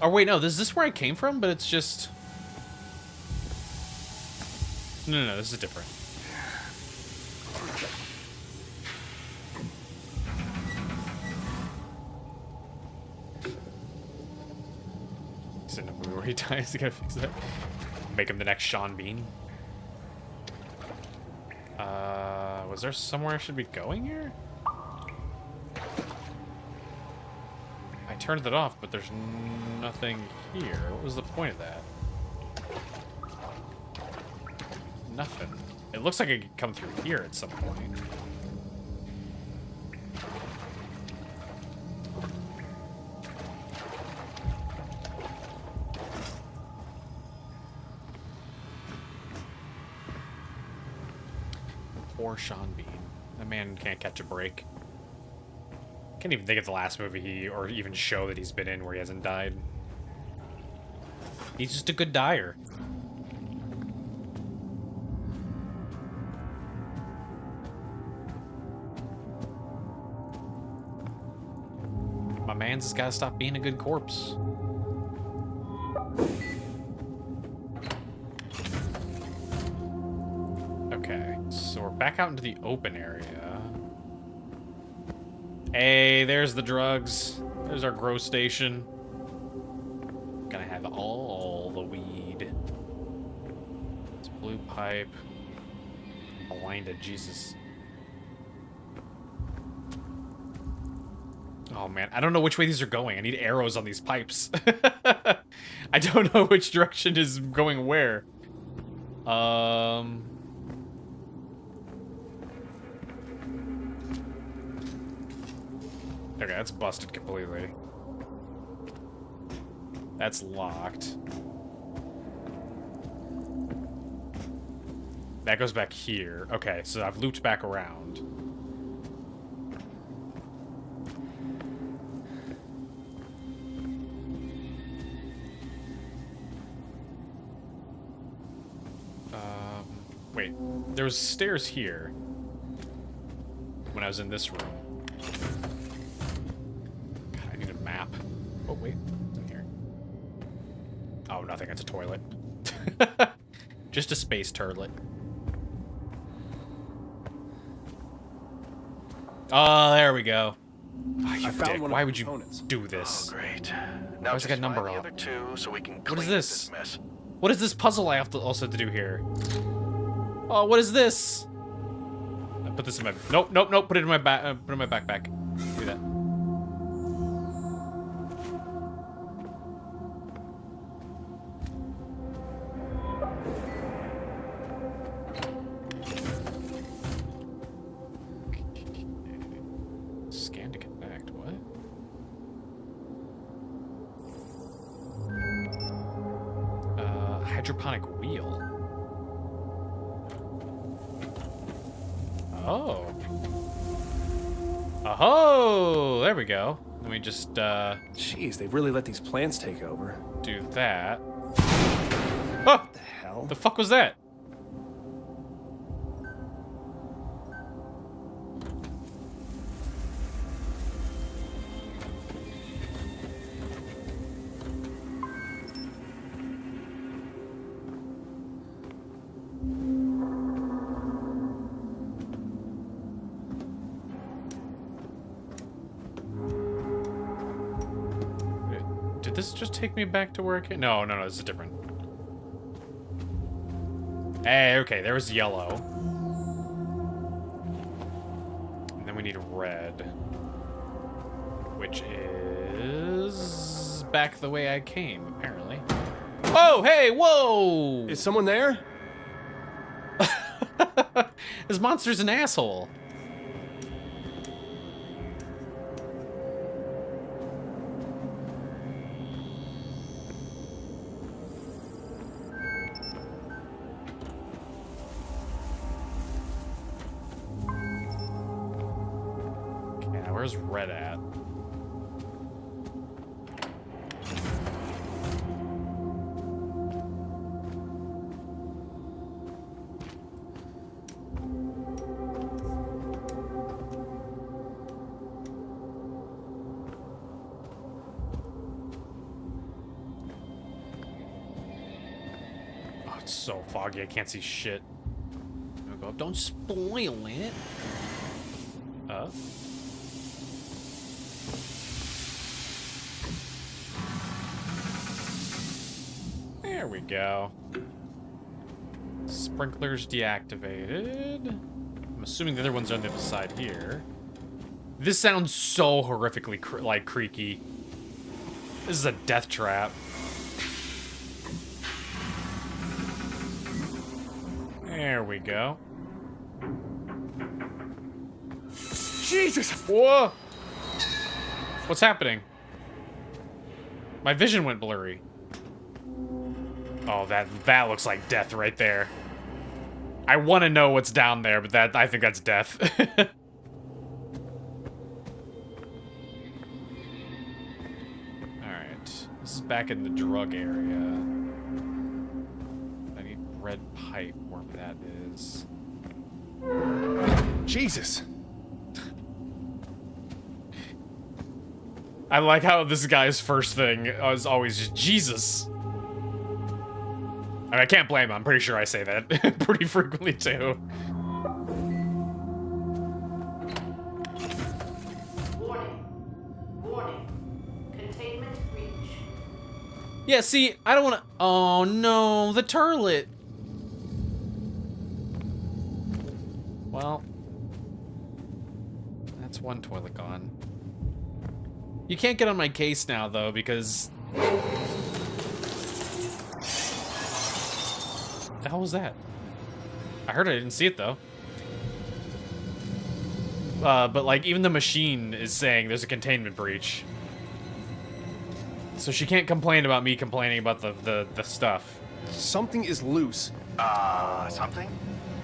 Oh wait, no, is this where I came from? But it's just... No, this is different. He's in a movie where he dies, you gotta fix that. Make him the next Sean Bean. Was there somewhere I should be going here? I turned it off, but there's nothing here. What was the point of that? Nothing. It looks like I could come through here at some point. Poor Sean Bean. That man can't catch a break. Can't even think of the last movie or even show that he's been in where he hasn't died. He's just a good dyer. My man's just gotta stop being a good corpse. Okay, so we're back out into the open area. Hey, there's the drugs. There's our grow station. Gonna have all the weed. It's blue pipe. Blinded, Jesus. Oh man, I don't know which way these are going. I need arrows on these pipes. I don't know which direction is going where. Okay, that's busted completely. That's locked. That goes back here. Okay, so I've looped back around. Wait, there was stairs here when I was in this room. God, I need a map. Oh, wait, what's in here? Oh, nothing, it's a toilet. Just a space turlet. Oh, there we go. Oh, you dick. Why would you do this? Oh, great. Now Why's it got a number the on? other two so we can What is clean this? mess. What is this puzzle I have to also to do here? Oh, what is this? I put this in my... Nope, nope, nope. Put it in my back. Put it in my backpack. Do that. Scan to connect. What? Hydroponic wheel. Oh. Oh, there we go. Let me just Jeez, they've really let these plants take over. do that. Oh, The hell? the fuck was that? Did this just take me back to where I came? No, no, no, this is different. Hey, okay, there was yellow. And then we need red. Which is back the way I came, apparently. Oh, hey, whoa! Is someone there? This monster's an asshole. Okay, now where's red at? Oh, it's so foggy, I can't see shit. I'll go up. Don't spoil it. There we go. Sprinklers deactivated. I'm assuming the other ones are on the other side here. This sounds so horrifically creaky. This is a death trap. There we go. Jesus! Whoa! What's happening? My vision went blurry. Oh, that looks like death right there. I want to know what's down there, but I think that's death. Alright. This is back in the drug area. I need red pipe, wherever that is. Jesus! I like how this guy's first thing is always just Jesus. I can't blame him. I'm pretty sure I say that pretty frequently too. Warning. Warning. Containment breach. Yeah, see, I don't want to... Oh, no, the turlet. Well, that's one toilet gone. You can't get on my case now, though, because... The hell was that? I heard it, I didn't see it, though. But, like, even the machine is saying there's a containment breach. So she can't complain about me complaining about the stuff. Something is loose. Something?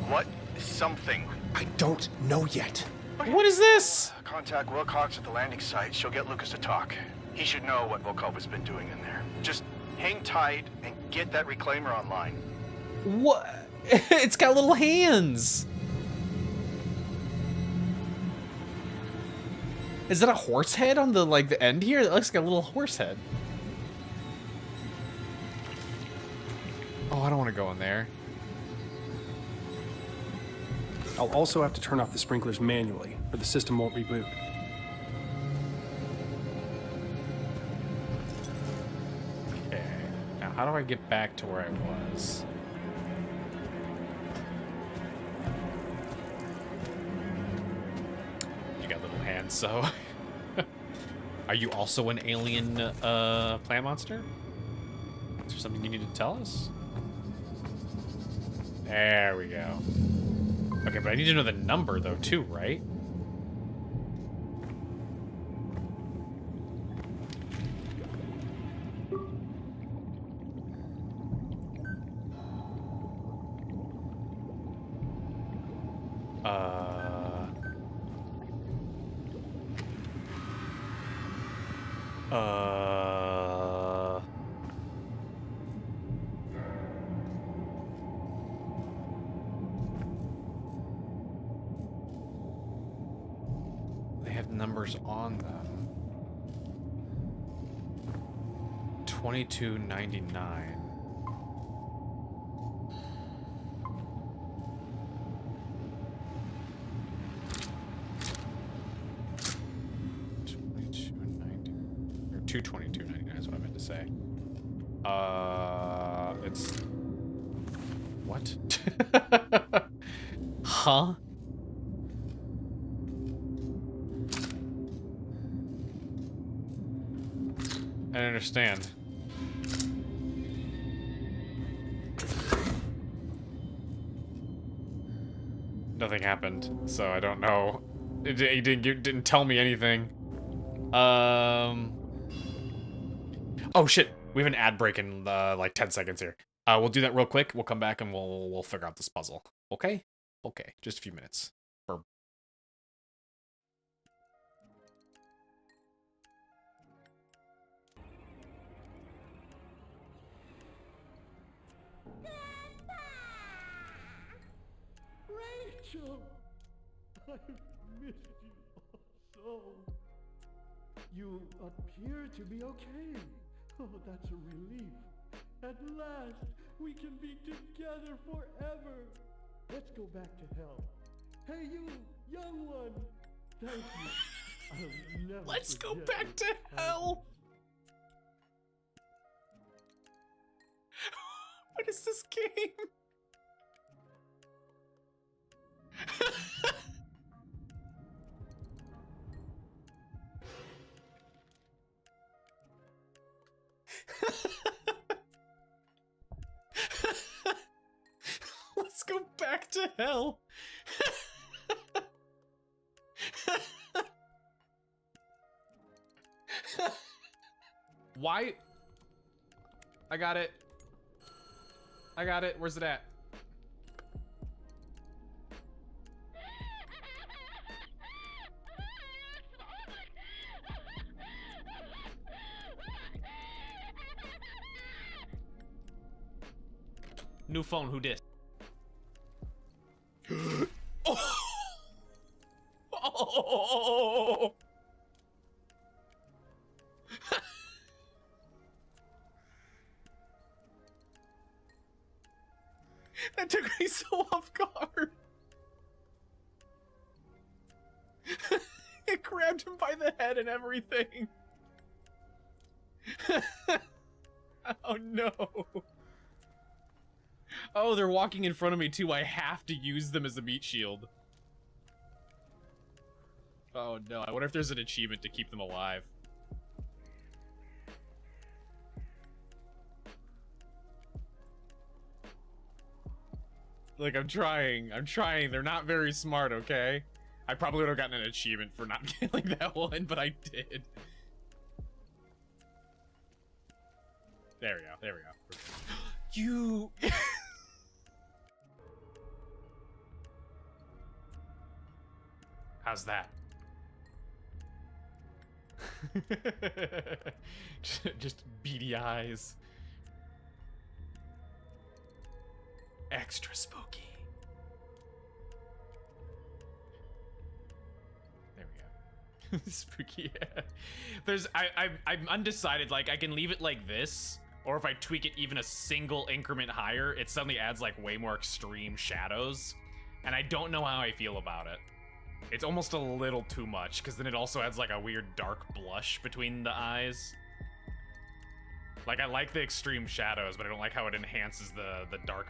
What something? I don't know yet. What is this? Contact Wilcox at the landing site. She'll get Lucas to talk. He should know what Volkova's been doing in there. Just hang tight and get that reclaimer online. What? It's got little hands. Is that a horse head on the the end here? That looks like a little horse head. Oh, I don't want to go in there. I'll also have to turn off the sprinklers manually, or the system won't reboot. Okay. Now, how do I get back to where I was? You got little hands, so... Are you also an alien plant monster? Is there something you need to tell us? There we go. Okay, but I need to know the number, though, too, right? Uh... They have numbers on them. 22.99. Or 222.99 is what I meant to say. It's what? Huh? I don't understand. Nothing happened, so I don't know. He didn't tell me anything. Oh shit, we have an ad break in like 10 seconds here. We'll do that real quick. We'll come back and we'll figure out this puzzle. Okay? Okay, just a few minutes. For Rachel! I've missed you so. You appear to be okay. Oh, that's a relief. At last, we can be together forever. Let's go back to hell. Hey, you, young one. Thank you. I'll never let's go forget back to this hell. What is this game? Let's go back to hell. Why? I got it. I got it. Where's it at? New phone, who dis? Oh! Oh! That took me so off guard. It grabbed him by the head and everything. Oh no. Oh, they're walking in front of me too. I have to use them as a meat shield. Oh no, I wonder if there's an achievement to keep them alive. Like, I'm trying. They're not very smart, okay? I probably would have gotten an achievement for not killing that one, but I did. There we go, there we go. You... How's that? Just beady eyes. Extra spooky. There we go. Spooky. Yeah. I'm undecided. Like, I can leave it like this, or if I tweak it even a single increment higher, it suddenly adds like way more extreme shadows, and I don't know how I feel about it. It's almost a little too much, because then it also adds like a weird dark blush between the eyes. Like, I like the extreme shadows, but I don't like how it enhances the dark,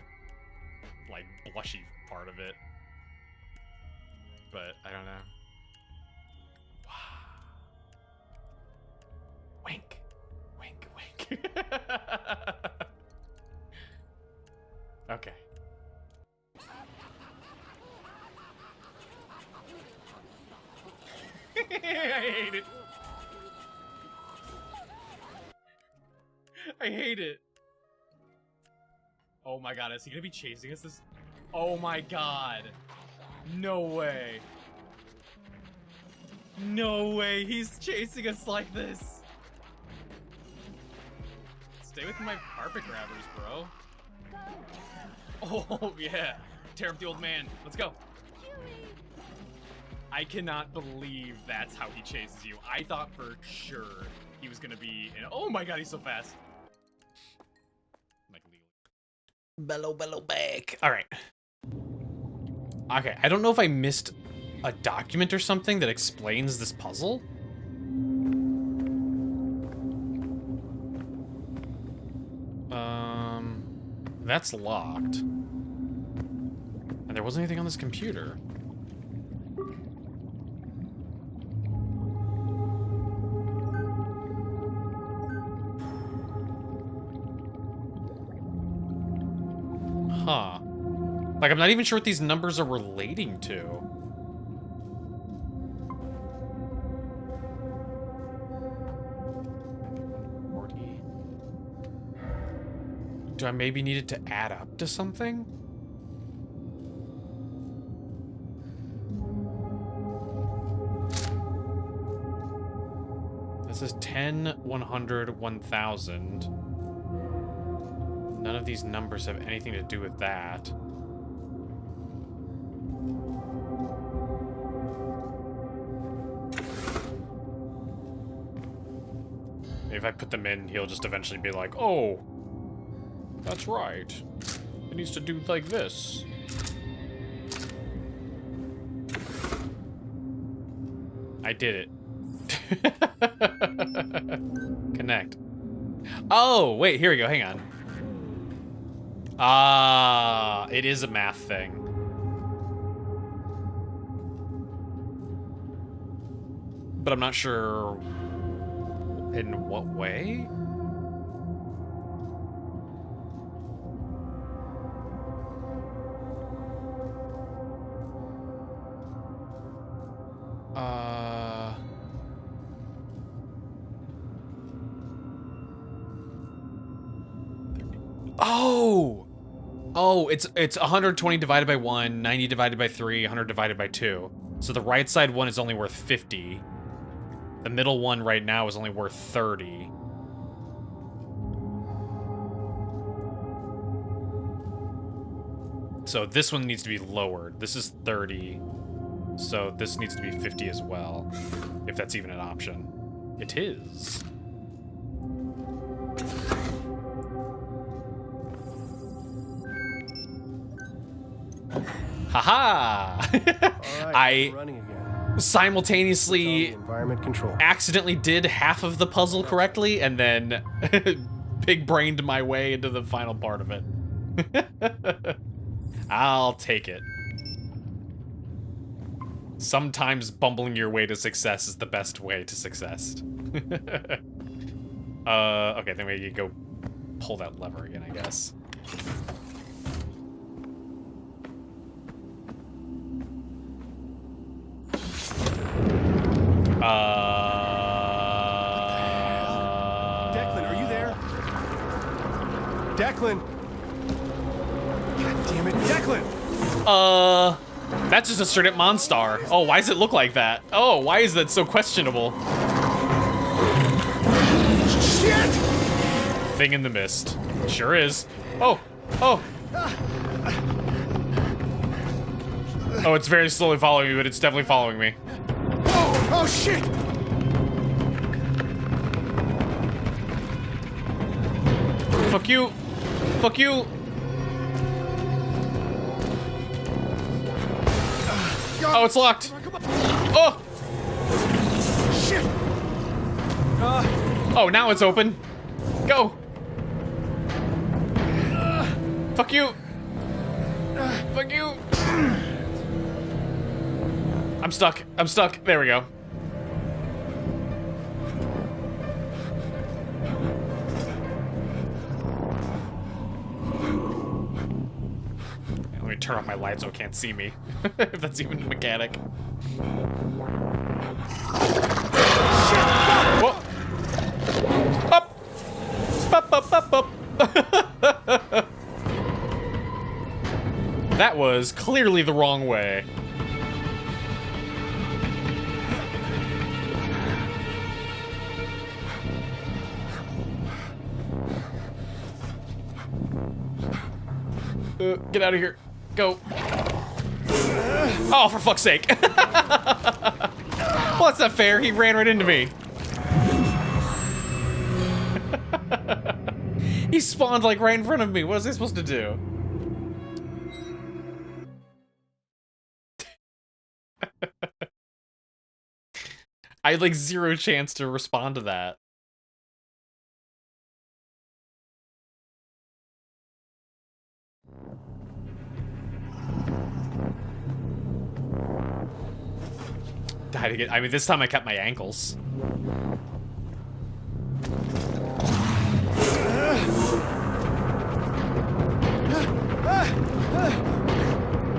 like, blushy part of it. But, I don't know. Wow. Wink. Wink, wink. Okay. I hate it. I hate it. Oh my god, is he gonna be chasing us this? Oh my god. No way. No way, he's chasing us like this. Stay with my carpet grabbers, bro. Oh, yeah. Tear up the old man. Let's go. I cannot believe that's how he chases you. I thought for sure he was gonna be in... Oh my god, he's so fast. Like, bellow back. Alright. Okay, I don't know if I missed a document or something that explains this puzzle. That's locked. And there wasn't anything on this computer. Huh. Like, I'm not even sure what these numbers are relating to. Do I maybe need it to add up to something? This is 10, 100, 1000. None of these numbers have anything to do with that. Maybe if I put them in, he'll just eventually be like, oh, that's right. It needs to do like this. I did it. Connect. Oh, wait, here we go. Hang on. Ah, it is a math thing. But I'm not sure in what way? Oh, it's 120 divided by 1, 90 divided by 3, 100 divided by 2. So the right side one is only worth 50. The middle one right now is only worth 30. So this one needs to be lowered. This is 30. So this needs to be 50 as well, if that's even an option. It is. Haha! I simultaneously environment control. Accidentally did half of the puzzle correctly and then big brained my way into the final part of it. I'll take it. Sometimes bumbling your way to success is the best way to success. Okay, then we go pull that lever again, I guess. Declan, are you there? Declan! God damn it, Declan! That's just a straight up Monstar. Oh, why does it look like that? Oh, why is that so questionable? Shit! Thing in the mist. Sure is. Oh, oh. Oh, it's very slowly following me, but it's definitely following me. Oh, shit! Fuck you! Fuck you! Oh, it's locked! Oh! Shit! Oh, now it's open. Go! Fuck you! Fuck you! I'm stuck. I'm stuck. There we go. Let me turn off my light so it can't see me. If that's even a mechanic. Whoa! Up! Up, up, up, up! That was clearly the wrong way. Get out of here. Go. Oh, for fuck's sake. Well, that's not fair. He ran right into me. He spawned like right in front of me. What was I supposed to do? I had like zero chance to respond to that. Died again. I mean, this time I kept my ankles.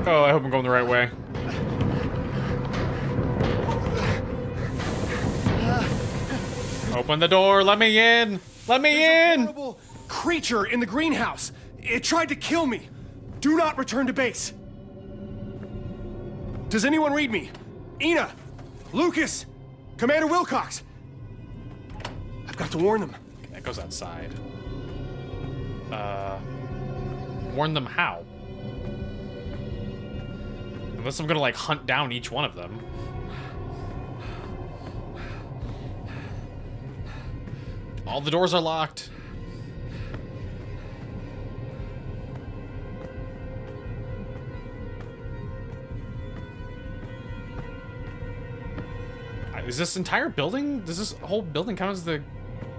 Oh, I hope I'm going the right way. Open the door, let me in! Let me There's a in! horrible creature in the greenhouse. It tried to kill me. Do not return to base. Does anyone read me? Ina! Lucas! Commander Wilcox! I've got to warn them. That goes outside. Warn them how? Unless I'm gonna like hunt down each one of them. All the doors are locked. Is this entire building? Does this whole building count as the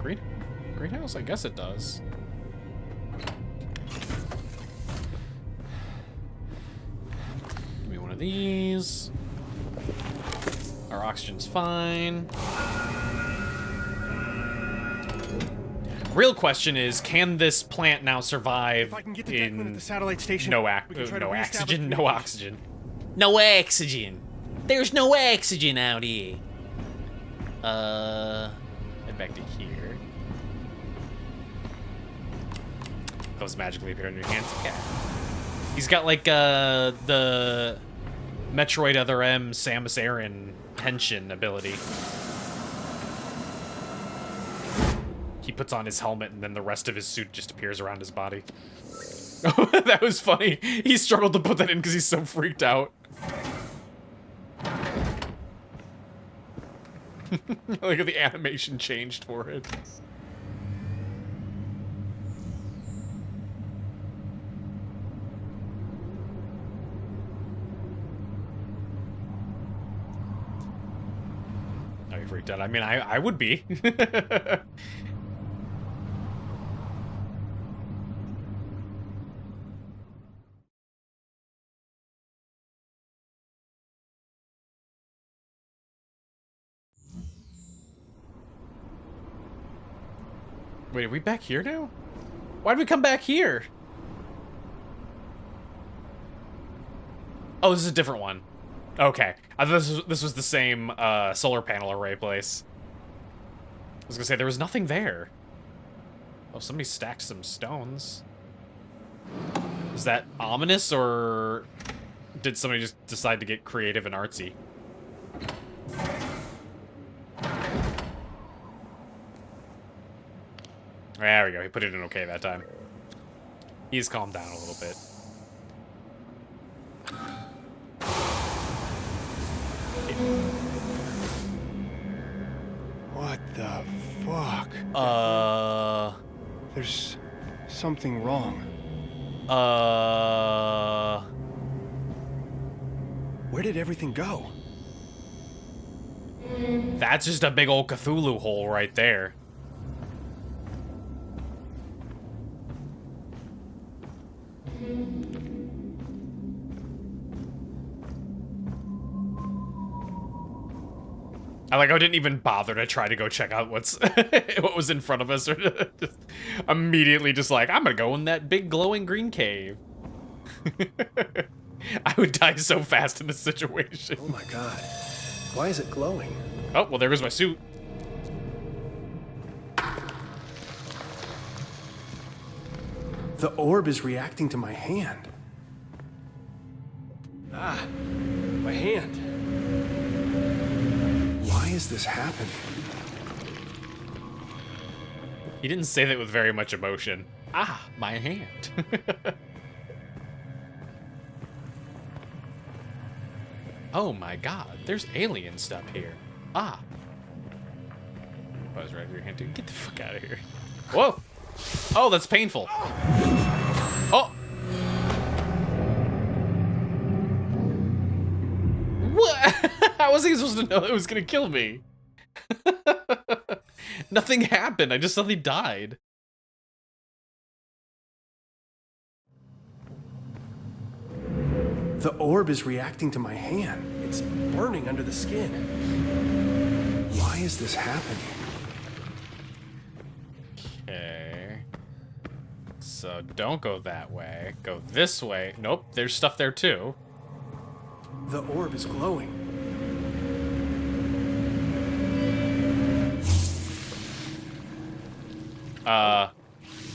greenhouse? I guess it does. Give me one of these. Our oxygen's fine. Real question is, can this plant now survive If I can get to Declan at the satellite station, no we can try to reestablish oxygen? No communication. oxygen. No oxygen. There's no oxygen out here. Head back to here. Those magically appear in your hands. Yeah. He's got like the Metroid Other M Samus Aran henshin ability. He puts on his helmet and then the rest of his suit just appears around his body. Oh, that was funny. He struggled to put that in because he's so freaked out. Look at the animation changed for it. Oh, you freaked out. I mean, I would be. Wait, are we back here now? Why'd we come back here? Oh, this is a different one. Okay. I thought this was the same solar panel array place. I was gonna say, there was nothing there. Oh, somebody stacked some stones. Is that ominous, or did somebody just decide to get creative and artsy? There we go. He put it in okay that time. He's calmed down a little bit. What the fuck? There's something wrong. Where did everything go? That's just a big old Cthulhu hole right there. I didn't even bother to try to go check out what was in front of us, or just immediately just like, I'm gonna go in that big glowing green cave. I would die so fast in this situation. Oh my god. Why is it glowing? Oh, well, there goes my suit. The orb is reacting to my hand. Ah, my hand. Why is this happening? He didn't say that with very much emotion. Ah, my hand. Oh my god, there's alien stuff here. Ah. Buzz right your hand, dude. Get the fuck out of here. Whoa! Oh, that's painful. Oh! What? How was he supposed to know it was gonna kill me? Nothing happened. I just suddenly died. The orb is reacting to my hand. It's burning under the skin. Why is this happening? Okay. So don't go that way. Go this way. Nope, there's stuff there too. The orb is glowing.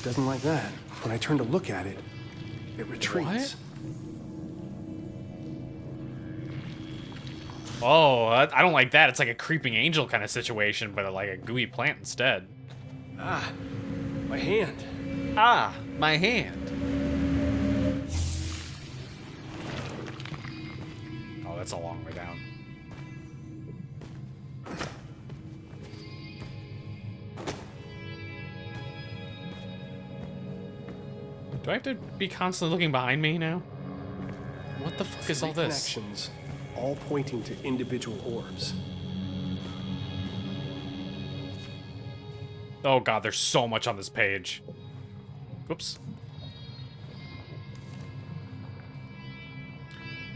Doesn't like that. When I turn to look at it, it retreats. Oh, I don't like that. It's like a creeping angel kind of situation, but like a gooey plant instead. Ah, my hand. Ah, my hand. Oh, that's a long way down. Do I have to be constantly looking behind me now? What the fuck is all this? Connections, all pointing to individual orbs. Oh god, there's so much on this page. Whoops.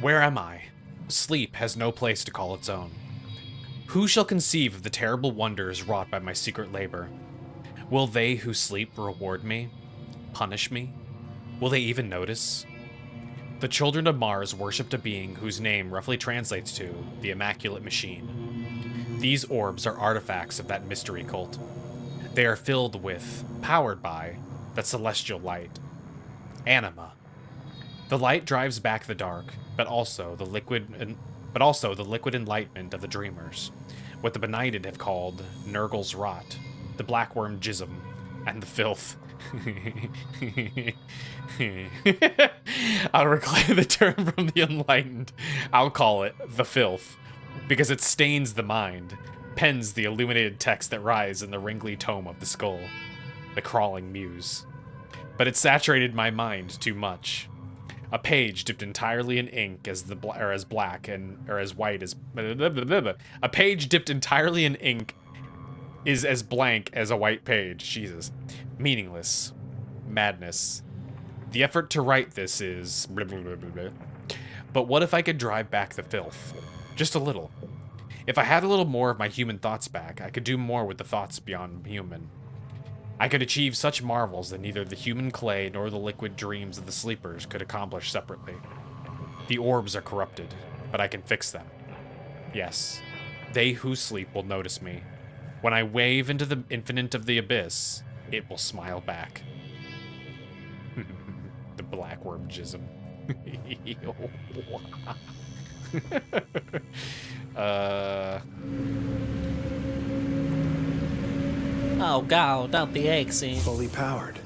Where am I? Sleep has no place to call its own. Who shall conceive of the terrible wonders wrought by my secret labor? Will they who sleep reward me? Punish me? Will they even notice? The children of Mars worshipped a being whose name roughly translates to the Immaculate Machine. These orbs are artifacts of that mystery cult. They are filled with, powered by, that celestial light. Anima. The light drives back the dark, but also the liquid enlightenment of the dreamers. What the benighted have called Nurgle's rot, the blackworm jism, and the filth. I'll reclaim the term from the enlightened. I'll call it the filth, because it stains the mind, pens the illuminated text that rise in the wrinkly tome of the skull, the crawling muse. But it saturated my mind too much. A page dipped entirely in ink as black and as white as a page dipped entirely in ink is as blank as a white page. Jesus. Meaningless. Madness. The effort to write this is But what if I could drive back the filth? Just a little. If I had a little more of my human thoughts back, I could do more with the thoughts beyond human. I could achieve such marvels that neither the human clay nor the liquid dreams of the sleepers could accomplish separately. The orbs are corrupted, but I can fix them. Yes, they who sleep will notice me. When I wave into the infinite of the abyss, it will smile back. The blackworm jism. Oh god, not the accent. Fully powered.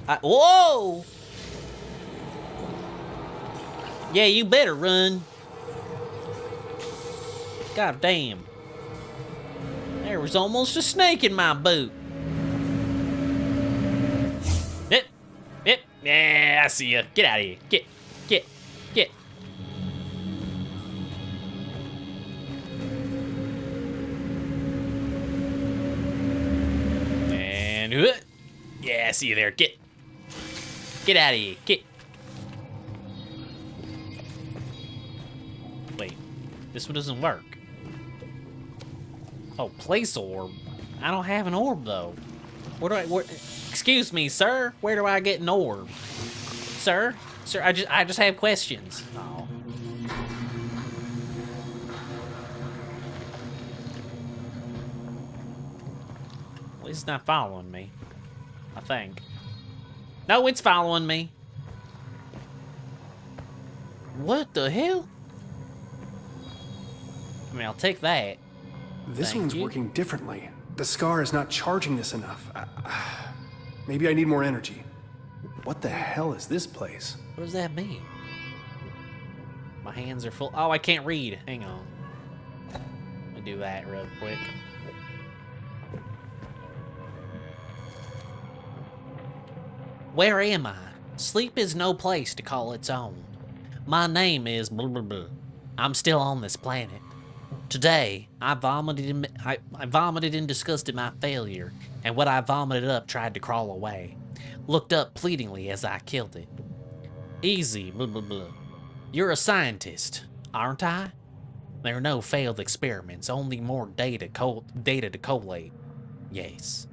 Whoa! Yeah, you better run. God damn. There was almost a snake in my boot. Yep. Yeah, I see ya. Get out of here. Get. And yeah, I see you there. Get out of here. Get. Wait, this one doesn't work. Oh, place orb. I don't have an orb though. Excuse me, sir. Where do I get an orb? Sir, I just have questions. Oh. Well, it's not following me. I think. No, it's following me. What the hell? I mean, I'll take that. This Thank one's you. working differently. The scar is not charging this enough. Maybe I need more energy. What the hell is this place? What does that mean? My hands are full. Oh, I can't read. Hang on. Let me do that real quick. Where am I? Sleep is no place to call its own. My name is blah blah blah. I'm still on this planet. Today, I vomited in disgust at my failure, and what I vomited up tried to crawl away. Looked up pleadingly as I killed it. Easy, blah blah blah. You're a scientist, aren't I? There are no failed experiments, only more data to collate. Yes.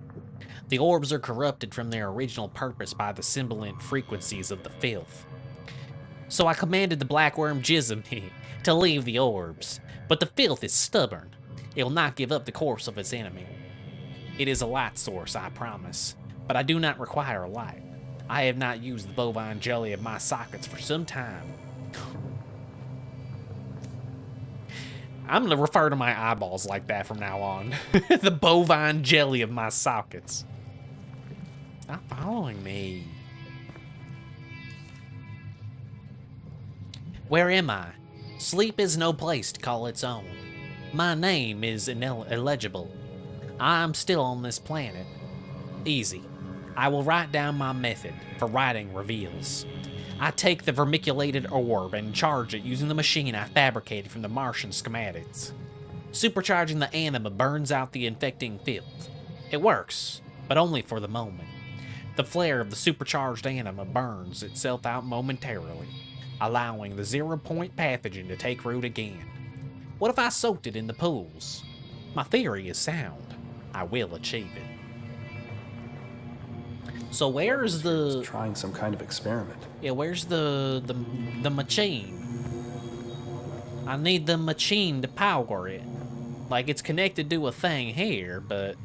The orbs are corrupted from their original purpose by the sibilant frequencies of the filth. So I commanded the black worm Jizzy to leave the orbs, but the filth is stubborn. It will not give up the corpse of its enemy. It is a light source, I promise, but I do not require light. I have not used the bovine jelly of my sockets for some time. I'm gonna refer to my eyeballs like that from now on. The bovine jelly of my sockets. Stop following me. Where am I? Sleep is no place to call its own. My name is illegible. I'm still on this planet. Easy. I will write down my method for writing reveals. I take the vermiculated orb and charge it using the machine I fabricated from the Martian schematics. Supercharging the anima burns out the infecting filth. It works, but only for the moment. The flare of the supercharged anima burns itself out momentarily, allowing the 0-point pathogen to take root again. What if I soaked it in the pools? My theory is sound. I will achieve it. So where's the... Trying some kind of experiment. Yeah, where's the machine? I need the machine to power it. Like, it's connected to a thing here, but...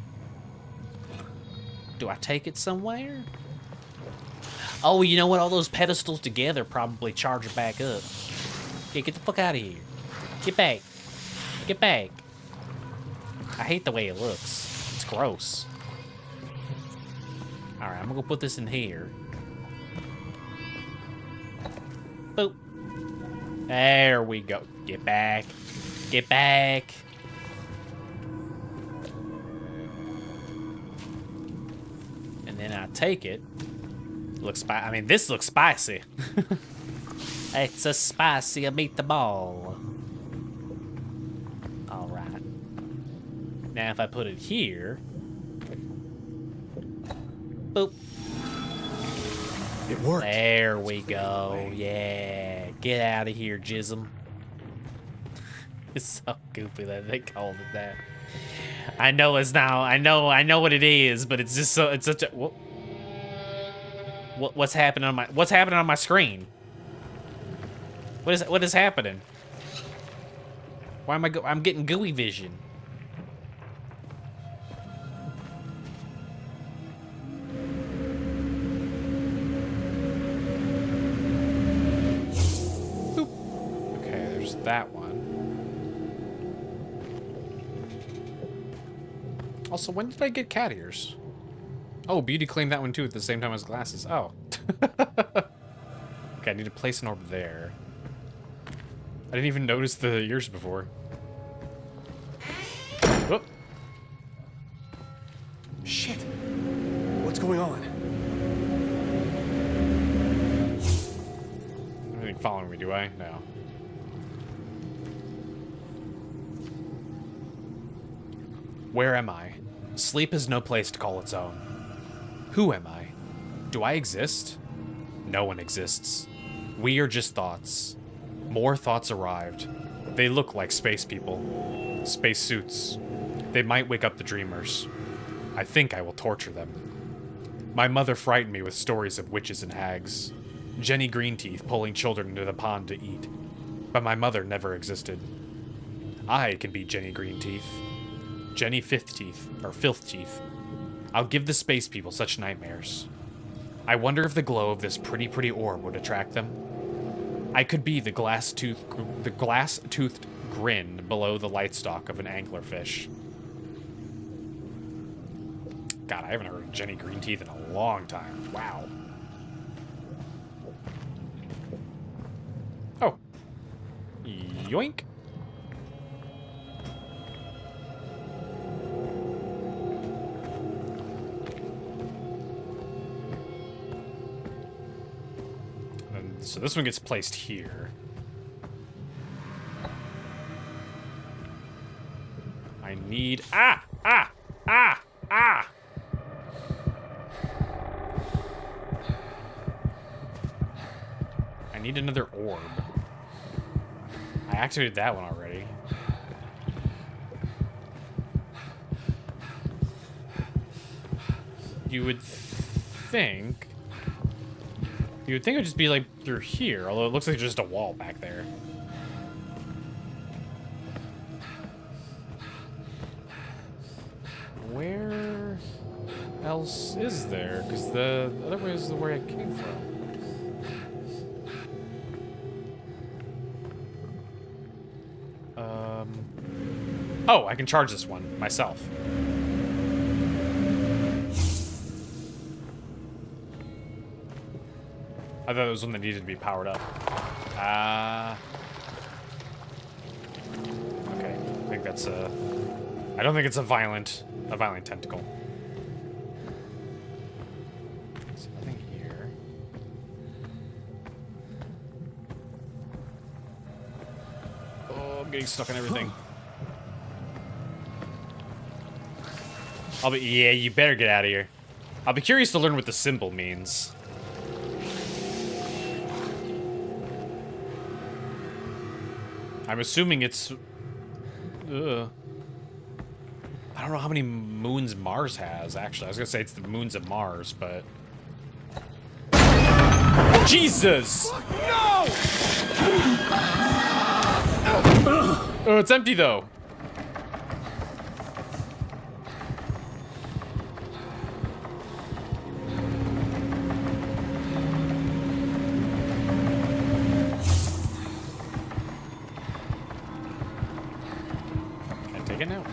Do I take it somewhere? Oh, you know what? All those pedestals together probably charge it back up. Yeah, get the fuck out of here. Get back. Get back. I hate the way it looks. It's gross. Alright, I'm gonna go put this in here. Boop. There we go. Get back. Get back. And then I take it. Looks I mean, this looks spicy. It's a spicy meatball. Alright. Now if I put it here. Boop. It worked. There we go. Yeah. Get out of here, Jism. It's so goofy that they called it that. I know it's now. I know what it is, but it's just so. It's such a. What's happening on my? What's happening on my screen? What is happening? Why am I'm getting gooey vision. That one. Also, when did I get cat ears? Oh, Beauty claimed that one too at the same time as glasses. Oh. Okay, I need to place an orb there. I didn't even notice the ears before. Whoop. Shit. What's going on? Anything following me, do I? No. Where am I? Sleep is no place to call its own. Who am I? Do I exist? No one exists. We are just thoughts. More thoughts arrived. They look like space people. Space suits. They might wake up the dreamers. I think I will torture them. My mother frightened me with stories of witches and hags. Jenny Greenteeth pulling children into the pond to eat. But my mother never existed. I can be Jenny Greenteeth. Jenny Fifth Teeth, or Filth Teeth. I'll give the space people such nightmares. I wonder if the glow of this pretty orb would attract them. I could be the glass-toothed grin below the light stalk of an anglerfish. God, I haven't heard of Jenny Green Teeth in a long time. Wow. Oh. Yoink. And so this one gets placed here. I need... Ah! Ah! Ah! Ah! I need another orb. I activated that one already. You would think... You would think it would just be like through here, although it looks like just a wall back there. Where else is there? Because the other way is the way I came from. Oh, I can charge this one myself. I thought it was one that needed to be powered up. Okay, I think that's a... I don't think it's a violent tentacle. There's nothing here. Oh, I'm getting stuck on everything. Yeah, you better get out of here. I'll be curious to learn what the symbol means. I'm assuming it's... I don't know how many moons Mars has, actually. I was gonna say it's the moons of Mars, but... Jesus! No! Oh, it's empty, though.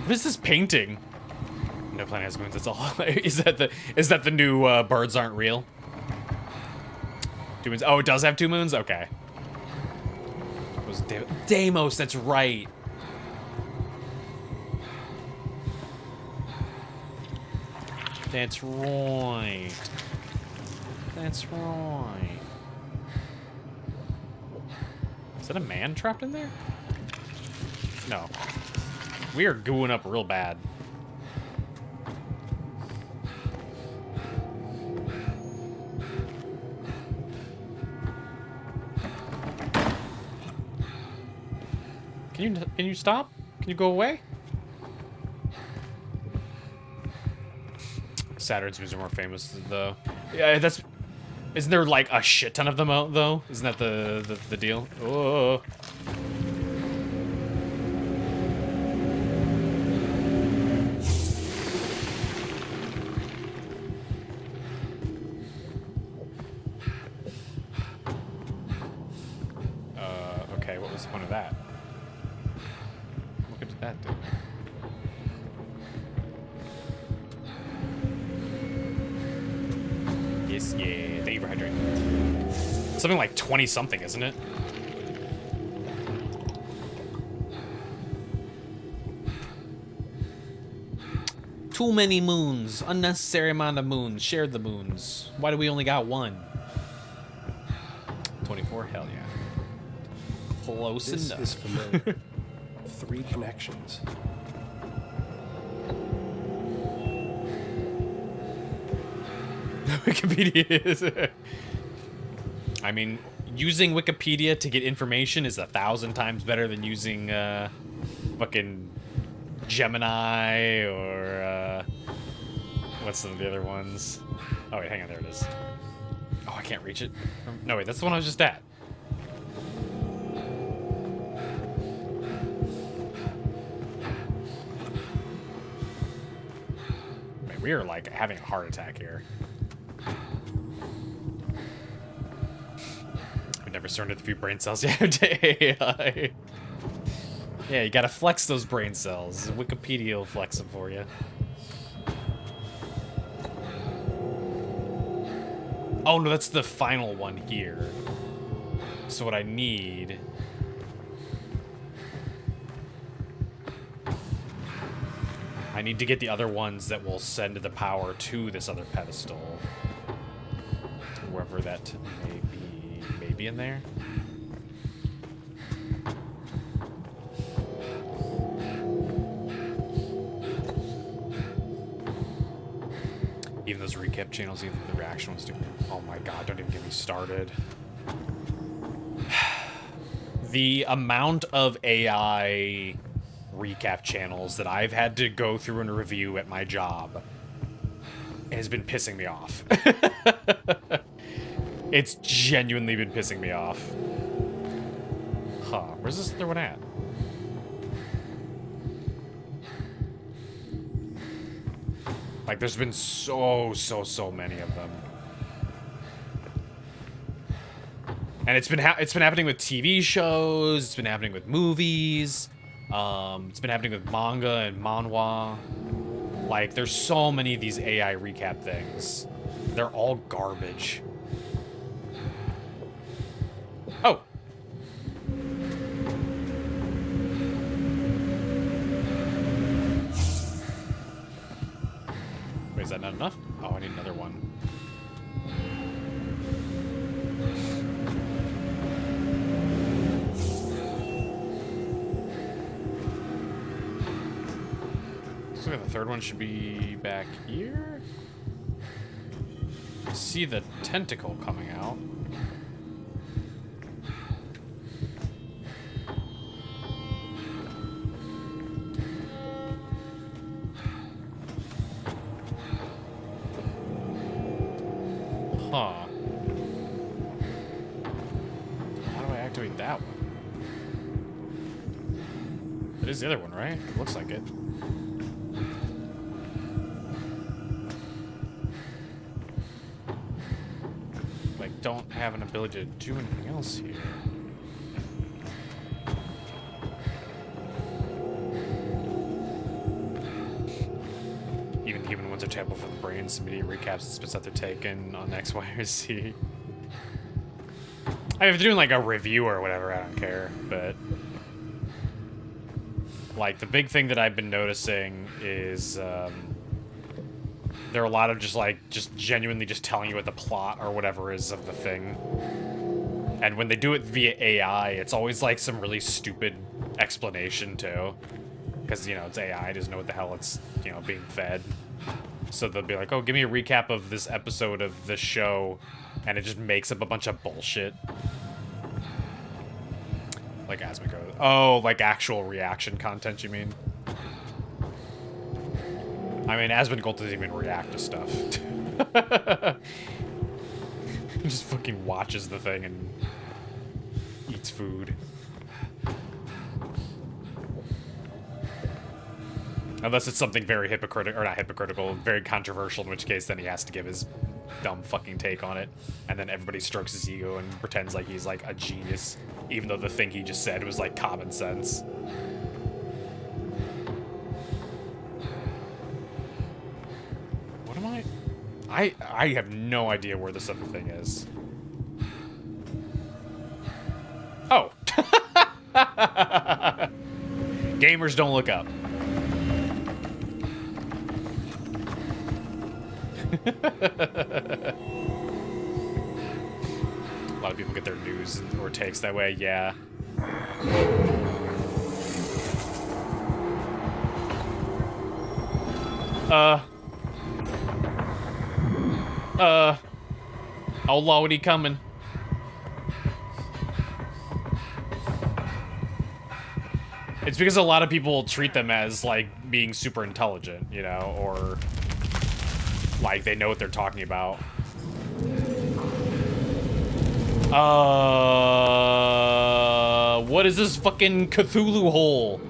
What is this painting? No planet has moons. That's all. Is that the new birds aren't real? 2 moons. Oh, it does have 2 moons. Okay. It was Deimos. That's right. That's right. That's right. Is that a man trapped in there? No. We are gooing up real bad. Can you stop? Can you go away? Saturn's moons are more famous though. Yeah, that's... Isn't there like a shit ton of them out though? Isn't that the deal? Oh. Okay, what was the point of that? What good did that do? Yes, yeah, thank you for hydrating. Something like 20-something, isn't it? Too many moons. Unnecessary amount of moons. Shared the moons. Why do we only got one? 24? Hell yeah. Close This enough. is familiar. 3 connections. Wikipedia is... I mean, using Wikipedia to get information is 1,000 times better than using, fucking Gemini or, what's some of the other ones? Oh, wait, hang on, there it is. Oh, I can't reach it. No, wait, that's the one I was just at. Wait, we are, like, having a heart attack here. I've never surrendered a few brain cells yet to AI. Yeah, you gotta flex those brain cells. Wikipedia will flex them for you. Oh, no, that's the final one here. So what I need... I need to get the other ones that will send the power to this other pedestal. Wherever that may be. Maybe in there? Even those recap channels, even the reaction ones do. Oh my god, don't even get me started. The amount of AI recap channels that I've had to go through and review at my job has been pissing me off. It's genuinely been pissing me off. Huh, where's this other one at? Like, there's been so many of them. And it's been happening with TV shows, it's been happening with movies, it's been happening with manga and manhwa. Like, there's so many of these AI recap things. They're all garbage. Oh! Wait, is that not enough? Oh, I need another one. Looks like the third one should be back here. I see the tentacle coming out. Huh. How do I activate that one? It is the other one, right? It looks like it. Like, don't have an ability to do anything else here. Even human ones are tappable for the brains. Immediate recaps and spits out they're taken on X, Y, or Z. I mean, if they're doing like a review or whatever, I don't care. But like the big thing that I've been noticing is there are a lot of just genuinely just telling you what the plot or whatever is of the thing. And when they do it via AI, it's always like some really stupid explanation too. Because, you know, it's AI, it doesn't know what the hell it's, you know, being fed. So they'll be like, oh, give me a recap of this episode of this show, and it just makes up a bunch of bullshit. Like Asmongold. Oh, like actual reaction content, you mean? I mean, Asmongold doesn't even react to stuff. He just fucking watches the thing and eats food. Unless it's something very hypocritical, or not hypocritical, very controversial, in which case then he has to give his dumb fucking take on it. And then everybody strokes his ego and pretends like he's like a genius, even though the thing he just said was like common sense. What am I have no idea where this other thing is. Oh! Gamers don't look up. A lot of people get their news or takes that way, yeah. Oh lordy, coming. It's because a lot of people treat them as, like, being super intelligent, you know, or like they know what they're talking about. What is this fucking Cthulhu hole?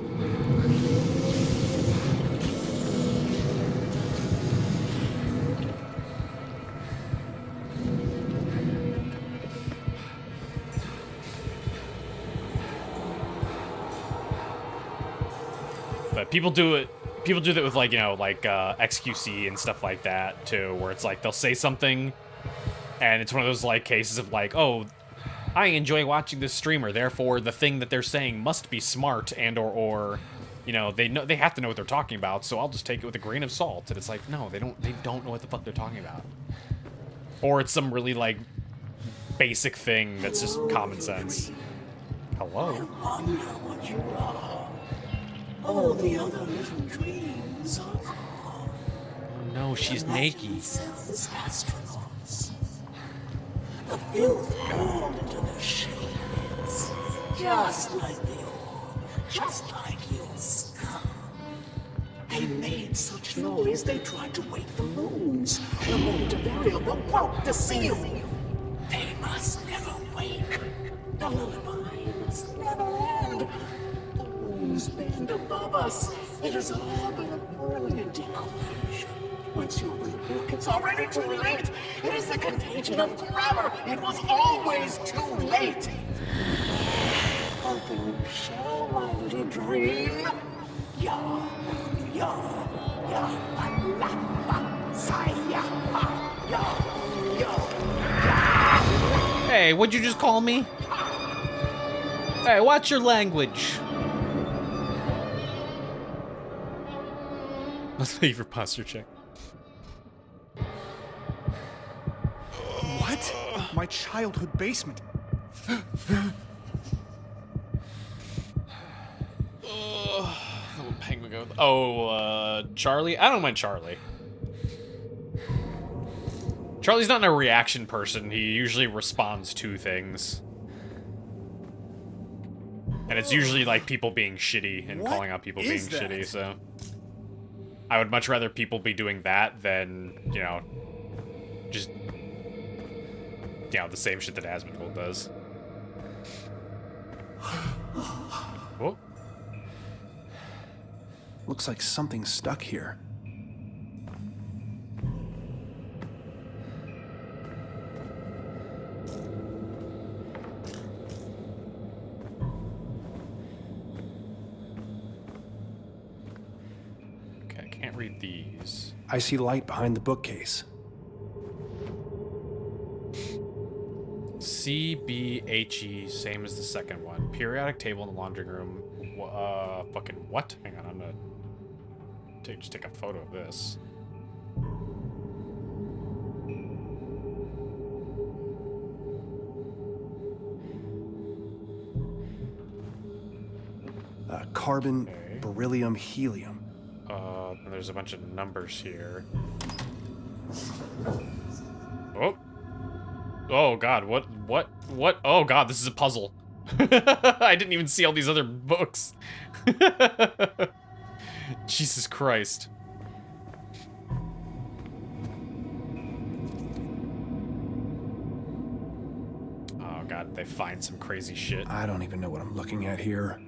But people do it. People do that with, like, you know, like XQC and stuff like that too, where it's like they'll say something And it's one of those like cases of like, oh, I enjoy watching this streamer, therefore the thing that they're saying must be smart and or you know, they have to know what they're talking about, so I'll just take it with a grain of salt. And it's like, no, they don't know what the fuck they're talking about. Or it's some really like basic thing that's just common sense. Hello? Wonder what you are. All the other little dreams are gone. No, she's naked. Themselves astronauts. The filth poured into their shades, just like the ore, just like your skull. They made such noise they tried to wake the moons. The moon to variable broke the seal. They must never wake. The lullaby must never end. The moons bend above us. It has all been a brilliant equation. Once you read the book, it's already too late. It is the contagion of grammar. It was always too late. Open shall my little dream. Ya, ya, ya, la, la, saya, ya, ya. Hey, what'd you just call me? Hey, watch your language. Let's leave your posture check. What? My childhood basement. Penguin go. Oh, Charlie? I don't mind Charlie. Charlie's not a reaction person. He usually responds to things. And it's usually like people being shitty and calling out people being shitty, so. I would much rather people be doing that than, you know, just, you know, the same shit that Asmongold does. Whoa. Looks like something's stuck here. Okay, I can't read these. I see light behind the bookcase. CBHE, same as the second one. Periodic table in the laundry room. Fucking what? Hang on, I'm gonna just take a photo of this. Carbon, beryllium, helium. And there's a bunch of numbers here. Oh. Oh god, what? Oh god, this is a puzzle. I didn't even see all these other books. Jesus Christ. Oh god, they find some crazy shit. I don't even know what I'm looking at here.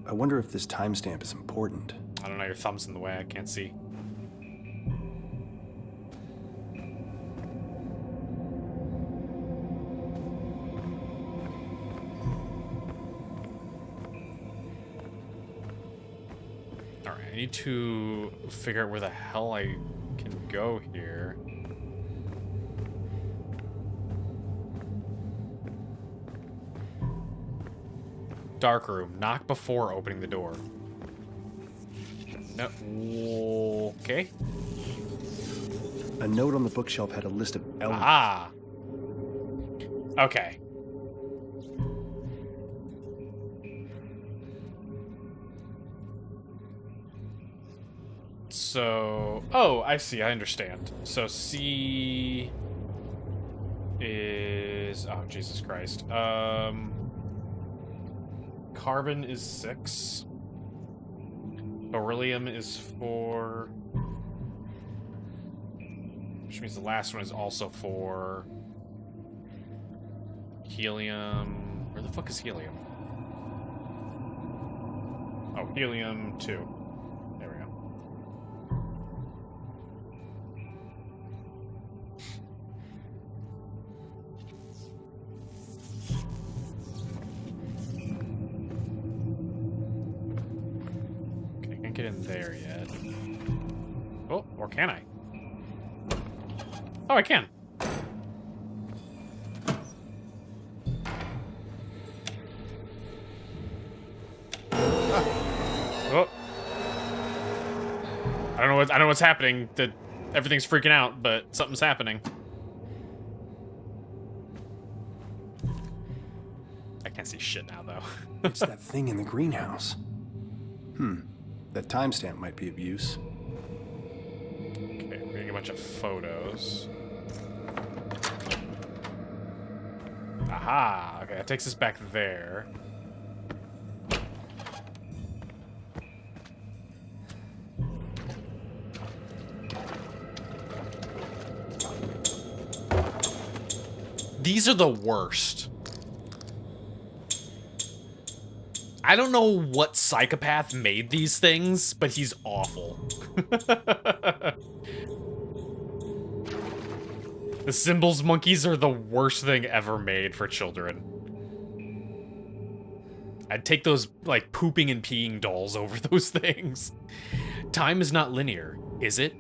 I wonder if this timestamp is important. I don't know, your thumb's in the way, I can't see. Alright, I need to figure out where the hell I can go here. Dark room. Knock before opening the door. No. Okay. A note on the bookshelf had a list of elements. Ah. Okay. So, oh, I see. I understand. So C is, oh, Jesus Christ. Carbon is 6. Beryllium is 4. Which means the last one is also 4. Helium. Where the fuck is helium? Oh, helium 2. There we go. Okay, can't get in there yet. Oh, or can I? Oh, I can. I know what's happening. That everything's freaking out, but something's happening. I can't see shit now, though. It's that thing in the greenhouse. That timestamp might be of use. Okay, we're getting a bunch of photos. Aha! Okay, that takes us back there. These are the worst. I don't know what psychopath made these things, but he's awful. The Symbols monkeys are the worst thing ever made for children. I'd take those, like, pooping and peeing dolls over those things. Time is not linear, is it?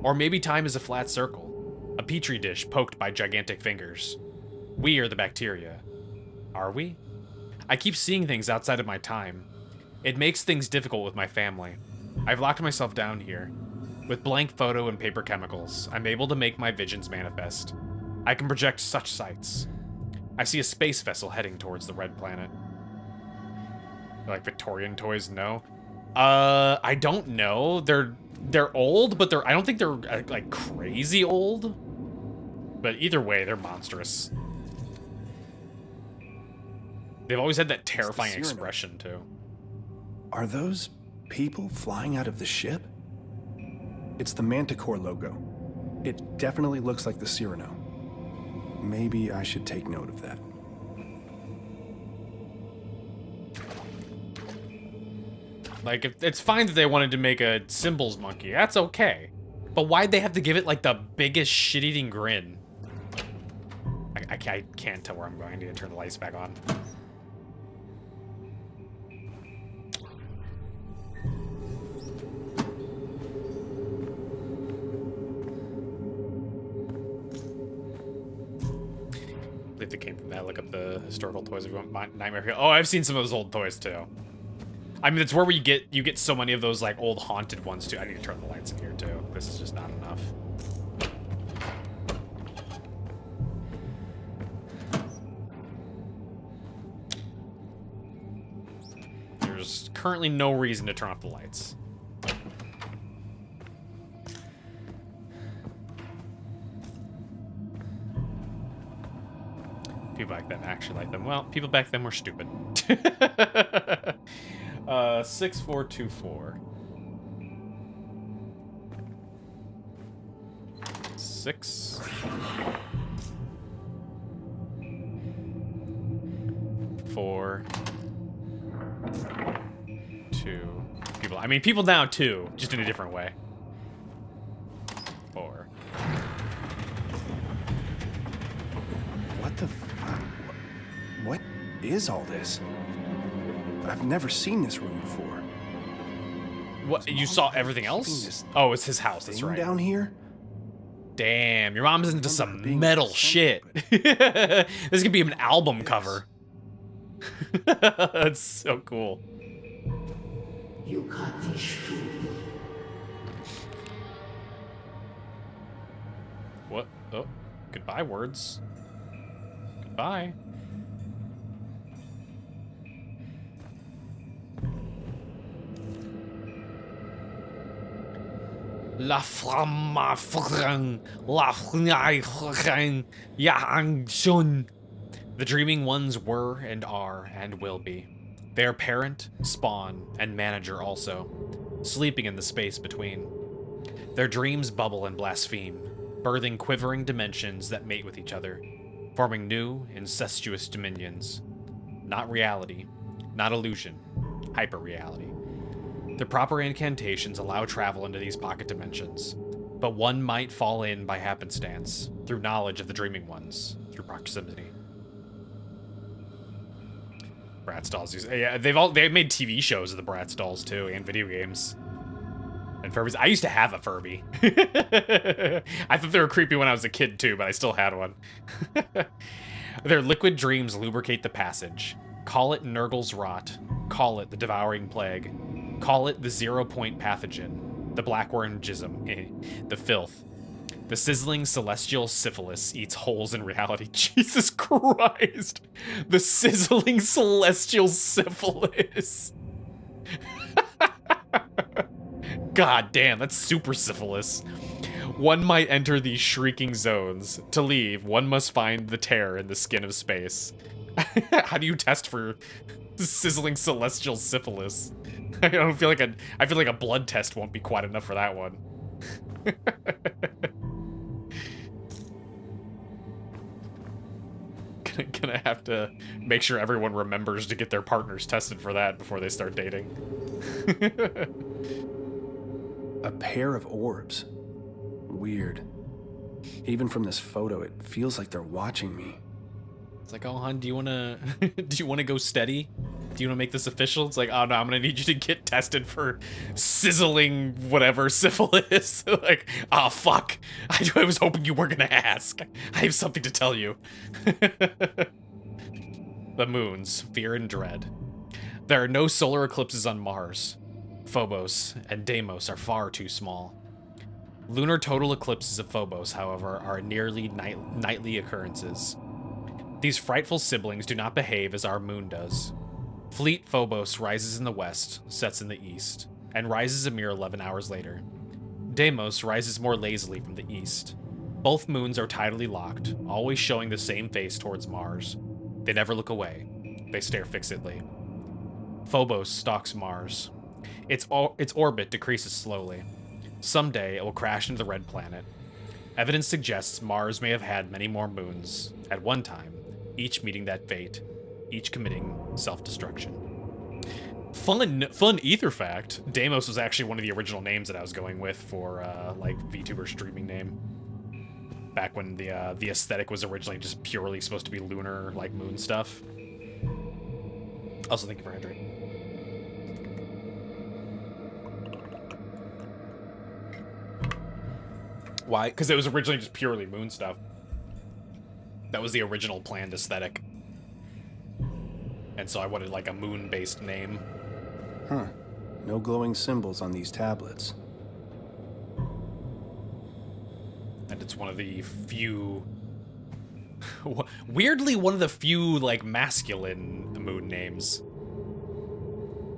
Or maybe time is a flat circle. A petri dish poked by gigantic fingers. We are the bacteria. Are we? I keep seeing things outside of my time. It makes things difficult with my family. I've locked myself down here. With blank photo and paper chemicals, I'm able to make my visions manifest. I can project such sights. I see a space vessel heading towards the red planet. Like Victorian toys? No. I don't know. They're old, but I don't think they're like crazy old. But either way, they're monstrous. They've always had that terrifying expression, too. Are those people flying out of the ship? It's the Manticore logo. It definitely looks like the Cyrano. Maybe I should take note of that. Like, it's fine that they wanted to make a Symbols monkey. That's okay. But why'd they have to give it, like, the biggest shit-eating grin? I can't tell where I'm going. I need to turn the lights back on. I believe they came from that. Look up the historical toys. If you want Nightmare Fuel. Oh, I've seen some of those old toys too. I mean, it's where you get so many of those like old haunted ones too. I need to turn the lights in here too. This is just not enough. There's currently no reason to turn off the lights. People back then actually liked them. Well, people back then were stupid. 6424. 6. 4. 2. People. I mean, people now too, just in a different way. 4. What the fuck? What is all this? I've never seen this room before. What? You saw everything else? Oh, it's his house. That's right. Down here? Damn, your mom's into some metal shit. This could be an album cover. That's so cool. You got this too. What? Oh, goodbye words. Goodbye. La flamma frang, la frang, yang shun. The dreaming ones were and are and will be. They are parent, spawn, and manager also, sleeping in the space between. Their dreams bubble and blaspheme, birthing quivering dimensions that mate with each other, forming new, incestuous dominions. Not reality, not illusion, hyper-reality. The proper incantations allow travel into these pocket dimensions, but one might fall in by happenstance, through knowledge of the dreaming ones, through proximity. Bratz dolls use, yeah, they've made TV shows of the Bratz dolls too, and video games. And Furbies. I used to have a Furby. I thought they were creepy when I was a kid too, but I still had one. Their liquid dreams lubricate the passage. Call it Nurgle's rot. Call it the devouring plague. Call it the 0-point pathogen. The blackworm jism. The filth. The sizzling celestial syphilis eats holes in reality. Jesus Christ! The sizzling celestial syphilis! God damn, that's super syphilis. One might enter these shrieking zones. To leave, one must find the tear in the skin of space. How do you test for sizzling celestial syphilis? I don't feel like I feel like a blood test won't be quite enough for that one. Gonna have to make sure everyone remembers to get their partners tested for that before they start dating. A pair of orbs. Weird. Even from this photo, it feels like they're watching me. It's like, oh, hon, do you wanna do you wanna go steady? Do you wanna make this official? It's like, oh no, I'm gonna need you to get tested for sizzling whatever syphilis. Like, oh fuck. I was hoping you were gonna ask. I have something to tell you. The moons, fear and dread. There are no solar eclipses on Mars. Phobos and Deimos are far too small. Lunar total eclipses of Phobos, however, are nearly nightly occurrences. These frightful siblings do not behave as our moon does. Fleet Phobos rises in the west, sets in the east, and rises a mere 11 hours later. Deimos rises more lazily from the east. Both moons are tidally locked, always showing the same face towards Mars. They never look away. They stare fixedly. Phobos stalks Mars. Its orbit decreases slowly. Someday, it will crash into the red planet. Evidence suggests Mars may have had many more moons at one time, each meeting that fate, each committing self-destruction. Fun ether fact. Deimos was actually one of the original names that I was going with for, like, VTuber streaming name. Back when the aesthetic was originally just purely supposed to be lunar, like, moon stuff. Also, thank you for hydrating. Why? Because it was originally just purely moon stuff. That was the original planned aesthetic. And so I wanted, like, a moon-based name. Huh. No glowing symbols on these tablets. And it's one of the few... weirdly, one of the few, like, masculine moon names.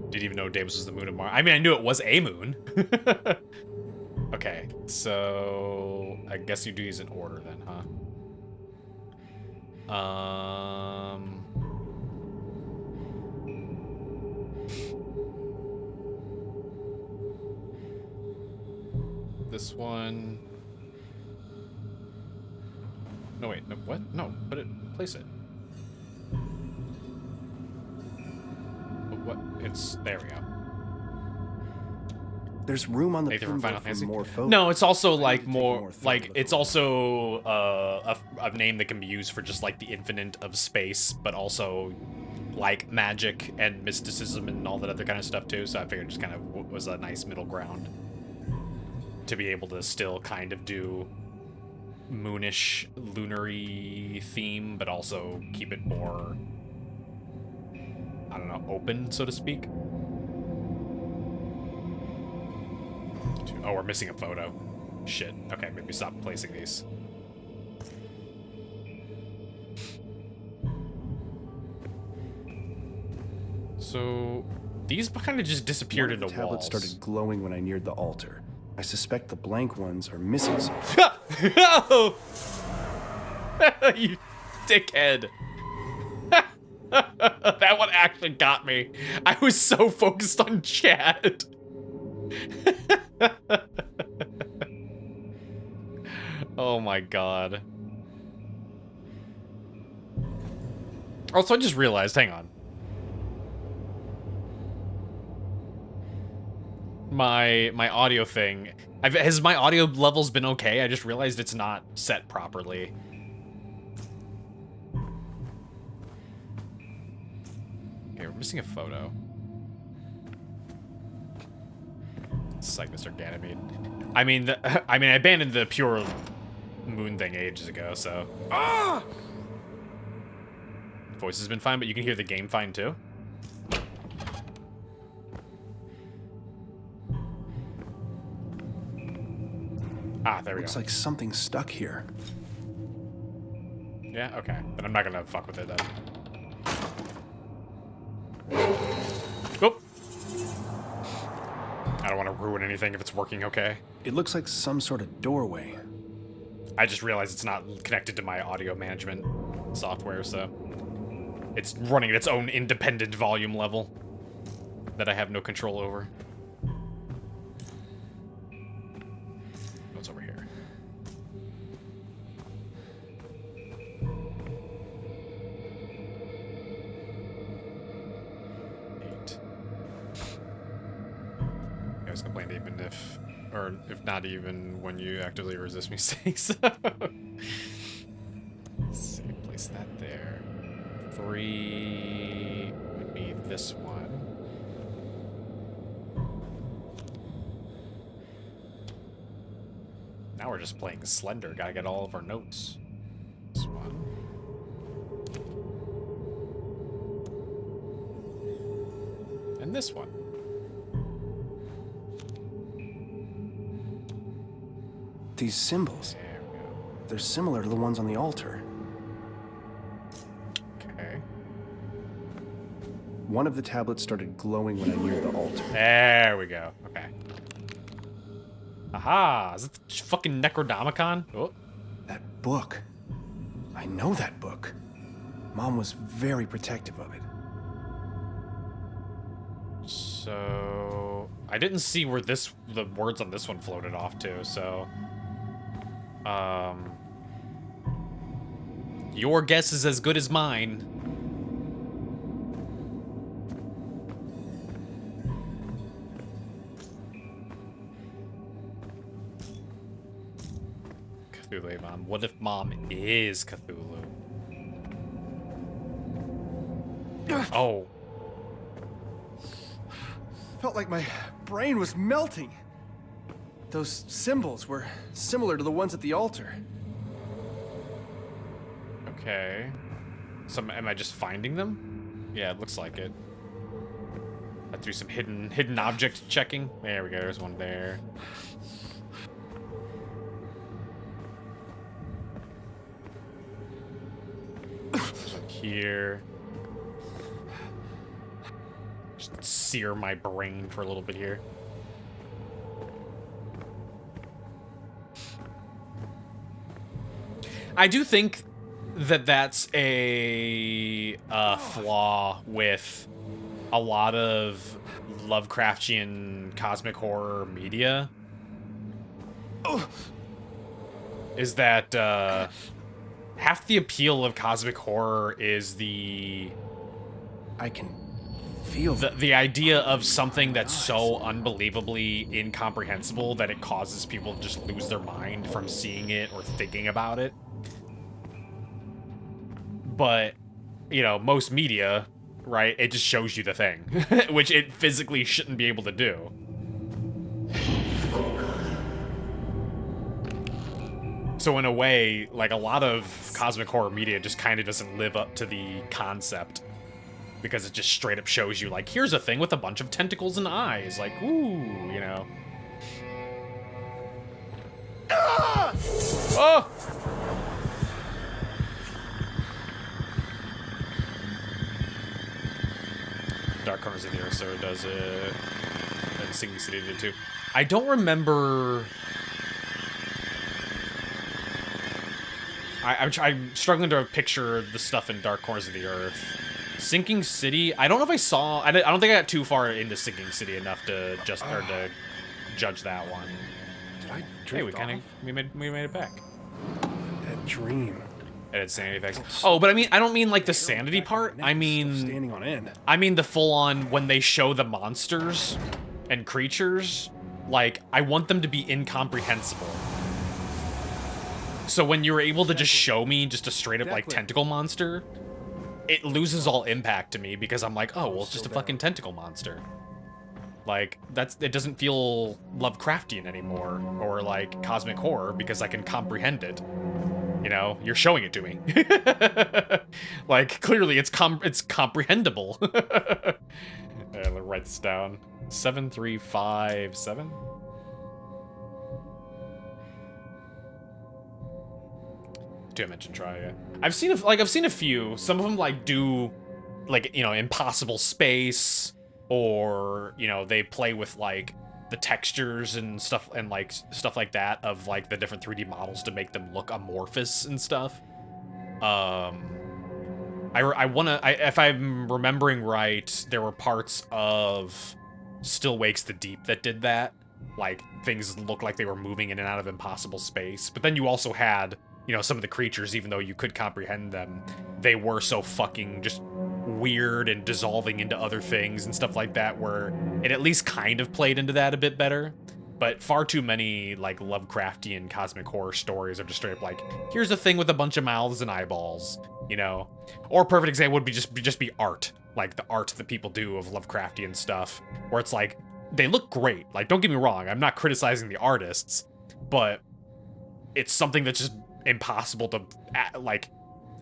Didn't even know Deimos was the moon of Mars. I mean, I knew it was a moon. Okay, so... I guess you do these in order then, huh? This one... No, wait, no, what? No, put it, place it. What? It's, there we go. There's room on the Aether from Final pinboard Fantasy. for more photos. No, it's also like more film like of it's the also a name that can be used for just like the infinite of space, but also like magic and mysticism and all that other kind of stuff too. So I figured it just kind of was a nice middle ground to be able to still kind of do moonish, lunary theme, but also keep it more, I don't know, open, so to speak. Oh, we're missing a photo. Shit. Okay, maybe stop placing these. So, these kind of just disappeared into the tablets walls. started glowing when I neared the altar. I suspect the blank ones are missing something. Oh! You dickhead. That one actually got me. I was so focused on chat. Oh my god. Also, I just realized, hang on. My audio thing. Has my audio levels been okay? I just realized it's not set properly. Okay, we're missing a photo. Psych, Mr. Ganymede. I mean, I abandoned the pure moon thing ages ago, so. Ah! Voice has been fine, but you can hear the game fine too. Ah, there we Looks go. like something's stuck here. Yeah, okay. Then I'm not gonna fuck with it then. Oop. I don't want to ruin anything if it's working okay. It looks like some sort of doorway. I just realized it's not connected to my audio management software, so it's running at its own independent volume level that I have no control over. What's over here? I was complaining even if, or if not even when you actively resist me saying so. Let's see, place that there. 3 would be this one. Now we're just playing Slender. Gotta get all of our notes. This one. And this one. These symbols, There we go. they're similar to the ones on the altar. Okay. One of the tablets started glowing when I neared the altar. There we go. Okay. Aha! Is it the fucking Necronomicon? Oh. That book. I know that book. Mom was very protective of it. So I didn't see where the words on this one floated off to, so your guess is as good as mine. Cthulhu Mom. What if Mom is Cthulhu? Oh. Felt like my brain was melting. Those symbols were similar to the ones at the altar. Okay. So am I just finding them? Yeah, it looks like it. I threw some hidden object checking. There we go. There's one there. There's one here. Just sear my brain for a little bit here. I do think that that's a flaw with a lot of Lovecraftian cosmic horror media. Is that half the appeal of cosmic horror is I can feel the idea of something that's so unbelievably incomprehensible that it causes people to just lose their mind from seeing it or thinking about it. But, you know, most media, right, it just shows you the thing, which it physically shouldn't be able to do. So in a way, like, a lot of cosmic horror media just kind of doesn't live up to the concept, because it just straight up shows you, like, here's a thing with a bunch of tentacles and eyes, like, ooh, you know. Oh! Dark Corners of the Earth, so it does it. And Singing City did too. I don't remember. I'm struggling to picture the stuff in Dark Corners of the Earth. Sinking City. I don't know if I saw. I don't think I got too far into Sinking City enough to to judge that one. Did I drift Hey, we made it back. That dream. I didn't say anything. Oh, but I don't mean like the sanity part. I mean Standing on end. I mean the full-on when they show the monsters and creatures, like, I want them to be incomprehensible. So when you're able to just show me just a straight-up, like, tentacle monster, it loses all impact to me because I'm like, oh, well, it's just a fucking tentacle monster. Like, it doesn't feel Lovecraftian anymore, or, like, cosmic horror, because I can comprehend it. You know, you're showing it to me. Like, clearly it's comprehensible. Let me write this down. 7357? Two-dimension try, yeah. I've seen a few. Some of them like do like, you know, impossible space, or, you know, they play with like the textures and stuff, and like stuff like that of like the different 3D models to make them look amorphous and stuff. If I'm remembering right, there were parts of Still Wakes the Deep that did that. Like, things looked like they were moving in and out of impossible space. But then you also had, you know, some of the creatures, even though you could comprehend them, they were so fucking just weird and dissolving into other things and stuff like that, where it at least kind of played into that a bit better. But far too many, like, Lovecraftian cosmic horror stories are just straight up like, here's a thing with a bunch of mouths and eyeballs, you know? Or a perfect example would be just be art. Like, the art that people do of Lovecraftian stuff, where it's like, they look great. Like, don't get me wrong, I'm not criticizing the artists, but it's something that's just impossible to, like,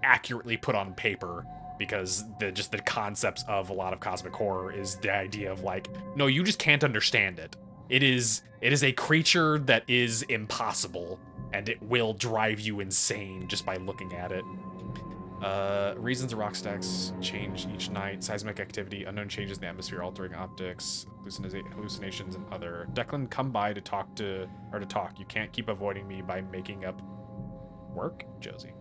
accurately put on paper, because the concepts of a lot of cosmic horror is the idea of, like, no, you just can't understand it. It is a creature that is impossible, and it will drive you insane just by looking at it. Reasons the rock stacks change each night. Seismic activity, unknown changes in the atmosphere, altering optics, hallucinations, and other. Declan, come by to talk. You can't keep avoiding me by making up work, Josie.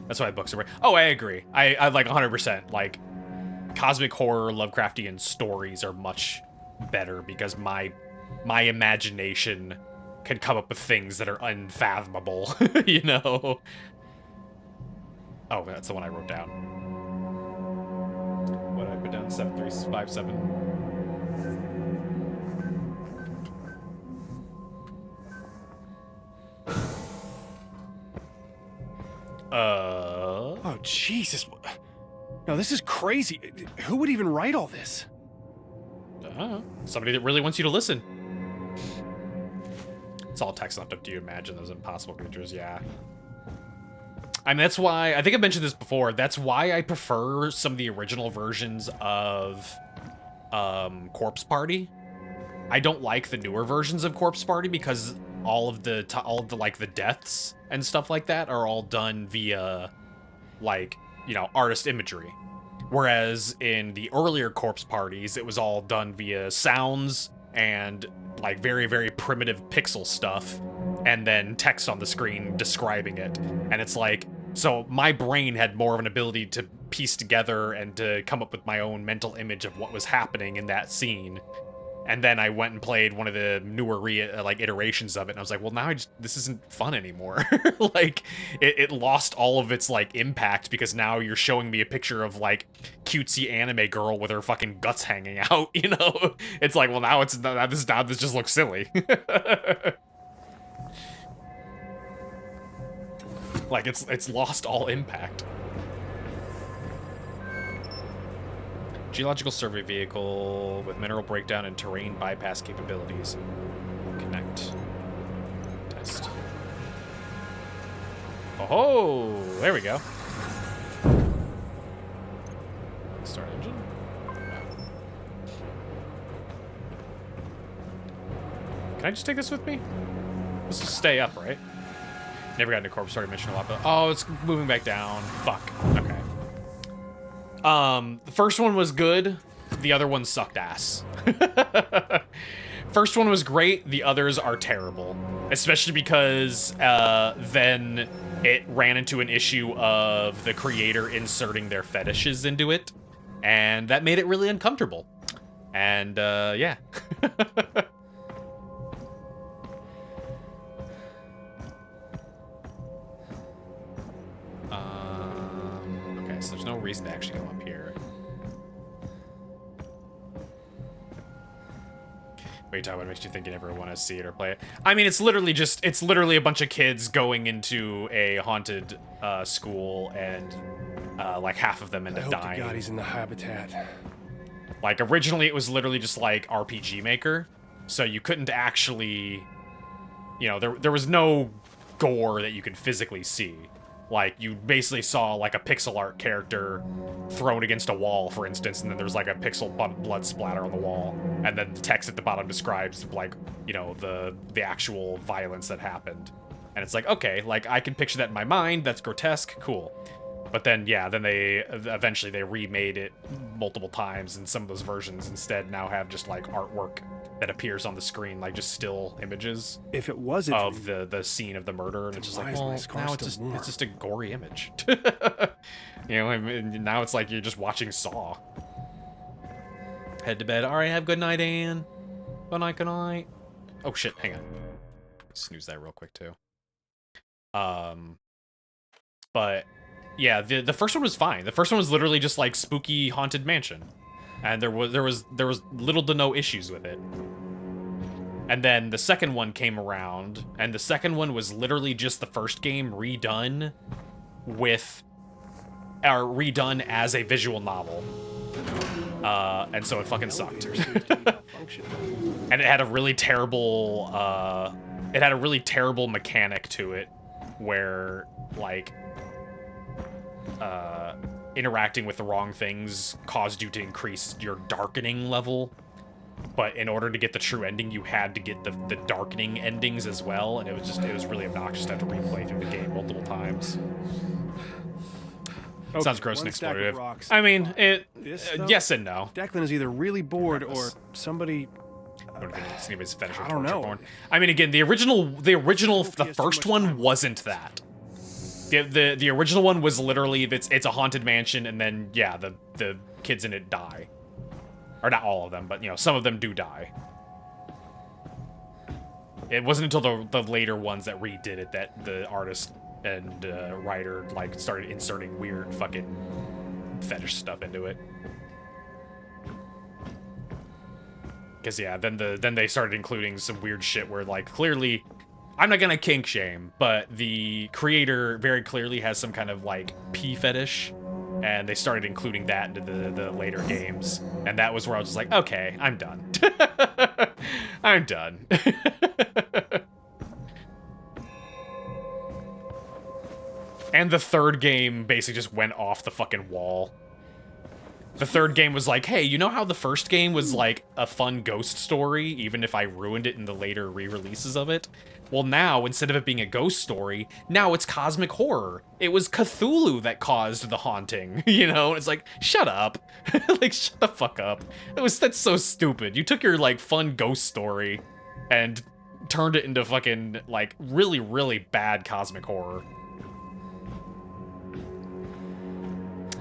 That's why books are. Oh, I agree. I like 100%. Like, cosmic horror, Lovecraftian stories are much better because my imagination can come up with things that are unfathomable, you know? Oh, that's the one I wrote down. What did I put down? 7357. Oh, Jesus. No, this is crazy. Who would even write all this? Somebody that really wants you to listen. It's all text left up to you. Imagine those impossible creatures, yeah. I mean, that's why, I think I mentioned this before, that's why I prefer some of the original versions of Corpse Party. I don't like the newer versions of Corpse Party because all of the like the deaths and stuff like that are all done via, like, you know, artist imagery. Whereas in the earlier Corpse Parties, it was all done via sounds and like very, very primitive pixel stuff, and then text on the screen describing it. And it's like, so my brain had more of an ability to piece together and to come up with my own mental image of what was happening in that scene. And then I went and played one of the newer iterations of it, and I was like, well, now this isn't fun anymore. Like, it lost all of its, like, impact, because now you're showing me a picture of, like, cutesy anime girl with her fucking guts hanging out, you know? It's like, well, now this just looks silly. Like, it's lost all impact. Geological survey vehicle with mineral breakdown and terrain bypass capabilities. Connect. Test. Oh, there we go. Start engine. Can I just take this with me? This will stay up, right? Never got into Corpse Party mission a lot, but oh, it's moving back down. Fuck. Okay. The first one was good. The other one sucked ass. First one was great. The others are terrible. Especially because then it ran into an issue of the creator inserting their fetishes into it. And that made it really uncomfortable. And, yeah. Okay, so there's no reason to actually come up here. Wait, Ty, what makes you think you never want to see it or play it? I mean, it's literally a bunch of kids going into a haunted school, and like half of them end up dying. I hope to God he's in the habitat. Like, originally it was literally just like RPG Maker, so you couldn't actually, you know, there was no gore that you could physically see. Like, you basically saw, like, a pixel art character thrown against a wall, for instance, and then there's, like, a pixel blood splatter on the wall, and then the text at the bottom describes, like, you know, the actual violence that happened. And it's like, okay, like I can picture that in my mind. That's grotesque. Cool. But then, yeah, then they eventually they remade it multiple times, and some of those versions instead now have just like artwork that appears on the screen, like just still images If it was a of dream, the scene of the murder, and it's just why like, is my well, scar now it's still warm? just a gory image. You know, I mean, now it's like you're just watching Saw. Head to bed. All right, have a good night, Anne. Good night, good night. Oh shit, hang on. Snooze that real quick too. But yeah, the first one was fine. The first one was literally just like spooky haunted mansion, and there was little to no issues with it. And then the second one came around, and the second one was literally just the first game redone as a visual novel. And so it fucking sucked. And it had a really terrible mechanic to it where like interacting with the wrong things caused you to increase your darkening level. But in order to get the true ending, you had to get the darkening endings as well, and it was really obnoxious to have to replay through the game multiple times. Okay, Sounds gross and one stack of exploitative. rocks. I mean, This, though? yes and no. Declan is either really bored or somebody. I don't think it's anybody's fetish or I don't torture know. porn. I mean, again, the first one wasn't that. The original one was literally it's a haunted mansion, and then yeah, the kids in it die, or not all of them, but you know some of them do die. It wasn't until the later ones that redid it that the artist and writer like started inserting weird fucking fetish stuff into it. Because yeah, then they started including some weird shit where like clearly, I'm not gonna kink shame, but the creator very clearly has some kind of like pee fetish, and they started including that into the later games, and that was where I was just like, okay, I'm done. I'm done. And the third game basically just went off the fucking wall. The third game was like, hey, you know how the first game was like a fun ghost story, even if I ruined it in the later re-releases of it? Well, now, instead of it being a ghost story, now it's cosmic horror. It was Cthulhu that caused the haunting, you know? It's like, shut up. Like, shut the fuck up. That's so stupid. You took your, like, fun ghost story and turned it into fucking, like, really, really bad cosmic horror.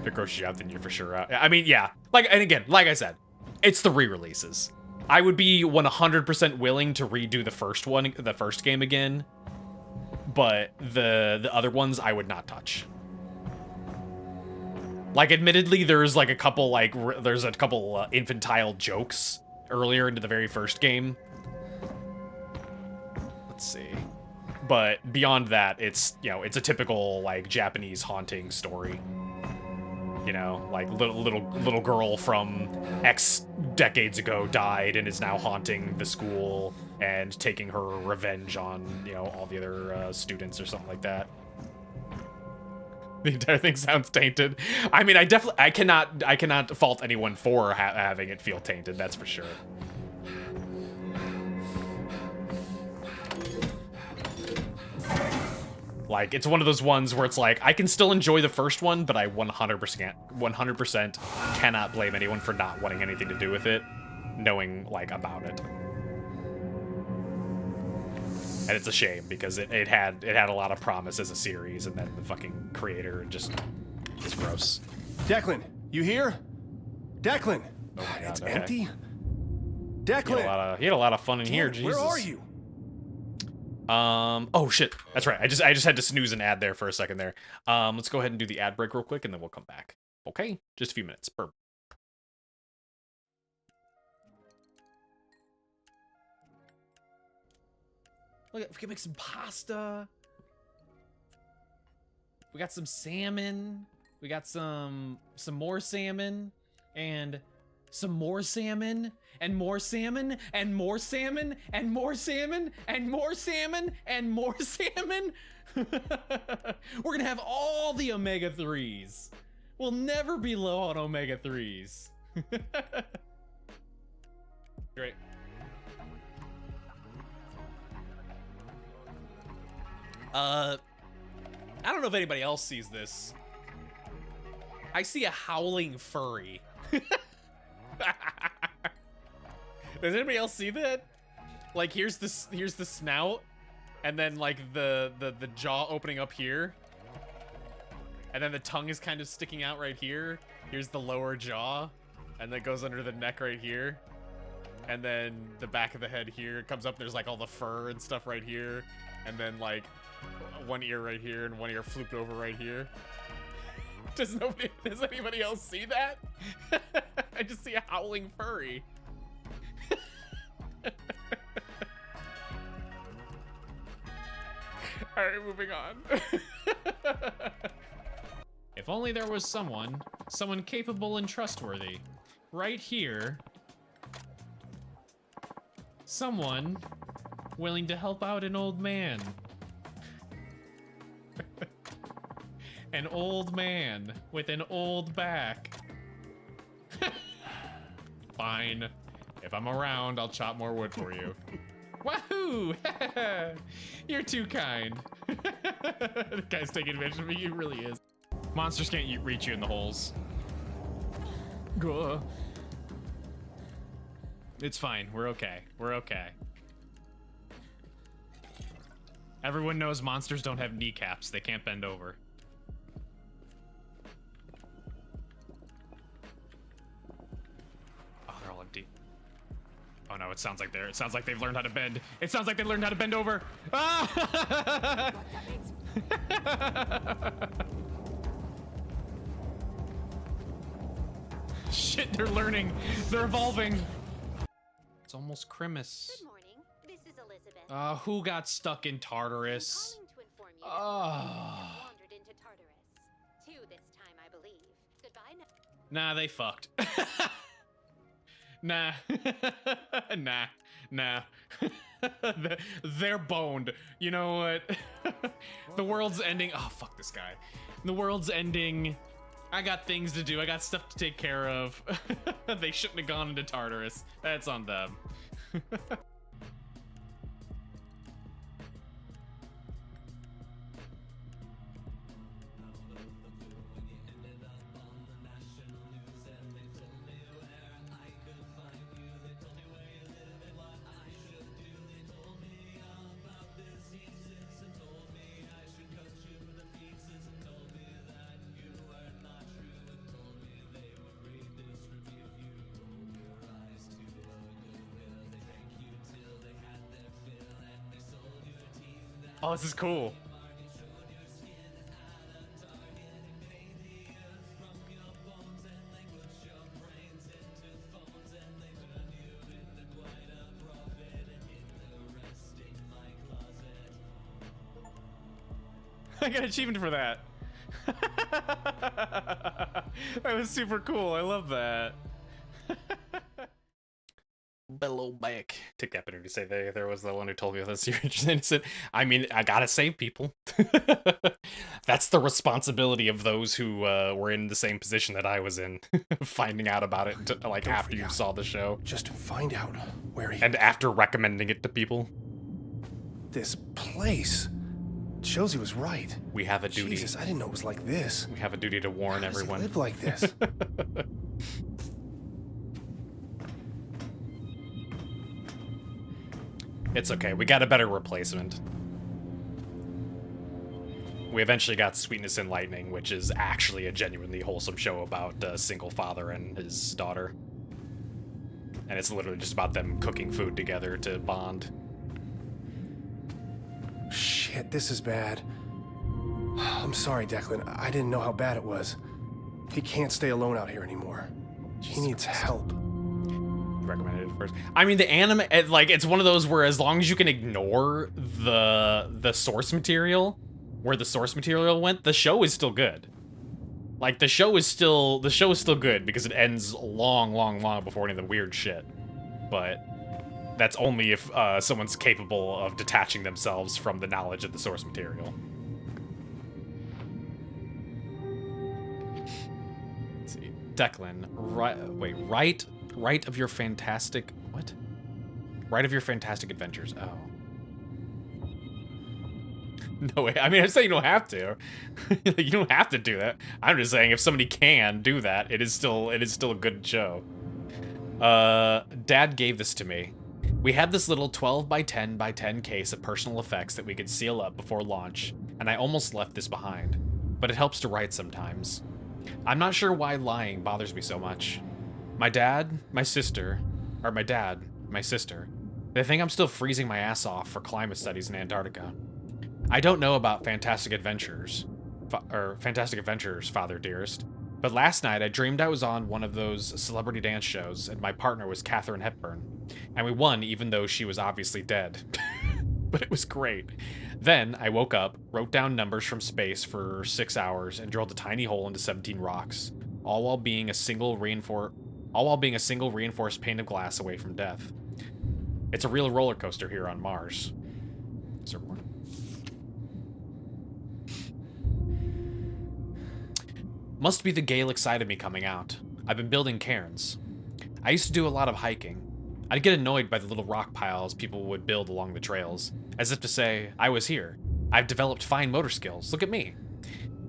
If it grosses you out, then you're for sure out. I mean, yeah. Like, and again, like I said, it's the re-releases. I would be 100% willing to redo the first game again, but the other ones I would not touch. Like, admittedly, there's a couple infantile jokes earlier into the very first game. Let's see. But beyond that, it's, you know, it's a typical like Japanese haunting story. You know, like little girl from X decades ago died and is now haunting the school and taking her revenge on, you know, all the other students or something like that. The entire thing sounds tainted. I mean, I cannot fault anyone for having it feel tainted. That's for sure. Like, it's one of those ones where it's like, I can still enjoy the first one, but I 100% cannot blame anyone for not wanting anything to do with it, knowing, like, about it. And it's a shame, because it had a lot of promise as a series, and then the fucking creator just is gross. Declan, you here? Declan! Oh my God, it's okay. empty? Declan! He had a lot of fun in here, Jesus. Where are you? Oh shit, that's right. I just had to snooze an ad there for a second there. Let's go ahead and do the ad break real quick, and then we'll come back. Okay, just a few minutes. Burp. Look, we can make some pasta. We got some salmon. We got some more salmon, and some more salmon, and more salmon, and more salmon, and more salmon, and more salmon, and more salmon. We're gonna have all the omega-3s. We'll never be low on omega-3s. Great. I don't know if anybody else sees this. I see a howling furry. Does anybody else see that? Like, here's the snout, and then like the jaw opening up here, and then the tongue is kind of sticking out right here. Here's the lower jaw, and then goes under the neck right here, and then the back of the head here comes up. There's like all the fur and stuff right here, and then like one ear right here and one ear flooped over right here. Does anybody else see that? I just see a howling furry. Alright, moving on. If only there was someone capable and trustworthy, right here. Someone willing to help out an old man. An old man with an old back. Fine. If I'm around, I'll chop more wood for you. Wahoo! You're too kind. The guy's taking advantage of me. He really is. Monsters can't reach you in the holes. Gah. It's fine. We're okay. We're okay. Everyone knows monsters don't have kneecaps. They can't bend over. Oh, they're all empty. Oh no, it sounds like they've learned how to bend. It sounds like they learned how to bend over. Ah! Shit, they're learning. They're evolving. It's almost Christmas. Good morning. This is Elizabeth. Who got stuck in Tartarus? I'm calling to inform you that have wandered into Tartarus. Two this time, I believe. Goodbye now. Nah, they fucked. Nah. Nah. They're boned. You know what? The world's ending. Oh, fuck this guy. The world's ending. I got things to do. I got stuff to take care of. They shouldn't have gone into Tartarus. That's on them. Oh, this is cool. I got an achievement for that. That was super cool. I love that. Bellow back. Take the opportunity to say there was the one who told me this you're innocent. I mean, I gotta save people. That's the responsibility of those who were in the same position that I was in, finding out about it like after you saw the show. Just find out where he and after recommending it to people. This place. Josie was right. We have a duty. Jesus, I didn't know it was like this. We have a duty to warn How does everyone. he live like this? It's okay. We got a better replacement. We eventually got Sweetness and Lightning, which is actually a genuinely wholesome show about a single father and his daughter. And it's literally just about them cooking food together to bond. Shit, this is bad. I'm sorry, Declan. I didn't know how bad it was. He can't stay alone out here anymore. He needs help. Recommended it first. I mean, the anime, like, it's one of those where as long as you can ignore the source material, where the source material went, the show is still good. Like, the show is still good because it ends long before any of the weird shit. But that's only if someone's capable of detaching themselves from the knowledge of the source material. Let's see. Declan, right of your fantastic... What? Right of your fantastic adventures. Oh. No way. I mean, I'm saying you don't have to. Like, you don't have to do that. I'm just saying if somebody can do that, it is still a good show. Dad gave this to me. We had this little 12 by 10 by 10 case of personal effects that we could seal up before launch, and I almost left this behind. But it helps to write sometimes. I'm not sure why lying bothers me so much. My dad, my sister, they think I'm still freezing my ass off for climate studies in Antarctica. I don't know about Fantastic Adventures, Father Dearest, but last night I dreamed I was on one of those celebrity dance shows and my partner was Katharine Hepburn, and we won even though she was obviously dead. But it was great. Then I woke up, wrote down numbers from space for 6 hours, and drilled a tiny hole into 17 rocks, all while being a single reinforced pane of glass away from death. It's a real roller coaster here on Mars. Is there more? Must be the Gaelic side of me coming out. I've been building cairns. I used to do a lot of hiking. I'd get annoyed by the little rock piles people would build along the trails, as if to say, I was here. I've developed fine motor skills, look at me.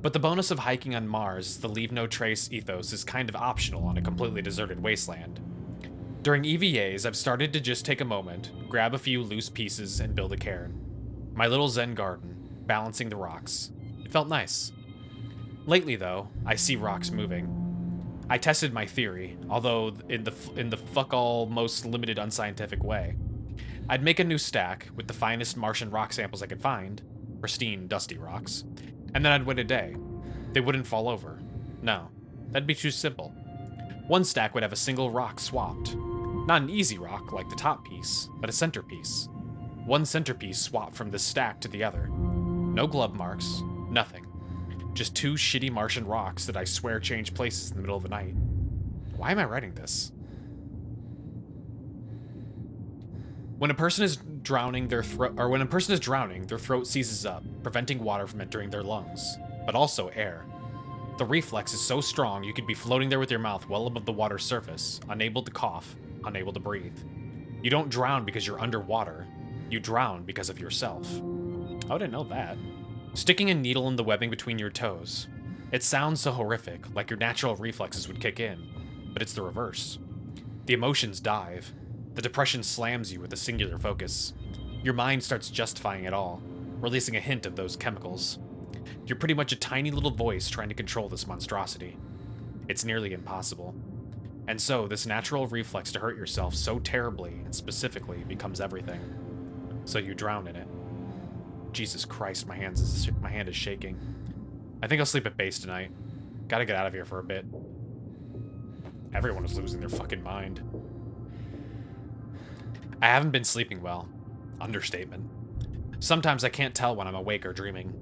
But the bonus of hiking on Mars is the leave no trace ethos is kind of optional on a completely deserted wasteland. During EVAs, I've started to just take a moment, grab a few loose pieces, and build a cairn. My little zen garden, balancing the rocks. It felt nice. Lately, though, I see rocks moving. I tested my theory, although in the fuck-all most limited unscientific way. I'd make a new stack with the finest Martian rock samples I could find, pristine, dusty rocks, and then I'd wait a day. They wouldn't fall over. No, that'd be too simple. One stack would have a single rock swapped. Not an easy rock like the top piece, but a centerpiece. One centerpiece swapped from this stack to the other. No glove marks, nothing. Just two shitty Martian rocks that I swear change places in the middle of the night. Why am I writing this? When a person is drowning, their throat seizes up, preventing water from entering their lungs, but also air. The reflex is so strong you could be floating there with your mouth well above the water's surface, unable to cough, unable to breathe. You don't drown because you're underwater. You drown because of yourself. Oh, I didn't know that. Sticking a needle in the webbing between your toes. It sounds so horrific, like your natural reflexes would kick in, but it's the reverse. The emotions dive. The depression slams you with a singular focus. Your mind starts justifying it all, releasing a hint of those chemicals. You're pretty much a tiny little voice trying to control this monstrosity. It's nearly impossible. And so, this natural reflex to hurt yourself so terribly and specifically becomes everything. So you drown in it. Jesus Christ, my hand is shaking. I think I'll sleep at base tonight. Gotta get out of here for a bit. Everyone is losing their fucking mind. I haven't been sleeping well. Understatement. Sometimes I can't tell when I'm awake or dreaming.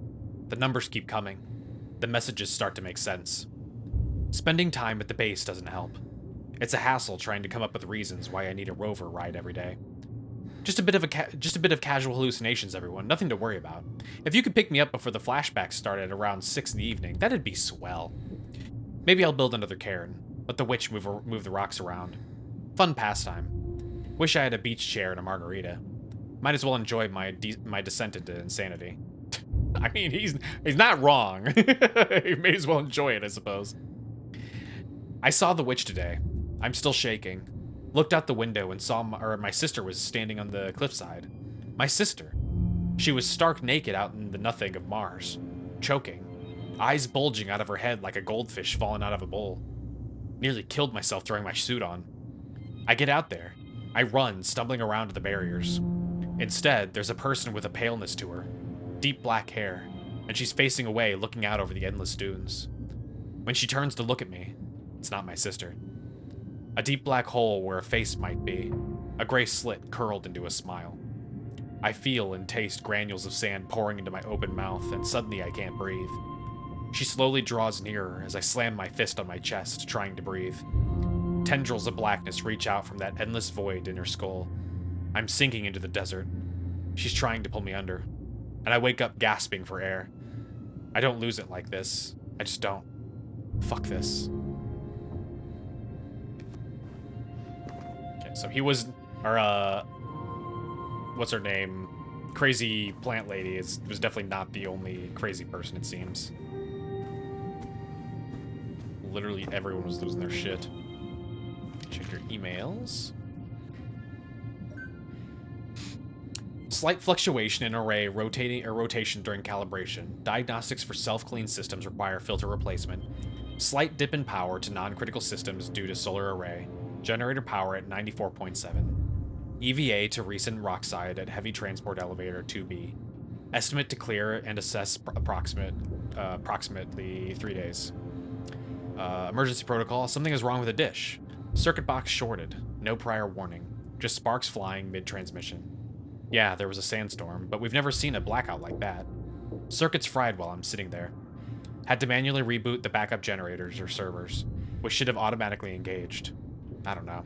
The numbers keep coming. The messages start to make sense. Spending time at the base doesn't help. It's a hassle trying to come up with reasons why I need a rover ride every day. Just a bit of casual hallucinations, everyone. Nothing to worry about. If you could pick me up before the flashbacks started around 6 in the evening, that'd be swell. Maybe I'll build another cairn. Let the witch move the rocks around. Fun pastime. Wish I had a beach chair and a margarita. Might as well enjoy my descent into insanity. I mean, he's not wrong. He may as well enjoy it, I suppose. I saw the witch today. I'm still shaking. Looked out the window and saw my sister was standing on the cliffside. My sister. She was stark naked out in the nothing of Mars, choking, eyes bulging out of her head like a goldfish fallen out of a bowl. Nearly killed myself throwing my suit on. I get out there. I run, stumbling around to the barriers. Instead, there's a person with a paleness to her, deep black hair, and she's facing away, looking out over the endless dunes. When she turns to look at me, it's not my sister. A deep black hole where a face might be, a gray slit curled into a smile. I feel and taste granules of sand pouring into my open mouth, and suddenly I can't breathe. She slowly draws nearer as I slam my fist on my chest, trying to breathe. Tendrils of blackness reach out from that endless void in her skull. I'm sinking into the desert. She's trying to pull me under, and I wake up gasping for air. I don't lose it like this. I just don't. Fuck this. Okay, so he was, or, what's her name? crazy plant lady was definitely not the only crazy person, it seems. Literally everyone was losing their shit. Check your emails. Slight fluctuation in array rotation during calibration. Diagnostics for self-clean systems require filter replacement. Slight dip in power to non-critical systems due to solar array. Generator power at 94.7. EVA to recent rock side at heavy transport elevator 2B. Estimate to clear and assess approximately 3 days. Emergency protocol. Something is wrong with the dish. Circuit box shorted. No prior warning. Just sparks flying mid-transmission. Yeah, there was a sandstorm, but we've never seen a blackout like that. Circuit's fried while I'm sitting there. Had to manually reboot the backup generators or servers, which should have automatically engaged. I don't know.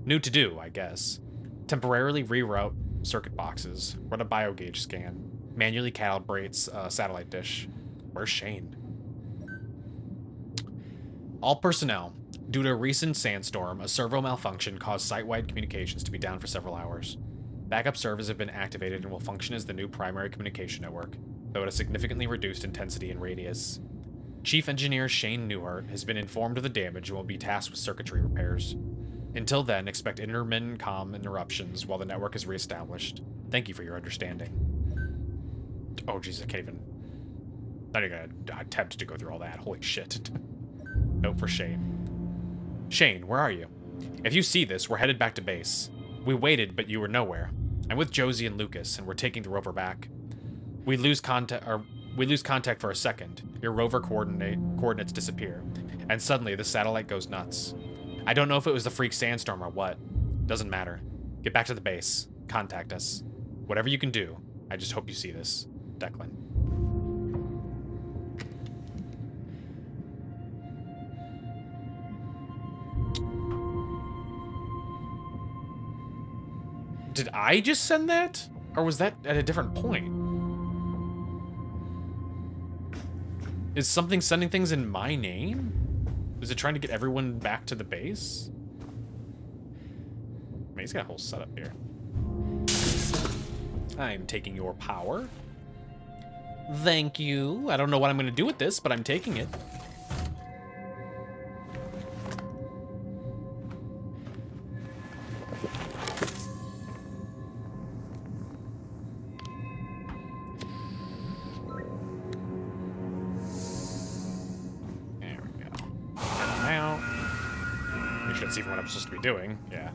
New to do, I guess. Temporarily reroute circuit boxes. Run a biogauge scan. Manually calibrates satellite dish. Where's Shane? All personnel. Due to a recent sandstorm, a servo malfunction caused site-wide communications to be down for several hours. Backup servers have been activated and will function as the new primary communication network, though at a significantly reduced intensity and radius. Chief Engineer Shane Newhart has been informed of the damage and will be tasked with circuitry repairs. Until then, expect intermittent comm interruptions while the network is reestablished. Thank you for your understanding. Oh, jeez, I can't even... Not even gonna attempt to go through all that. Holy shit. Note for Shane. Shane, where are you? If you see this, we're headed back to base. We waited, but you were nowhere. I'm with Josie and Lucas, and we're taking the rover back. We lose contact for a second. Your rover coordinates disappear, and suddenly the satellite goes nuts. I don't know if it was the freak sandstorm or what. Doesn't matter. Get back to the base. Contact us. Whatever you can do. I just hope you see this. Declan. Did I just send that? Or was that at a different point? Is something sending things in my name? Is it trying to get everyone back to the base? I mean, he's got a whole setup here. I'm taking your power. Thank you. I don't know what I'm going to do with this, but I'm taking it. That's even what I'm supposed to be doing. Yeah.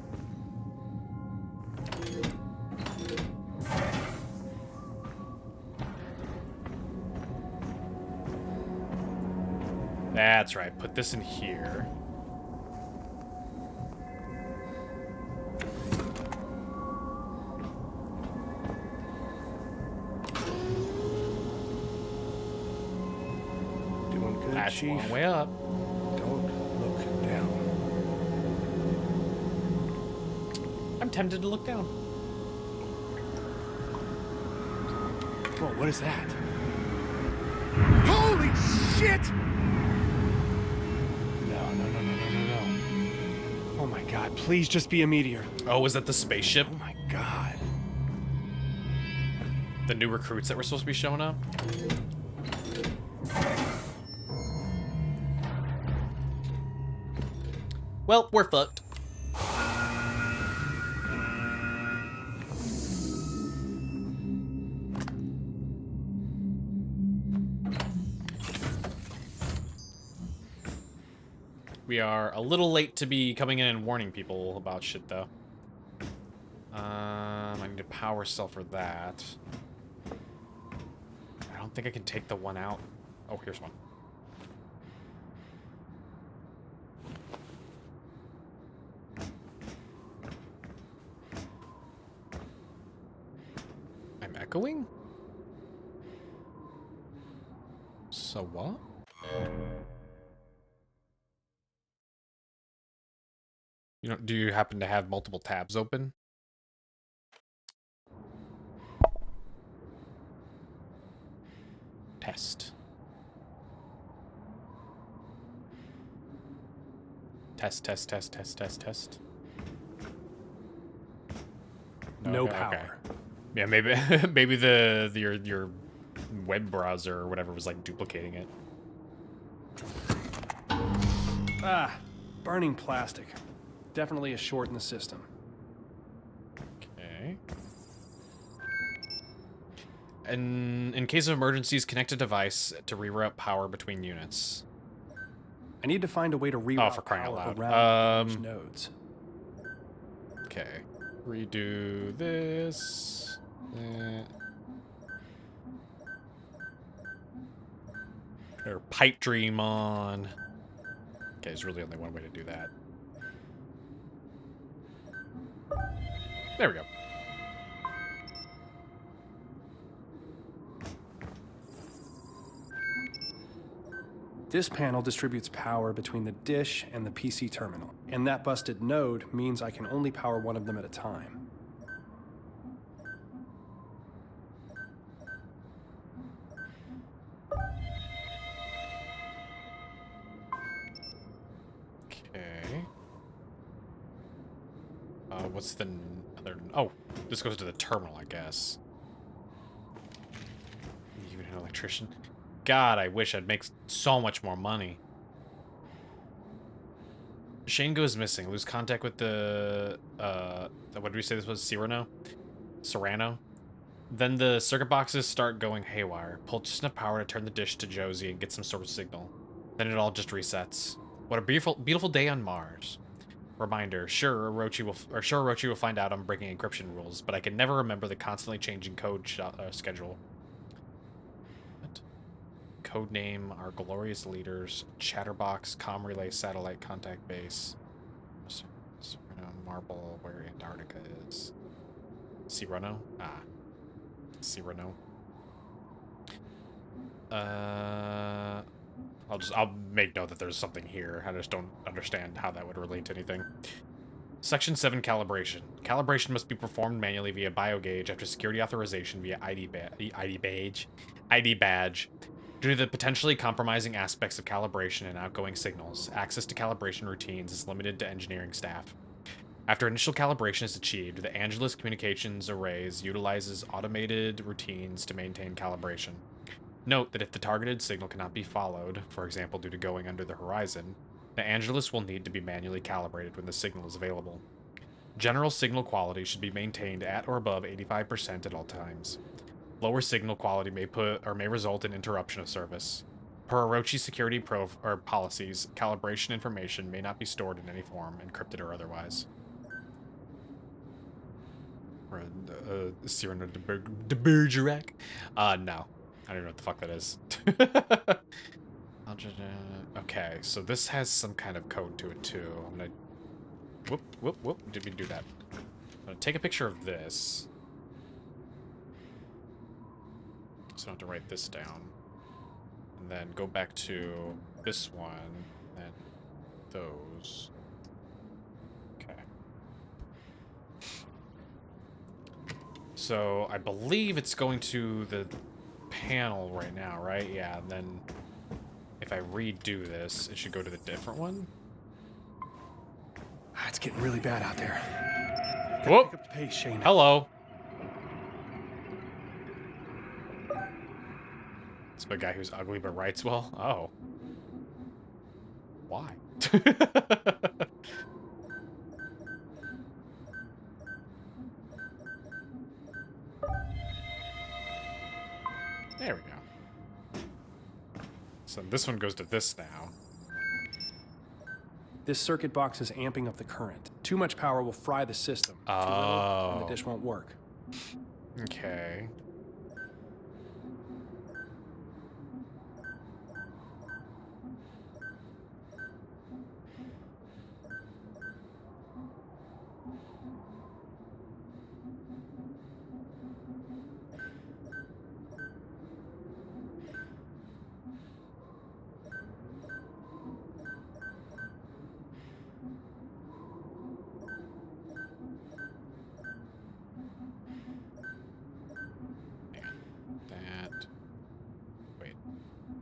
That's right. Put this in here. Doing good, That's Chief. one way up. Don't look down. I'm tempted to look down. Whoa, what is that? Holy shit! No. Oh my god, please just be a meteor. Oh, was that the spaceship? Oh my god. The new recruits that were supposed to be showing up? Well, we're fucked. We are a little late to be coming in and warning people about shit, though. I need a power cell for that. I don't think I can take the one out. Oh, here's one. I'm echoing? So what? Do you happen to have multiple tabs open? Test. Test. No Okay, power. okay. Yeah, maybe maybe your web browser or whatever was like duplicating it. Ah, burning plastic. Definitely a short in the system. Okay. And in case of emergencies, connect a device to reroute power between units. I need to find a way to reroute for crying out power loud. around these nodes. Okay. Redo this. Or pipe dream on. Okay, there's really only one way to do that. There we go. This panel distributes power between the dish and the PC terminal, and that busted node means I can only power one of them at a time. Okay. What's the other... Oh, this goes to the terminal, I guess. Even an electrician. God, I wish I'd make so much more money. Shane goes missing. Lose contact with the what did we say this was? Serrano? Then the circuit boxes start going haywire. Pull just enough power to turn the dish to Josie and get some sort of signal. Then it all just resets. What a beautiful day on Mars. Reminder, sure, Orochi will find out I'm breaking encryption rules, but I can never remember the constantly changing code schedule. What? Codename, our glorious leaders, Chatterbox, comm relay, satellite contact base. Marble, where Antarctica is. Serrano? Ah. Serrano. I'll make note that there's something here. I just don't understand how that would relate to anything. Section 7 calibration. Calibration must be performed manually via biogauge after security authorization via ID badge. Due to the potentially compromising aspects of calibration and outgoing signals, access to calibration routines is limited to engineering staff. After initial calibration is achieved, the Angelus Communications Arrays utilizes automated routines to maintain calibration. Note that if the targeted signal cannot be followed, for example due to going under the horizon, the Angelus will need to be manually calibrated when the signal is available. General signal quality should be maintained at or above 85% at all times. Lower signal quality may result in interruption of service. Per Orochi security policies, calibration information may not be stored in any form, encrypted or otherwise. Cyrano de Bergerac? No. I don't know what the fuck that is. Okay, so this has some kind of code to it too. I'm gonna... Whoop. Did we do that? I'm gonna take a picture of this. So I don't have to write this down. And then go back to this one, and those. Okay. So I believe it's going to the panel right now, right? Yeah, and then if I redo this, it should go to the different one. It's getting really bad out there. Whoa! Pick up the pace, Shane. Hello. It's a guy who's ugly but writes well. Oh. Why? There we go. So this one goes to this now. This circuit box is amping up the current. Too much power will fry the system. Too little, and the dish won't work. Okay.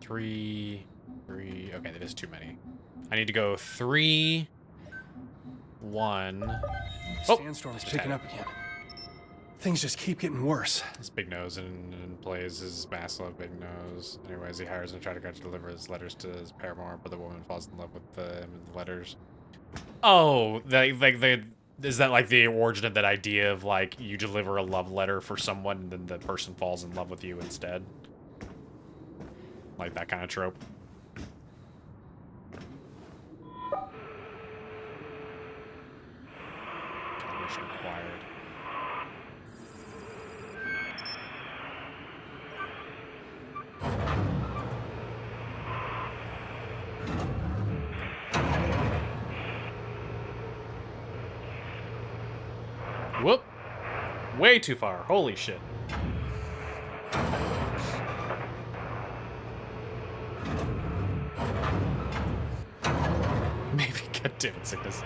Three. Okay, that is too many. I need to go 3, 1. Sandstorm is picking up again. Things just keep getting worse. His big nose and plays his massive big nose. Anyways, he hires and tries to go to deliver his letters to his paramour, but the woman falls in love with him and the letters. Oh, is that like the origin of that idea of like you deliver a love letter for someone and then the person falls in love with you instead? Like that kind of trope. Mission acquired. Whoop! Way too far. Holy shit. Maybe. God damn it, sickness.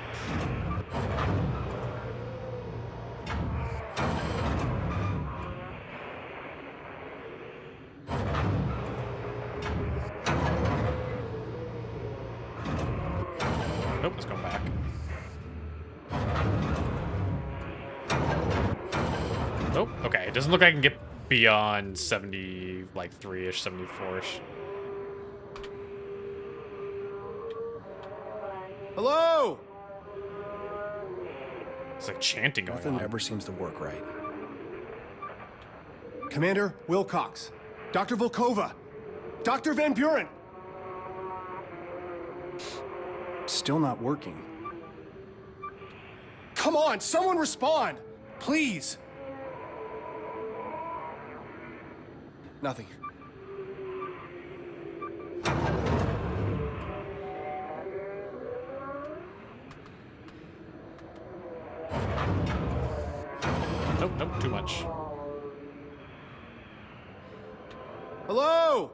Nope, let's go back. Nope. Okay, it doesn't look like I can get beyond 70, like 3-ish, 74-ish. Hello? It's like chanting going Nothing on. ever seems to work right. Commander Wilcox. Dr. Volkova. Dr. Van Buren. Still not working. Come on, someone respond! Please! Nothing. Nope, nope, too much. Hello?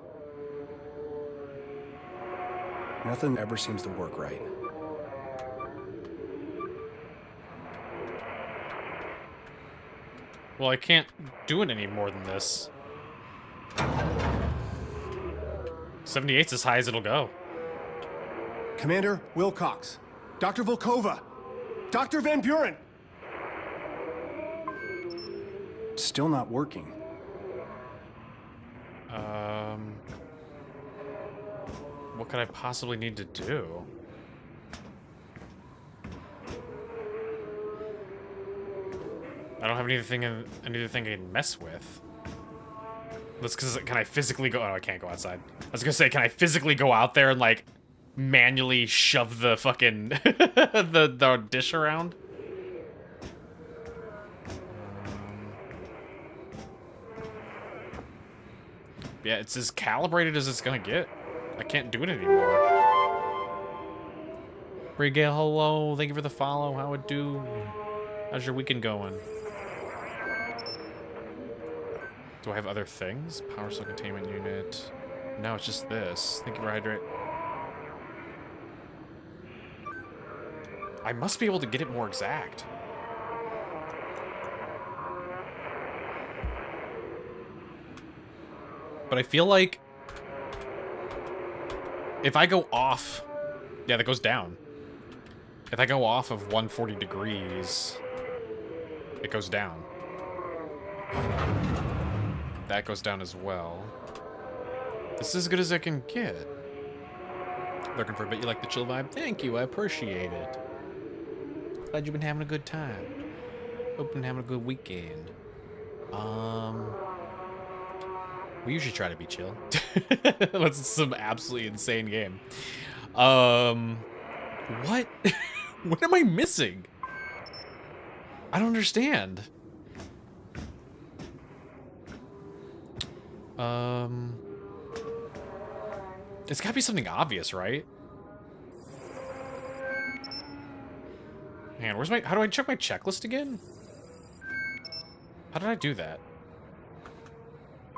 Nothing ever seems to work right. Well, I can't do it any more than this. 78's as high as it'll go. Commander Wilcox. Dr. Volkova. Dr. Van Buren. Still not working. What could I possibly need to do? I don't have anything I can mess with. That's because can I physically go? Oh, I can't go outside. I was gonna say, can I physically go out there and like manually shove the fucking the dish around? Yeah, it's as calibrated as it's gonna get. I can't do it anymore. Brigale, hello. Thank you for the follow. How it do? How's your weekend going? Do I have other things? Power cell containment unit. No, it's just this. Thank you for hydrate. I must be able to get it more exact. But I feel like if I go off, yeah, that goes down. If I go off of 140 degrees, it goes down. That goes down as well. This is as good as I can get. Looking for a bit. You like the chill vibe? Thank you. I appreciate it. Glad you've been having a good time. Hope you've been having a good weekend. We usually try to be chill. That's some absolutely insane game. What? What am I missing? I don't understand. It's gotta be something obvious, right? Man, where's my... How do I check my checklist again? How did I do that?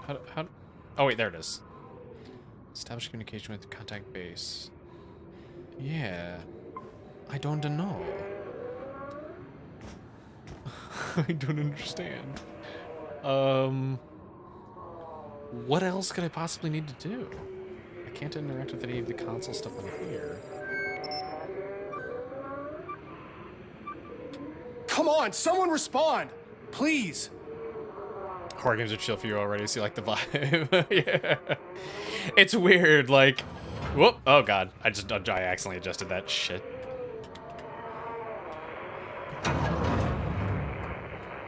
How... Oh, wait, there it is. Establish communication with the contact base. Yeah. I don't know. I don't understand. What else could I possibly need to do? I can't interact with any of the console stuff on here. Come on, someone respond! Please! Horror games are chill for you already, so you like the vibe. Yeah. It's weird, like... Whoop! Oh god, I accidentally adjusted that shit.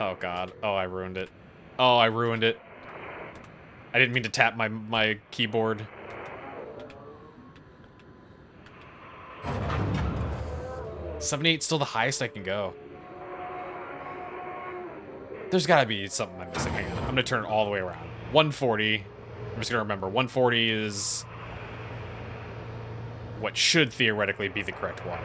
Oh god. Oh, I ruined it. Oh, I ruined it. I didn't mean to tap my keyboard. $78's still the highest I can go. There's gotta be something I'm missing. Hang on. I'm gonna turn it all the way around. 140. I'm just gonna remember. 140 is what should theoretically be the correct one.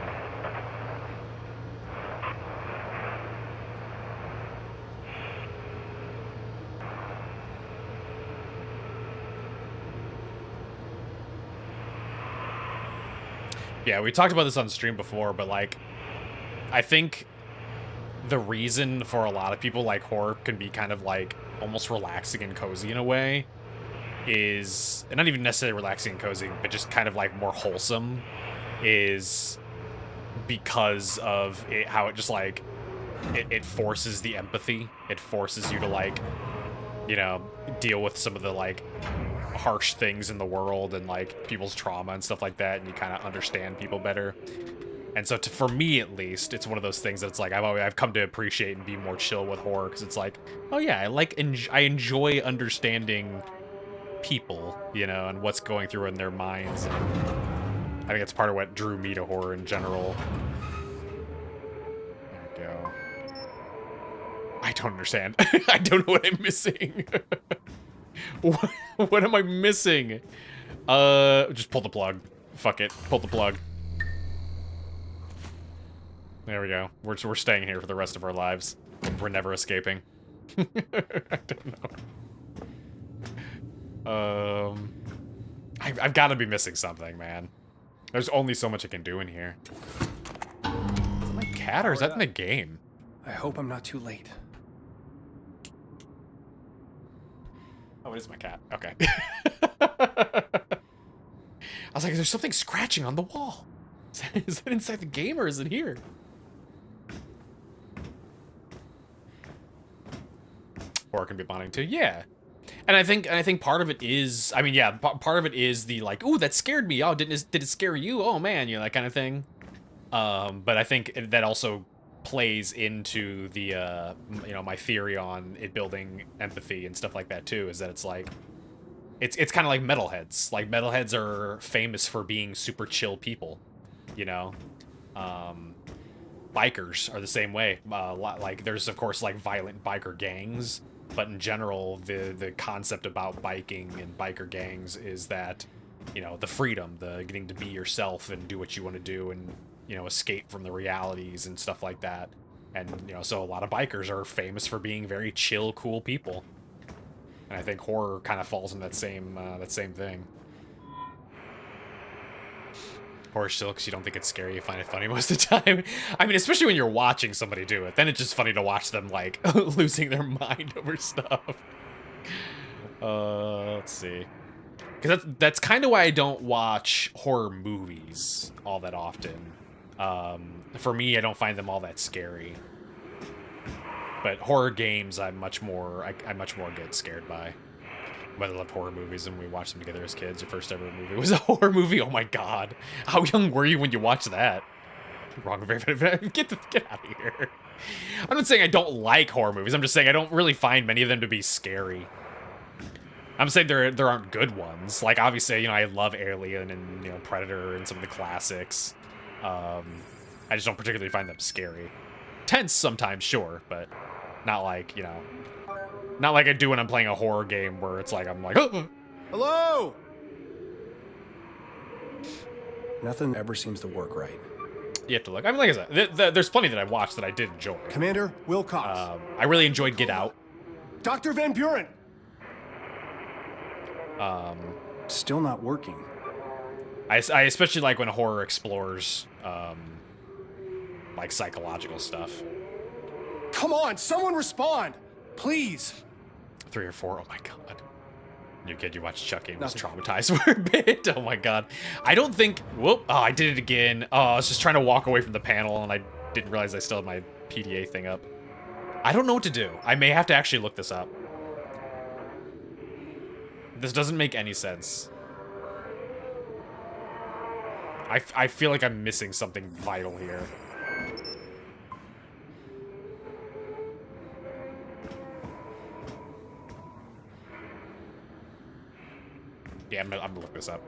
Yeah, we talked about this on stream before, but like, I think the reason for a lot of people like horror can be kind of like almost relaxing and cozy in a way is, and not even necessarily relaxing and cozy, but just kind of like more wholesome, is because of it, how it just like, it forces the empathy. It forces you to like, you know, deal with some of the like harsh things in the world and like people's trauma and stuff like that, and you kind of understand people better. And so for me at least, it's one of those things that's like I've come to appreciate and be more chill with horror, because it's like, oh yeah, I enjoy understanding people, you know, and what's going through in their minds. And I think it's part of what drew me to horror in general. There we go. I don't understand. I don't know what I'm missing. What am I missing? Just pull the plug. Fuck it. Pull the plug. There we go. We're staying here for the rest of our lives. We're never escaping. I don't know. I've got to be missing something, man. There's only so much I can do in here. Is that my cat, or is that in the game? I hope I'm not too late. Oh, it is my cat. Okay. I was like, there's something scratching on the wall. Is that inside the game, or is it here? Or it can be bonding too. Yeah. And I think part of it is, I mean, yeah, part of it is the like, ooh, that scared me. Oh, did it scare you? Oh man, you know, that kind of thing. But I think that also plays into the you know, my theory on it building empathy and stuff like that too, is that it's like it's kind of like metalheads. Like, metalheads are famous for being super chill people, you know. Bikers are the same way. Like, there's of course like violent biker gangs, but in general, the concept about biking and biker gangs is that, you know, the freedom, the getting to be yourself and do what you want to do, and, you know, escape from the realities and stuff like that. And, you know, so a lot of bikers are famous for being very chill, cool people. And I think horror kind of falls in that same thing. Horror still, because you don't think it's scary, you find it funny most of the time. I mean, especially when you're watching somebody do it, then it's just funny to watch them, like, losing their mind over stuff. Let's see. Because that's kind of why I don't watch horror movies all that often. For me, I don't find them all that scary. But horror games, I much more get scared by. But I love horror movies, and we watched them together as kids. Your first ever movie was a horror movie. Oh my god, how young were you when you watched that? Wrong, get out of here. I'm not saying I don't like horror movies. I'm just saying I don't really find many of them to be scary. I'm saying there aren't good ones. Like, obviously, you know, I love Alien and, you know, Predator and some of the classics. I just don't particularly find them scary. Tense sometimes, sure, but not like, you know, not like I do when I'm playing a horror game where it's like, I'm like, oh. Hello? Nothing ever seems to work right. You have to look. I mean, like I said, there's plenty that I watched that I did enjoy. Commander Wilcox. I really enjoyed Get Out. Dr. Van Buren. Still not working. I especially like when horror explores, like, psychological stuff. Come on, someone respond, please. 3 or 4. Oh my god. New kid, you watched Chucky and was traumatized for a bit. Oh my god. I don't think. Whoop. Oh, I did it again. Oh, I was just trying to walk away from the panel, and I didn't realize I still had my PDA thing up. I don't know what to do. I may have to actually look this up. This doesn't make any sense. I feel like I'm missing something vital here. Yeah, I'm gonna look this up.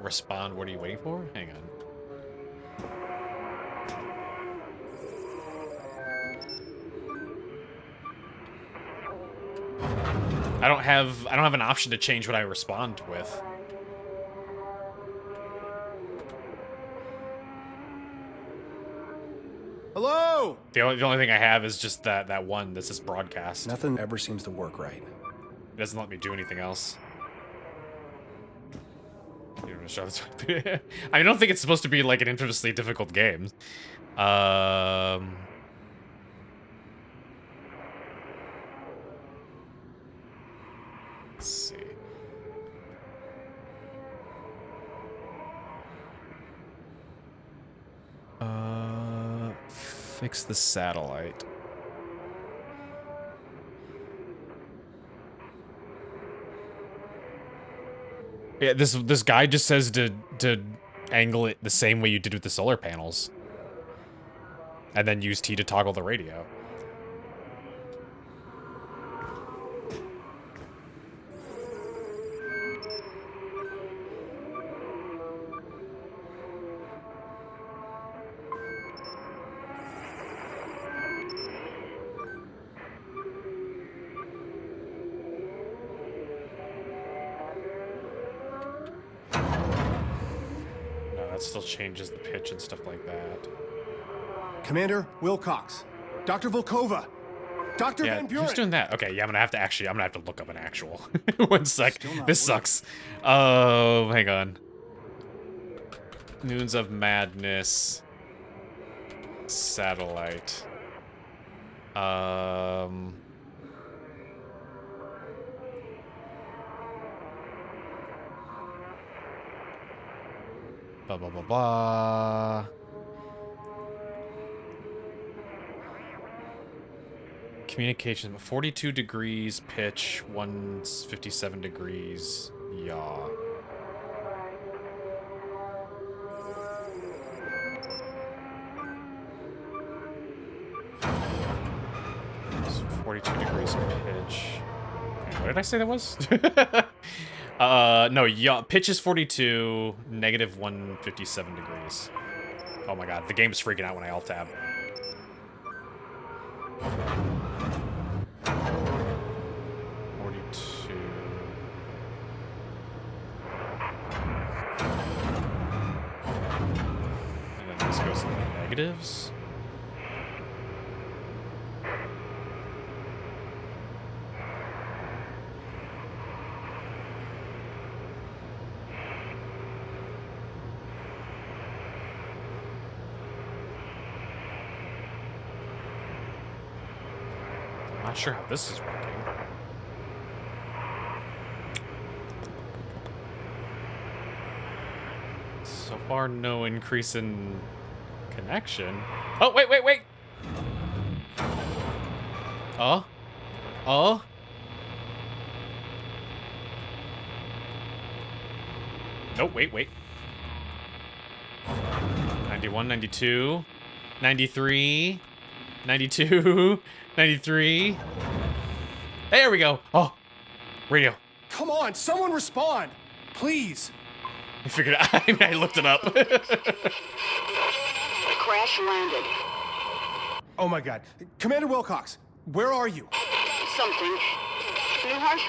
Respond, what are you waiting for? Hang on. I don't have an option to change what I respond with. Hello? The only thing I have is just that one that says broadcast. Nothing ever seems to work right. It doesn't let me do anything else. You don't show this I don't think it's supposed to be like an infamously difficult game. Let's see. Fix the satellite. Yeah, this guy just says to angle it the same way you did with the solar panels. And then use T to toggle the radio. That still changes the pitch and stuff like that. Commander Wilcox. Dr. Volkova. Dr. Yeah, Van Buren. who's doing that? Okay, yeah, I'm gonna have to look up an actual. One sec. This sucks. Oh, hang on. Noons of Madness. Satellite. Blah, blah, blah, blah. Communication, 42 degrees, pitch, 157 degrees, yaw. So 42 degrees pitch. What did I say that was? No, yeah, pitch is 42, negative 157 degrees. Oh my god, the game's freaking out when I alt-tab. And then this goes to the negatives. Not sure how this is working. So far, no increase in connection. Oh, wait, wait, wait! Oh? Oh? No, wait, wait. 91, 92, 93, 92, 93. There we go. Oh, radio. Come on, someone respond, please. I figured it out. I looked it up. The crash landed. Oh my god. Commander Wilcox, where are you? Something. Newhart?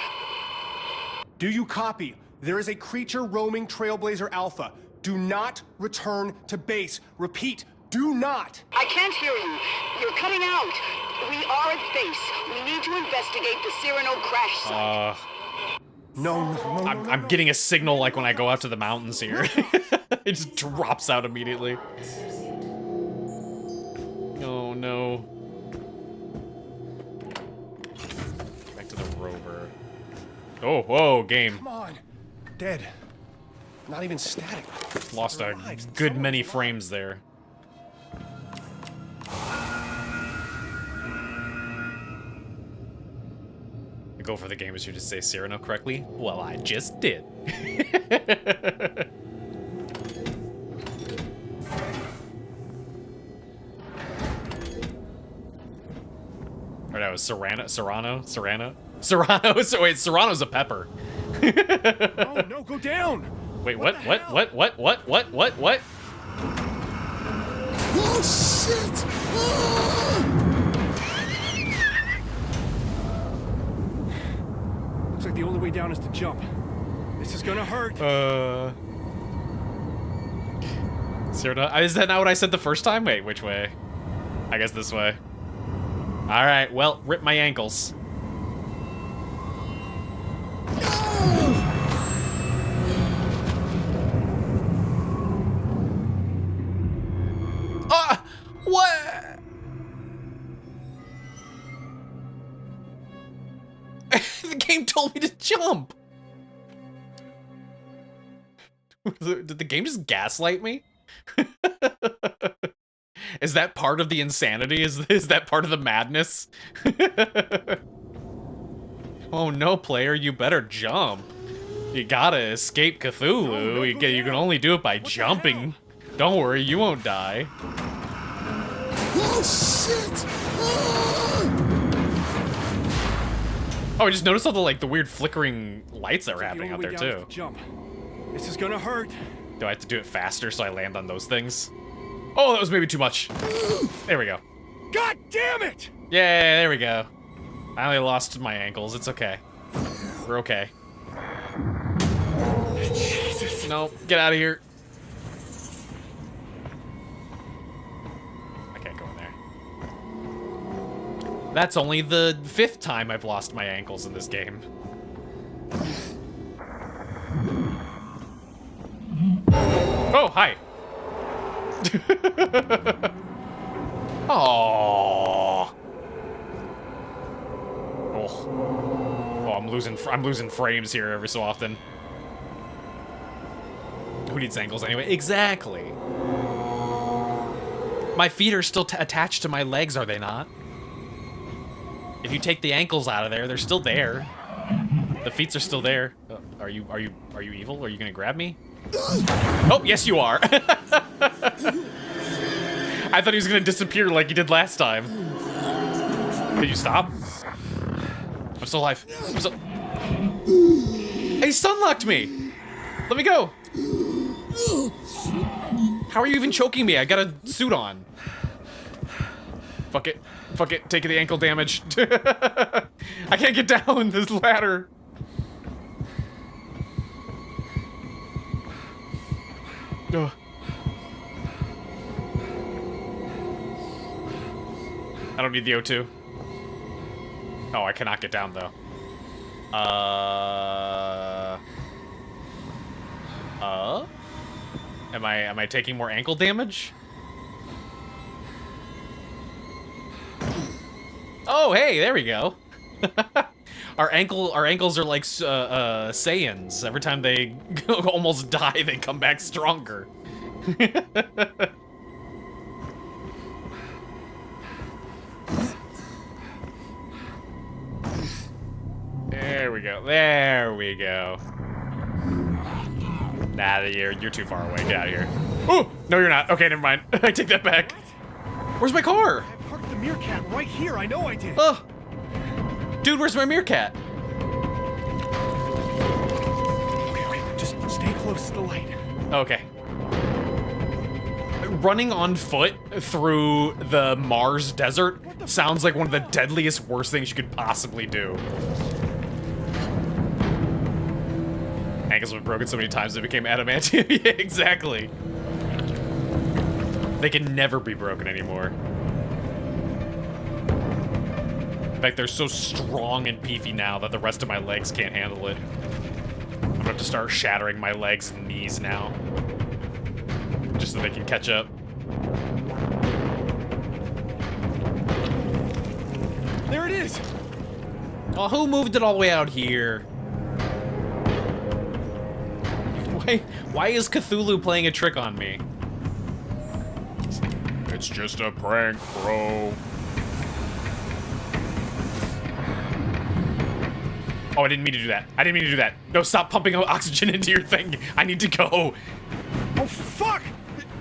Do you copy? There is a creature roaming Trailblazer Alpha. Do not return to base. Repeat, do not. I can't hear you. You're cutting out. We are at base. We need to investigate the Cyrano crash site. No. I'm getting a signal like when I go out to the mountains here. It just drops out immediately. Oh no. Back to the rover. Oh, whoa, game. Come on. Dead. Not even static. Lost a good many frames there. go for the game as you just say Cyrano correctly? Well, I just did. Or that was Serrano? So wait, Serrano's a pepper. Oh, no, go down! Wait, What what? What? Oh shit! Looks like the only way down is to jump. This is gonna hurt. Cyrano, is that not what I said the first time? Wait, which way? I guess this way. Alright, well, rip my ankles. Ah! What? The game told me to jump. Did the game just gaslight me? Is that part of the insanity? Is that part of the madness? Oh no, player, you better jump. You gotta escape Cthulhu. No, you can only do it by jumping. Don't worry, you won't die. Oh shit! Oh, I just noticed all the weird flickering lights that were happening out there too. Jump. This is gonna hurt. Do I have to do it faster so I land on those things? Oh, that was maybe too much. There we go. God damn it! Yeah, there we go. I only lost my ankles. It's okay. We're okay. Jesus. No, get out of here. I can't go in there. That's only the 5th time I've lost my ankles in this game. Oh, hi. Oh. Oh, I'm losing frames here every so often. Who needs ankles anyway? Exactly. My feet are still attached to my legs, are they not? If you take the ankles out of there, they're still there. The feet are still there. Oh, are you evil? Are you gonna grab me? Oh, yes you are. I thought he was gonna disappear like he did last time. Did you stop? I'm still alive. He stun-locked me! Let me go! How are you even choking me? I got a suit on. Fuck it. Fuck it. Taking the ankle damage. I can't get down this ladder. Ugh. I don't need the O2. Oh, I cannot get down though. Am I taking more ankle damage? Oh, hey, there we go. Our ankles are like Saiyans. Every time they almost die, they come back stronger. There we go. There we go. Nah, you're too far away. Get out of here. Oh, no, you're not. Okay, never mind. I take that back. Where's my car? I parked the meerkat right here. I know I did. Oh, dude, where's my meerkat? Okay, just stay close to the light. Okay. Running on foot through the Mars desert sounds like one of the deadliest, worst things you could possibly do. Ankles have been broken so many times they became adamantium. Yeah, exactly. They can never be broken anymore. In fact, they're so strong and beefy now that the rest of my legs can't handle it. I'm gonna have to start shattering my legs and knees now. Just so they can catch up. There it is! Oh, who moved it all the way out here? Why is Cthulhu playing a trick on me? It's just a prank, bro. Oh, I didn't mean to do that. I didn't mean to do that. No, stop pumping oxygen into your thing. I need to go. Oh, fuck!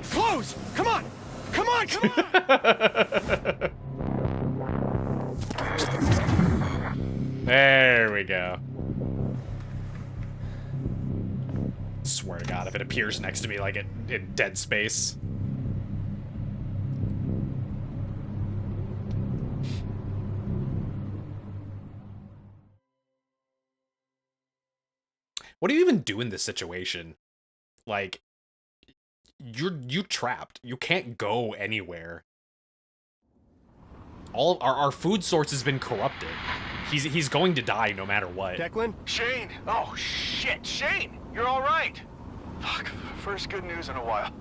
Close! Come on! Come on, come on! There we go. Swear to God, if it appears next to me like in dead space. What do you even do in this situation? Like, you trapped. You can't go anywhere. All our food source has been corrupted. He's going to die no matter what. Declan? Shane! Oh, shit! Shane! You're all right! Fuck, first good news in a while.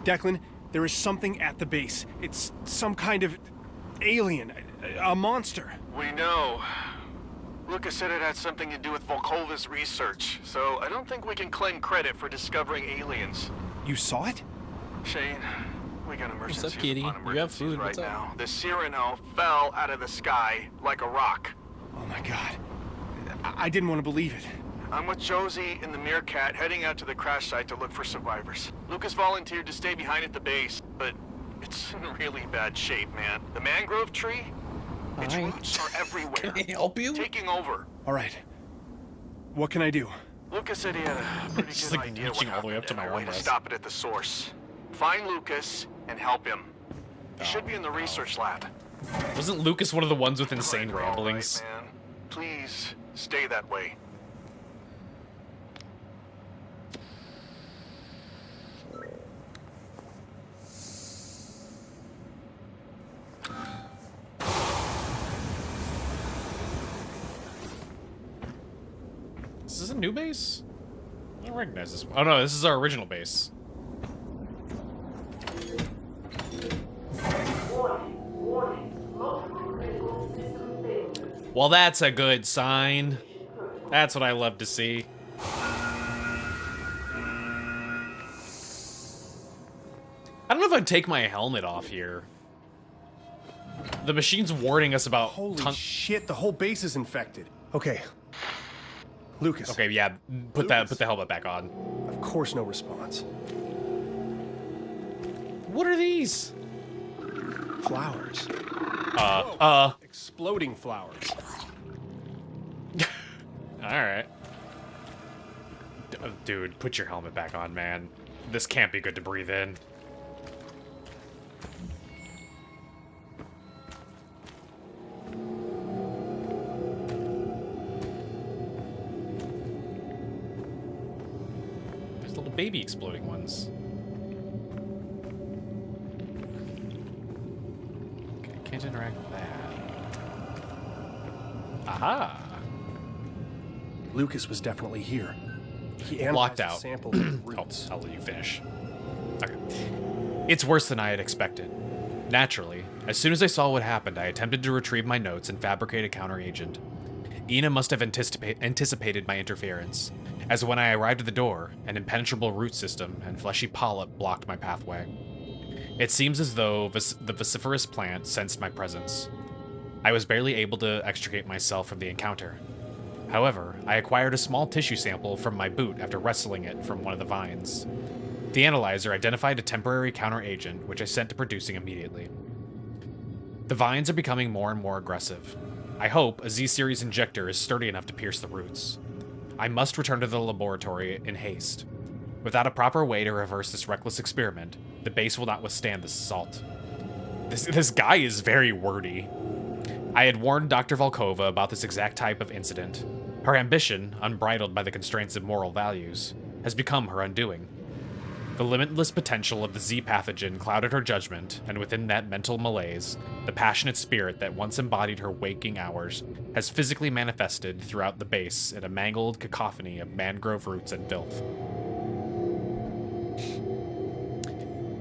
Declan, there is something at the base. It's some kind of alien, a monster. We know. Lucas said it had something to do with Volkova's research, so I don't think we can claim credit for discovering aliens. You saw it? Shane, we got emergencies. What's up, kitty? upon You got food. right What's up? now. The Cyrano fell out of the sky like a rock. Oh my God. I didn't want to believe it. I'm with Josie and the Meerkat heading out to the crash site to look for survivors. Lucas volunteered to stay behind at the base, but it's in really bad shape, man. The mangrove tree, its roots are everywhere. Can I help you? Taking over. All right. What can I do? Lucas said he had a pretty Just, good like, idea what reaching all the way up to happened my and a way to armrest. stop it at the source. Find Lucas and help him. He should be in the research lab. Wasn't Lucas one of the ones with insane You're all right, ramblings? man. Please stay that way. Is this a new base? I don't recognize this. Oh no, this is our original base. Well, that's a good sign. That's what I love to see. I don't know if I'd take my helmet off here. The machine's warning us about Holy shit, the whole base is infected. Okay. Lucas. Okay, yeah, put the helmet back on. Of course no response. What are these? Flowers. Exploding flowers. Alright. Dude, put your helmet back on, man. This can't be good to breathe in. There's little baby exploding ones. Okay, can't interact with that. Aha! Lucas was definitely here. He analyzed Locked the out. sample of the Oh, roots. I'll let you finish. Okay. It's worse than I had expected. Naturally, as soon as I saw what happened, I attempted to retrieve my notes and fabricate a counteragent. Ina must have anticipated my interference, as when I arrived at the door, an impenetrable root system and fleshy polyp blocked my pathway. It seems as though the vociferous plant sensed my presence. I was barely able to extricate myself from the encounter. However, I acquired a small tissue sample from my boot after wrestling it from one of the vines. The analyzer identified a temporary counteragent, which I sent to producing immediately. The vines are becoming more and more aggressive. I hope a Z-series injector is sturdy enough to pierce the roots. I must return to the laboratory in haste. Without a proper way to reverse this reckless experiment, the base will not withstand this assault. This guy is very wordy. I had warned Dr. Volkova about this exact type of incident. Her ambition, unbridled by the constraints of moral values, has become her undoing. The limitless potential of the Z pathogen clouded her judgment, and within that mental malaise, the passionate spirit that once embodied her waking hours has physically manifested throughout the base in a mangled cacophony of mangrove roots and filth.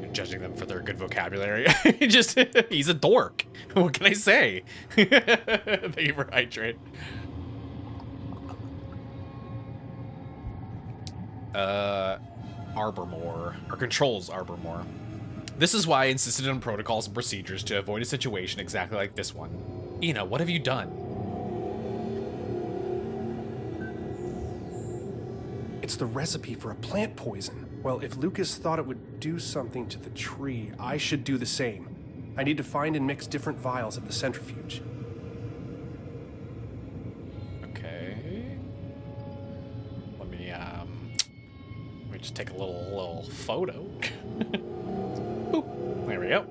You're judging them for their good vocabulary. He's a dork. What can I say? Thank you for hydrate. Arbormore, or controls Arbormore. This is why I insisted on protocols and procedures to avoid a situation exactly like this one. Ina, what have you done? It's the recipe for a plant poison. Well, if Lucas thought it would do something to the tree, I should do the same. I need to find and mix different vials at the centrifuge. Okay. Let me just take a little photo. Boop. There we go.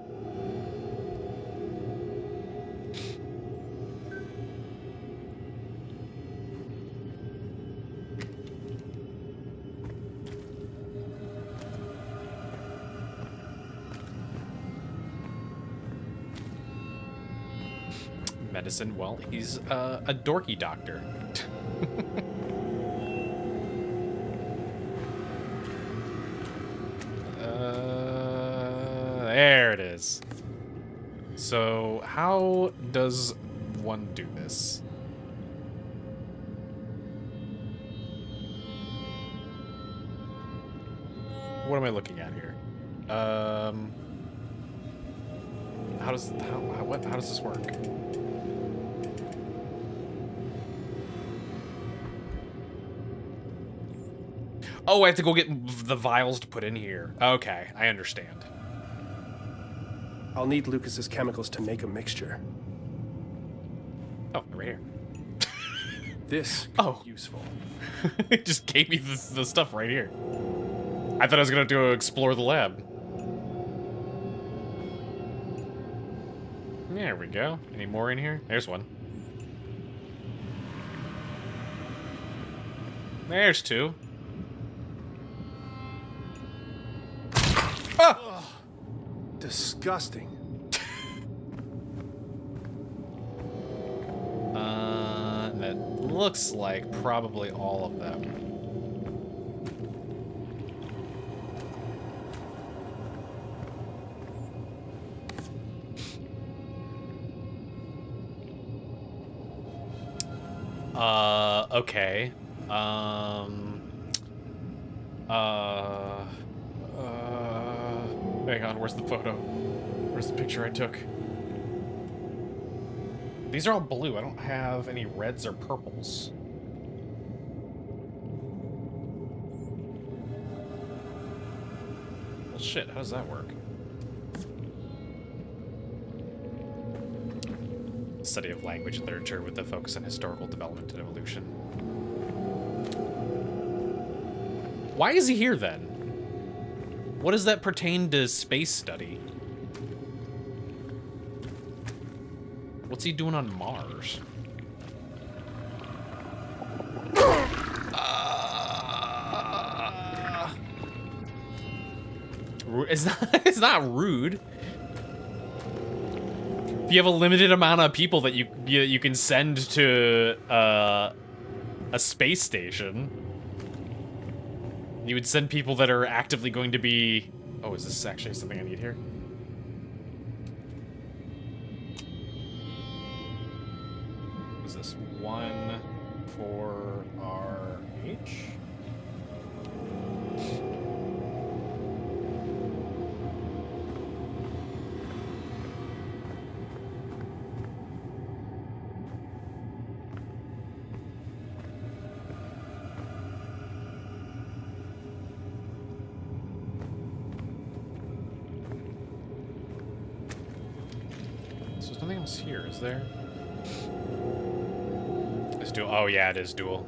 Medicine, well, he's a dorky doctor. There it is. So, how does one do this? What am I looking at here? How does this work? Oh, I have to go get the vials to put in here. Okay, I understand. I'll need Lucas's chemicals to make a mixture. Oh, right here. This could be useful. It just gave me the stuff right here. I thought I was gonna go explore the lab. There we go. Any more in here? There's one. There's two. Ah! Disgusting. That looks like probably all of them. Okay. Hang on, where's the photo? Where's the picture I took? These are all blue. I don't have any reds or purples. Well, shit, how does that work? Study of language and literature with a focus on historical development and evolution. Why is he here, then? What does that pertain to space study? What's he doing on Mars? It's not rude. If you have a limited amount of people that you can send to a space station, you would send people that are actively going to be... Oh, is this actually something I need here? What is this? 1 for RH? There's nothing else here, is there? It's dual. Oh, yeah, it is dual.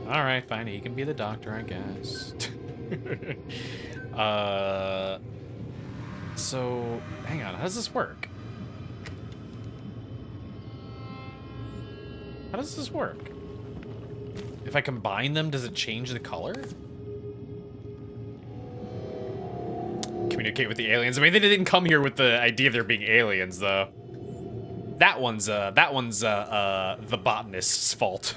Alright, fine. He can be the doctor, I guess. So, hang on. How does this work? How does this work? If I combine them, does it change the color? Communicate with the aliens. I mean, they didn't come here with the idea of there being aliens, though. That one's the botanist's fault.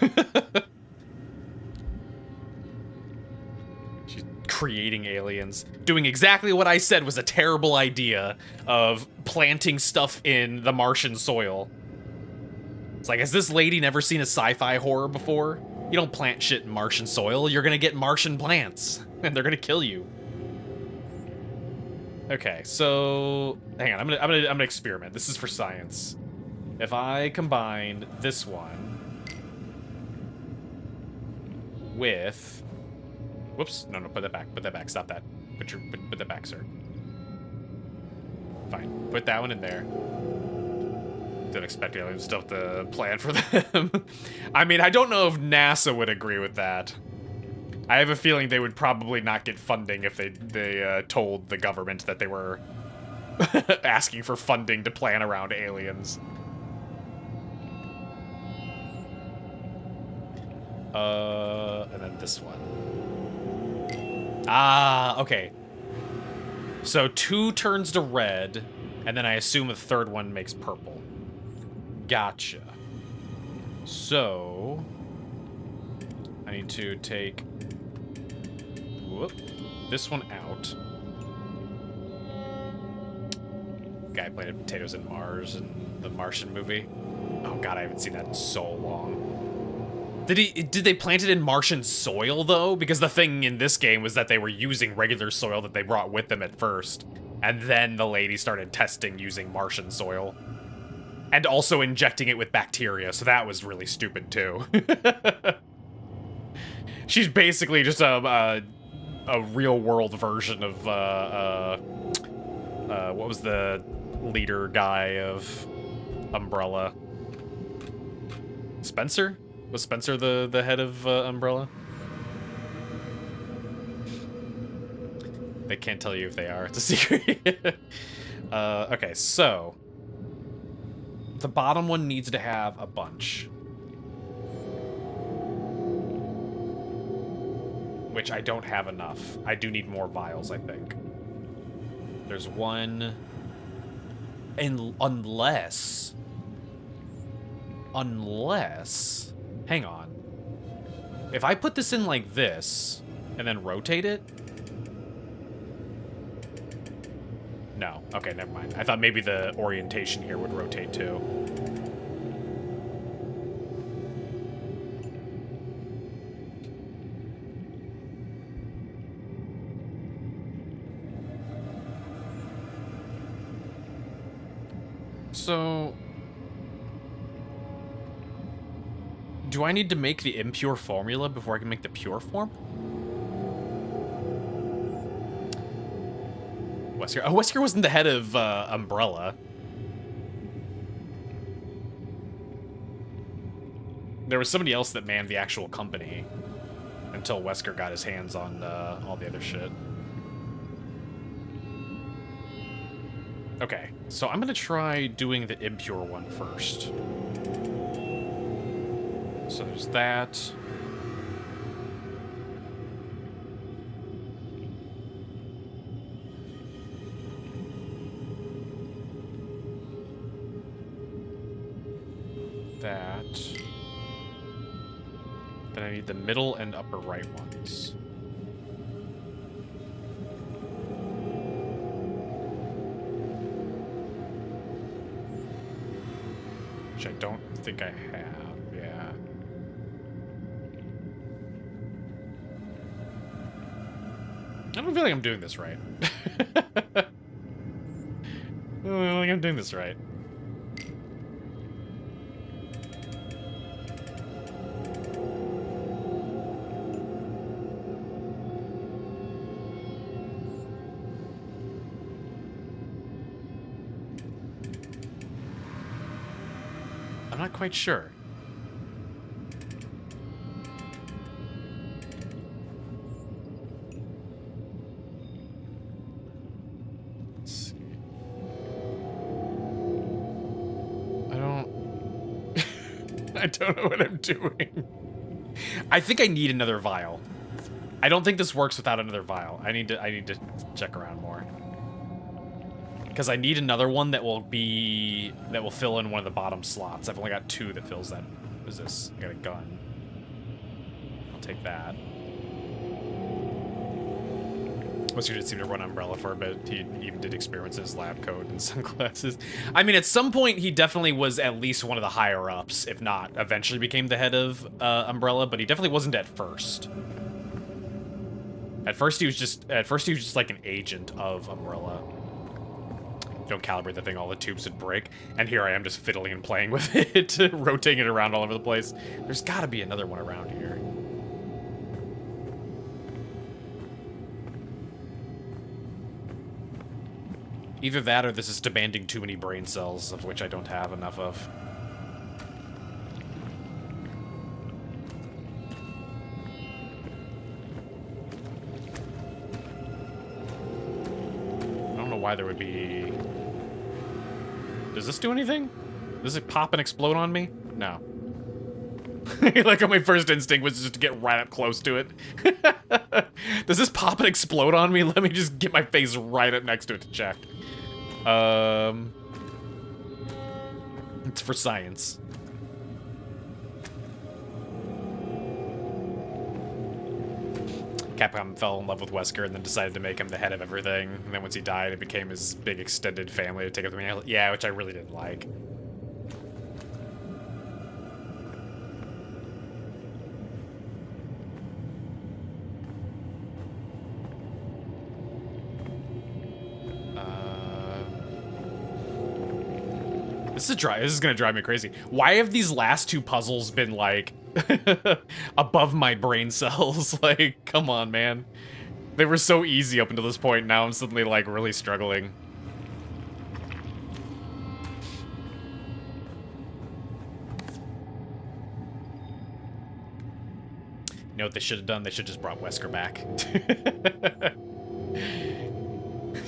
She's creating aliens, doing exactly what I said was a terrible idea of planting stuff in the Martian soil. It's like, has this lady never seen a sci-fi horror before? You don't plant shit in Martian soil. You're gonna get Martian plants, and they're gonna kill you. Okay, so hang on. I'm gonna experiment. This is for science. If I combine this one with... Whoops. No, put that back. Put that back. Stop that. Put that back, sir. Fine. Put that one in there. Didn't expect alien stuff to plan for them. I mean, I don't know if NASA would agree with that. I have a feeling they would probably not get funding if they told the government that they were asking for funding to plan around aliens. And then this one. Ah, okay. So 2 turns to red, and then I assume a third one makes purple. Gotcha. So I need to take this one out. Guy planted potatoes in Mars in the Martian movie. Oh god, I haven't seen that in so long. Did they plant it in Martian soil though? Because the thing in this game was that they were using regular soil that they brought with them at first. And then the lady started testing using Martian soil. And also injecting it with bacteria, so that was really stupid too. She's basically just a real world version of what was the leader guy of Umbrella? Spencer? Was Spencer the head of Umbrella? They can't tell you if they are. It's a secret. Okay, so the bottom one needs to have a bunch. Which I don't have enough. I do need more vials, I think. There's one. And unless... Hang on. If I put this in like this, and then rotate it... No. Okay, never mind. I thought maybe the orientation here would rotate too. So... do I need to make the impure formula before I can make the pure form? Wesker. Oh, Wesker wasn't the head of Umbrella. There was somebody else that manned the actual company until Wesker got his hands on all the other shit. Okay, so I'm gonna try doing the impure one first. So there's that. That. Then I need the middle and upper right ones. Which I don't think I have, yeah. I don't feel like I'm doing this right. I don't feel like I'm doing this right. I'm not quite sure. Let's see. I don't know what I'm doing. I think I need another vial. I don't think this works without another vial. I need to check around more. Because I need another one that will fill in one of the bottom slots. I've only got 2 that fills that. What is this? I got a gun. I'll take that. Wesker did seem to run Umbrella for a bit. He even did experiments in his lab coat and sunglasses. I mean, at some point, he definitely was at least one of the higher-ups, if not eventually became the head of Umbrella, but he definitely wasn't at first. At first, he was just like an agent of Umbrella. Don't calibrate the thing, all the tubes would break. And here I am just fiddling and playing with it, rotating it around all over the place. There's gotta be another one around here. Either that or this is demanding too many brain cells, of which I don't have enough of. I don't know why there would be... Does this do anything? Does it pop and explode on me? No. Like, my first instinct was just to get right up close to it. Does this pop and explode on me? Let me just get my face right up next to it to check. It's for science. Capcom fell in love with Wesker and then decided to make him the head of everything. And then once he died, it became his big extended family to take up the mantle. Yeah, which I really didn't like. This is gonna drive me crazy. Why have these last two puzzles been, like, above my brain cells? Like, come on, man. They were so easy up until this point, now I'm suddenly, like, really struggling. You know what they should have done? They should have just brought Wesker back.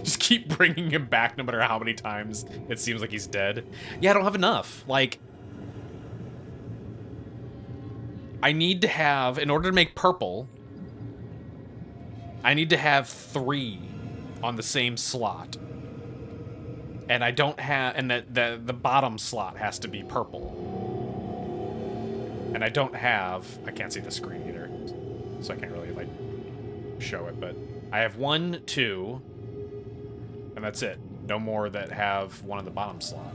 Just keep bringing him back no matter how many times it seems like he's dead. Yeah, I don't have enough. Like, I need to have, in order to make purple, I need to have 3 on the same slot. And I don't have, and the bottom slot has to be purple. And I don't have, I can't see the screen either, so I can't really, like, show it, but I have 1, 2, and that's it. No more that have one in the bottom slot.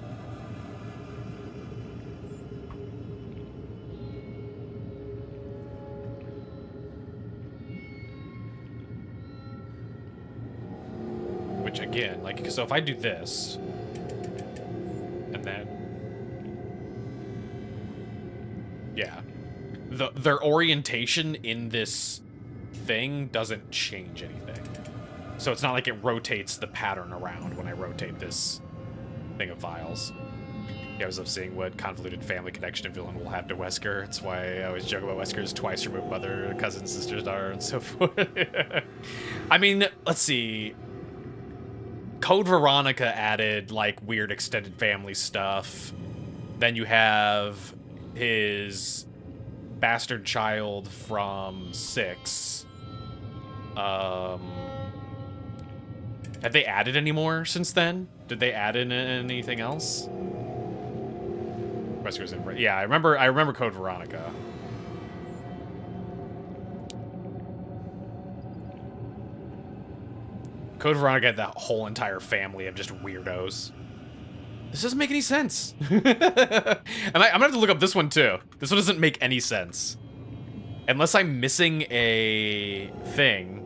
Which again, like, so if I do this, and then, yeah, their orientation in this thing doesn't change anything. So it's not like it rotates the pattern around when I rotate this thing of files. Yeah, I was up seeing what convoluted family connection a villain will have to Wesker. It's why I always joke about Wesker's twice removed mother, cousin, sister's daughter, and so forth. I mean, let's see. Code Veronica added, like, weird extended family stuff. Then you have his bastard child from 6. Have they added any more since then? Did they add in anything else? Wesker's in. Yeah, I remember Code Veronica. Code Veronica had that whole entire family of just weirdos. This doesn't make any sense. I'm gonna have to look up this one too. This one doesn't make any sense. Unless I'm missing a thing.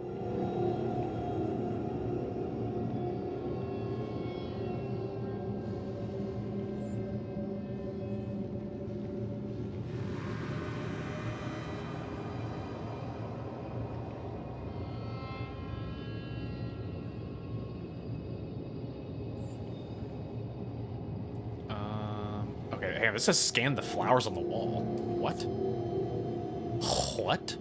Hang on, this says scan the flowers on the wall. What? What?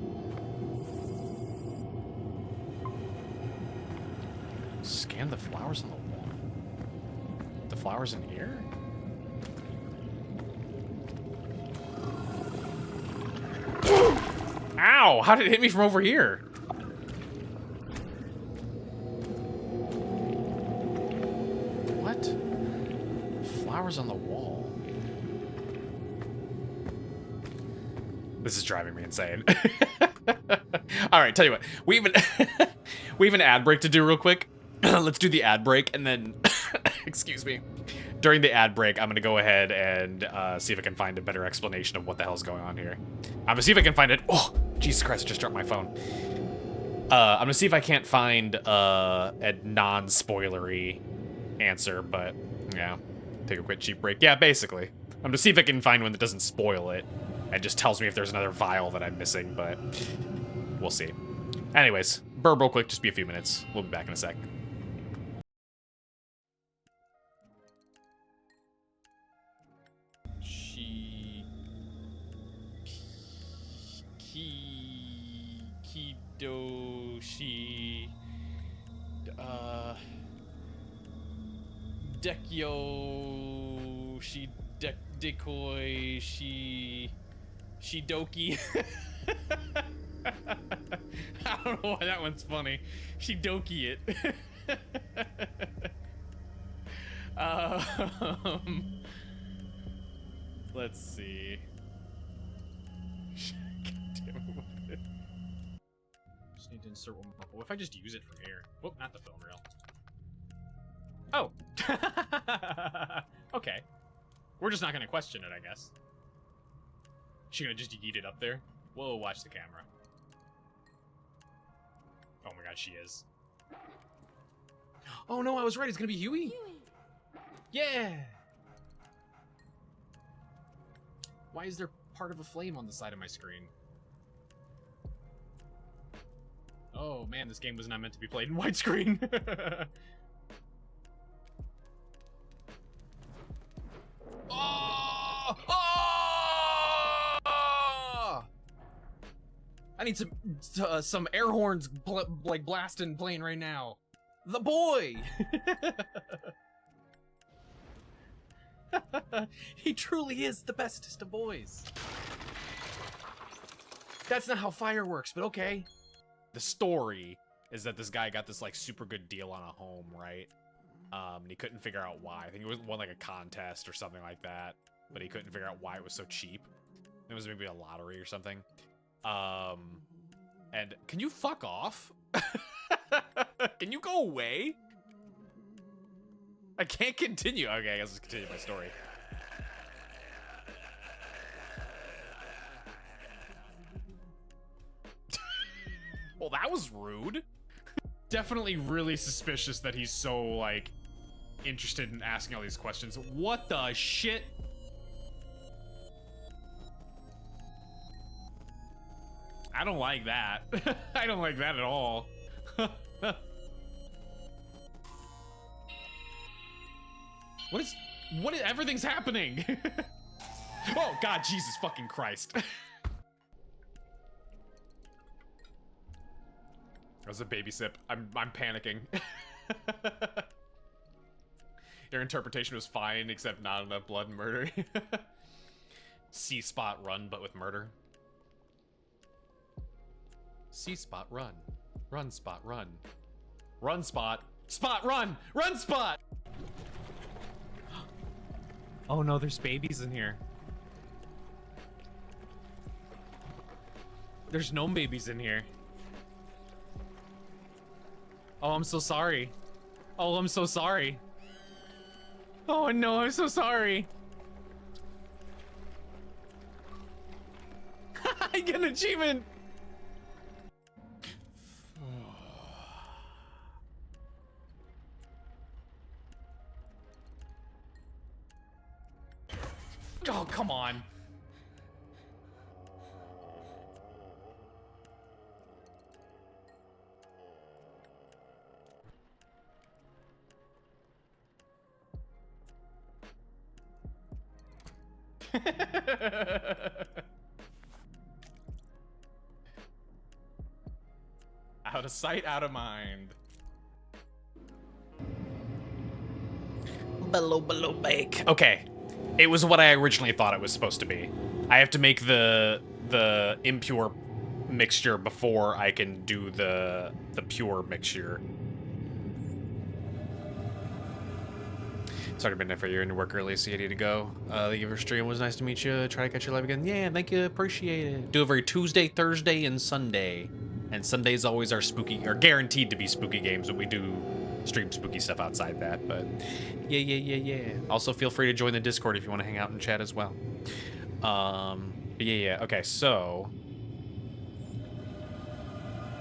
Scan the flowers on the wall? The flowers in here? Ow! How did it hit me from over here? What? Flowers on the wall. This is driving me insane. All right, tell you what. We have an ad break to do real quick. Let's do the ad break, and then, excuse me. During the ad break, I'm gonna go ahead and see if I can find a better explanation of what the hell's going on here. I'm gonna see if I can find it. Oh, Jesus Christ! I just dropped my phone. I'm gonna see if I can't find a non-spoilery answer, but yeah, take a quick cheap break. Yeah, basically. I'm gonna see if I can find one that doesn't spoil it. And just tells me if there's another vial that I'm missing, but we'll see. Anyways, burp real quick, just be a few minutes. We'll be back in a sec. Dekyo, decoy, Shidoki. I don't know why that one's funny. Shidoki it. Let's see. God damn it. Just need to insert one more. What if I just use it from here? Whoop, not the film reel. Oh. Okay. We're just not gonna question it, I guess. She gonna just yeet it up there? Whoa, watch the camera. Oh my god, she is. Oh no, I was right, it's gonna be Huey! Yeah! Why is there part of a flame on the side of my screen? Oh man, this game was not meant to be played in widescreen. Oh! Oh! I need some air horns like blasting playing right now. The boy! He truly is the bestest of boys. That's not how fire works, but okay. The story is that this guy got this like super good deal on a home, right? And he couldn't figure out why. I think it won like a contest or something like that, but he couldn't figure out why it was so cheap. It was maybe a lottery or something. And can you fuck off? Can you go away? I can't continue. Okay, I guess let's continue my story. Well, that was rude. Definitely really suspicious that he's so, like, interested in asking all these questions. What the shit? I don't like that. I don't like that at all. What is, everything's happening. Oh god, Jesus fucking Christ. That was a baby sip. I'm panicking. Your interpretation was fine, except not enough blood and murder. C-spot run, but with murder. C-spot run. Run spot run. Run spot. Spot run! Run spot! Oh no, there's babies in here. There's gnome babies in here. Oh, I'm so sorry. Oh, I'm so sorry. Oh no, I'm so sorry. I get an achievement. Oh, come on. Out of sight, out of mind. Below bake. Okay. It was what I originally thought it was supposed to be. I have to make the impure mixture before I can do the pure mixture. Sorry to be for you into work early, so you need to go. Thank you for stream. It was nice to meet you. Try to catch you live again. Yeah, thank you. Appreciate it. Do every Tuesday, Thursday, and Sunday. And Sunday's always our spooky, or guaranteed to be spooky games, but we do stream spooky stuff outside that. But yeah. Also, feel free to join the Discord if you want to hang out and chat as well. But yeah. Okay, so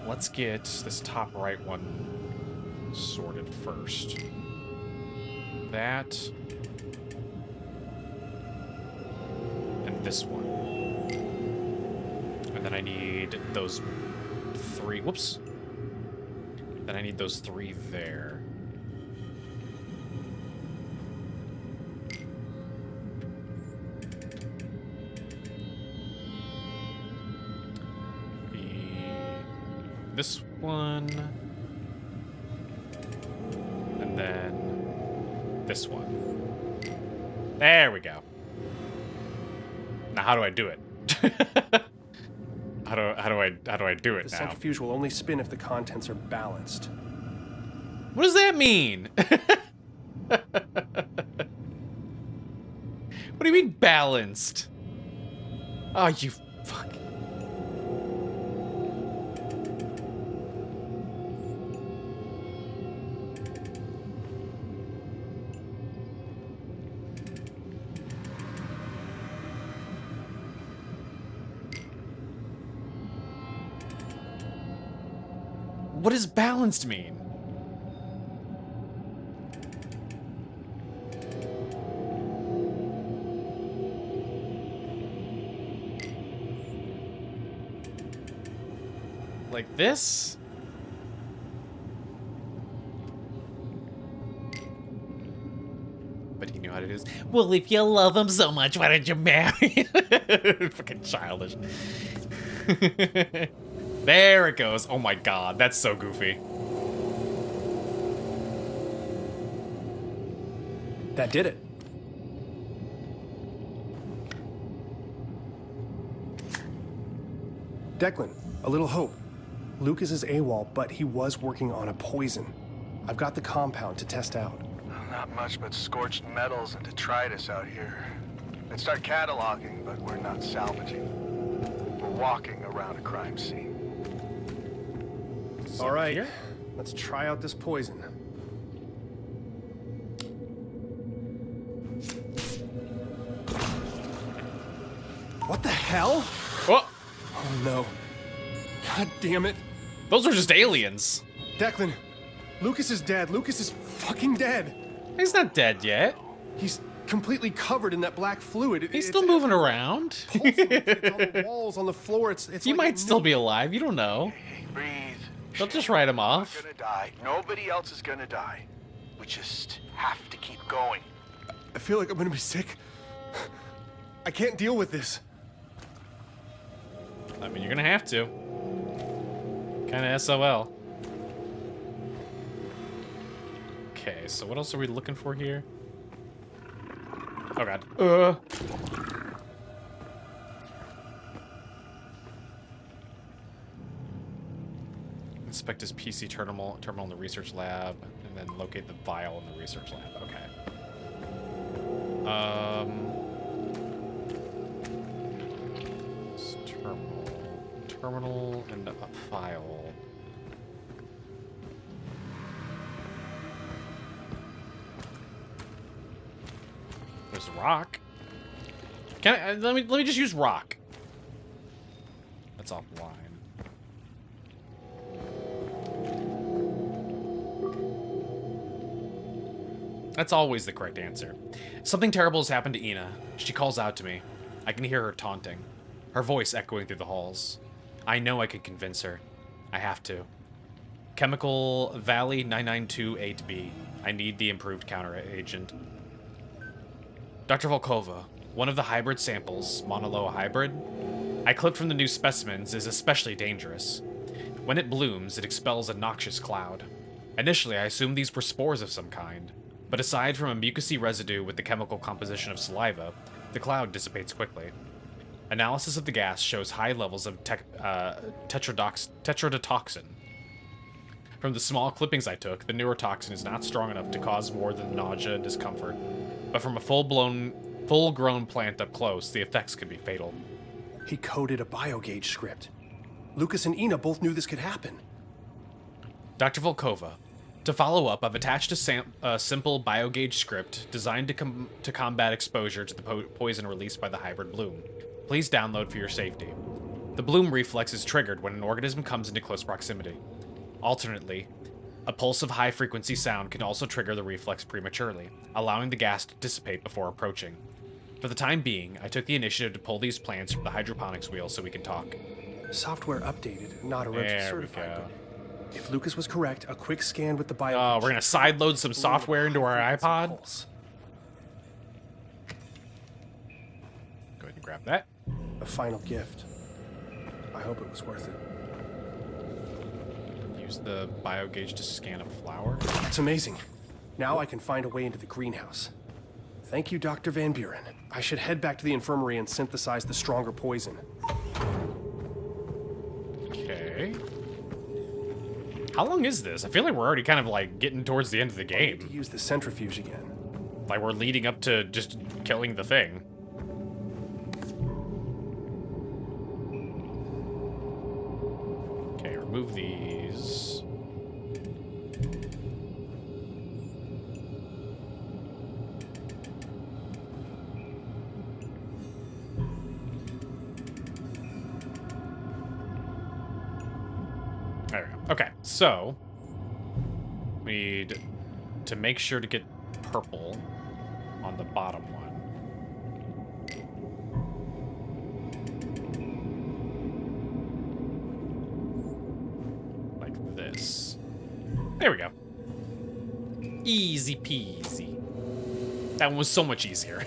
let's get this top right one sorted first. That and this one, and then I need those three. Whoops. Then I need those three there. this one. And then this one. There we go. Now how do I do it? how do I do it The now? centrifuge will only spin if the contents are balanced. What does that mean? What do you mean balanced? Oh, you fuck. What does balanced mean? Like this? But he knew how to do this. Well, if you love him so much, why don't you marry him? Fucking childish. There it goes. Oh my god, that's so goofy. That did it. Declan, a little hope. Lucas is AWOL, but he was working on a poison. I've got the compound to test out. Not much but scorched metals and detritus out here. They'd start cataloging, but we're not salvaging. We're walking around a crime scene. All right, let's try out this poison. What the hell? Oh! Oh no. God damn it. Those are just aliens. Declan, Lucas is dead. Lucas is fucking dead. He's not dead yet. He's completely covered in that black fluid. He's still moving around. It's on the walls, on the floor. It's He like might still be alive. You don't know. Hey, breathe. They'll just write him off. We're gonna die. Nobody else is gonna die. We just have to keep going. I feel like I'm gonna be sick. I can't deal with this. I mean, you're gonna have to. Kinda SOL. Okay, so what else are we looking for here? Oh god. Inspect his PC terminal in the research lab, and then locate the vial in the research lab. Okay. Terminal and a file. There's rock. Can I, let me just use rock. That's offline. That's always the correct answer. Something terrible has happened to Ina. She calls out to me. I can hear her taunting, her voice echoing through the halls. I know I can convince her. I have to. Chemical Valley 9928B. I need the improved counteragent. Dr. Volkova, one of the hybrid samples, Monoloa hybrid, I clipped from the new specimens, is especially dangerous. When it blooms, it expels a noxious cloud. Initially, I assumed these were spores of some kind, but aside from a mucousy residue with the chemical composition of saliva, the cloud dissipates quickly. Analysis of the gas shows high levels of tetrodotoxin. From the small clippings I took, the neurotoxin is not strong enough to cause more than nausea and discomfort, but from a full-grown plant up close, the effects could be fatal. He coded a biogauge script. Lucas and Ina both knew this could happen. Dr. Volkova, to follow up, I've attached a simple biogauge script designed to combat exposure to the poison released by the hybrid bloom. Please download for your safety. The bloom reflex is triggered when an organism comes into close proximity. Alternately, a pulse of high-frequency sound can also trigger the reflex prematurely, allowing the gas to dissipate before approaching. For the time being, I took the initiative to pull these plants from the hydroponics wheel so we can talk. Software updated, not There originally we certified. go. But if Lucas was correct, a quick scan with the bio. Oh, we're gonna sideload some software into our iPod? Go ahead and grab that. A final gift. I hope it was worth it. Use the biogauge to scan a flower. That's amazing. Now I can find a way into the greenhouse. Thank you, Dr. Van Buren. I should head back to the infirmary and synthesize the stronger poison. Okay. How long is this? I feel like we're already kind of like getting towards the end of the I need game. to use the centrifuge again. Like we're leading up to just killing the thing. Okay, remove these. There we go. Okay, so we need to make sure to get purple on the bottom one. Like this. There we go. Easy peasy. That one was so much easier.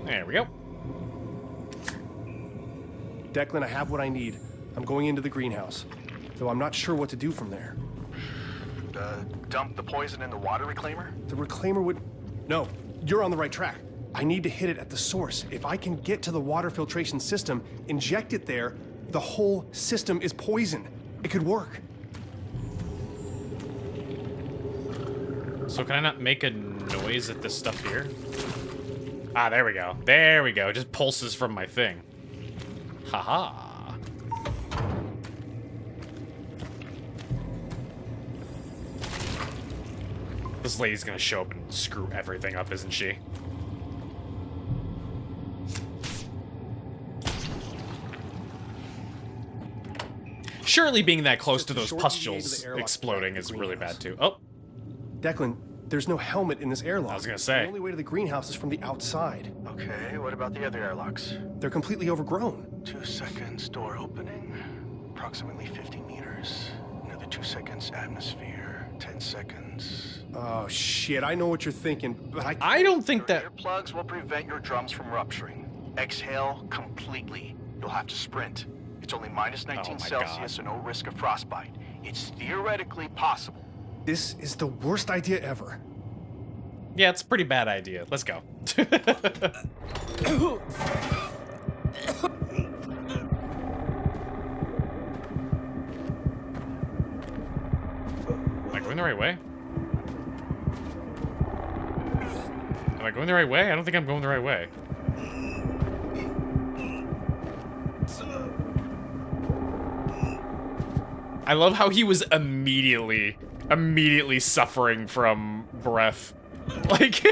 There we go. Declan, I have what I need. I'm going into the greenhouse, though I'm not sure what to do from there. Dump the poison in the water reclaimer? The reclaimer would... No, you're on the right track. I need to hit it at the source. If I can get to the water filtration system, inject it there, the whole system is poison. It could work. So can I not make a noise at this stuff here? Ah, there we go. There we go. It just pulses from my thing. Haha. This lady's gonna show up and screw everything up, isn't she? Surely being that close to those pustules exploding is really bad too. Oh, Declan, there's no helmet in this airlock. I was gonna say. The only way to the greenhouse is from the outside. Okay, what about the other airlocks? They're completely overgrown. 2 seconds, door opening. Approximately 50 meters. Another 2 seconds, atmosphere. 10 seconds. Oh, shit, I know what you're thinking, but I don't think Your that... earplugs will prevent your drums from rupturing. Exhale completely. You'll have to sprint. It's only minus 19 Oh my Celsius and no risk of frostbite. It's theoretically possible. This is the worst idea ever. Yeah, it's a pretty bad idea. Let's go. Am I going the right way? Am I going the right way? I don't think I'm going the right way. I love how he was immediately suffering from breath. Like,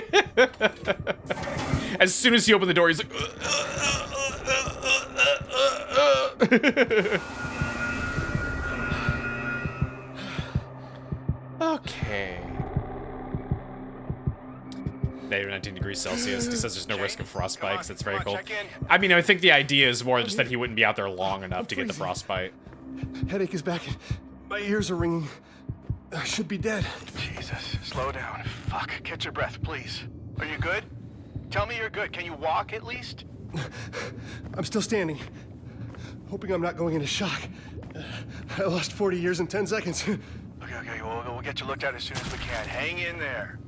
as soon as he opened the door, he's like, okay. -19 degrees Celsius. He says there's no risk of frostbite because it's very cold. I mean, I think the idea is more just that he wouldn't be out there long enough to get the frostbite. Headache is back. My ears are ringing. I should be dead. Jesus, slow down. Fuck, catch your breath, please. Are you good? Tell me you're good. Can you walk at least? I'm still standing. Hoping I'm not going into shock. I lost 40 years in 10 seconds. Okay, we'll get you looked at as soon as we can. Hang in there.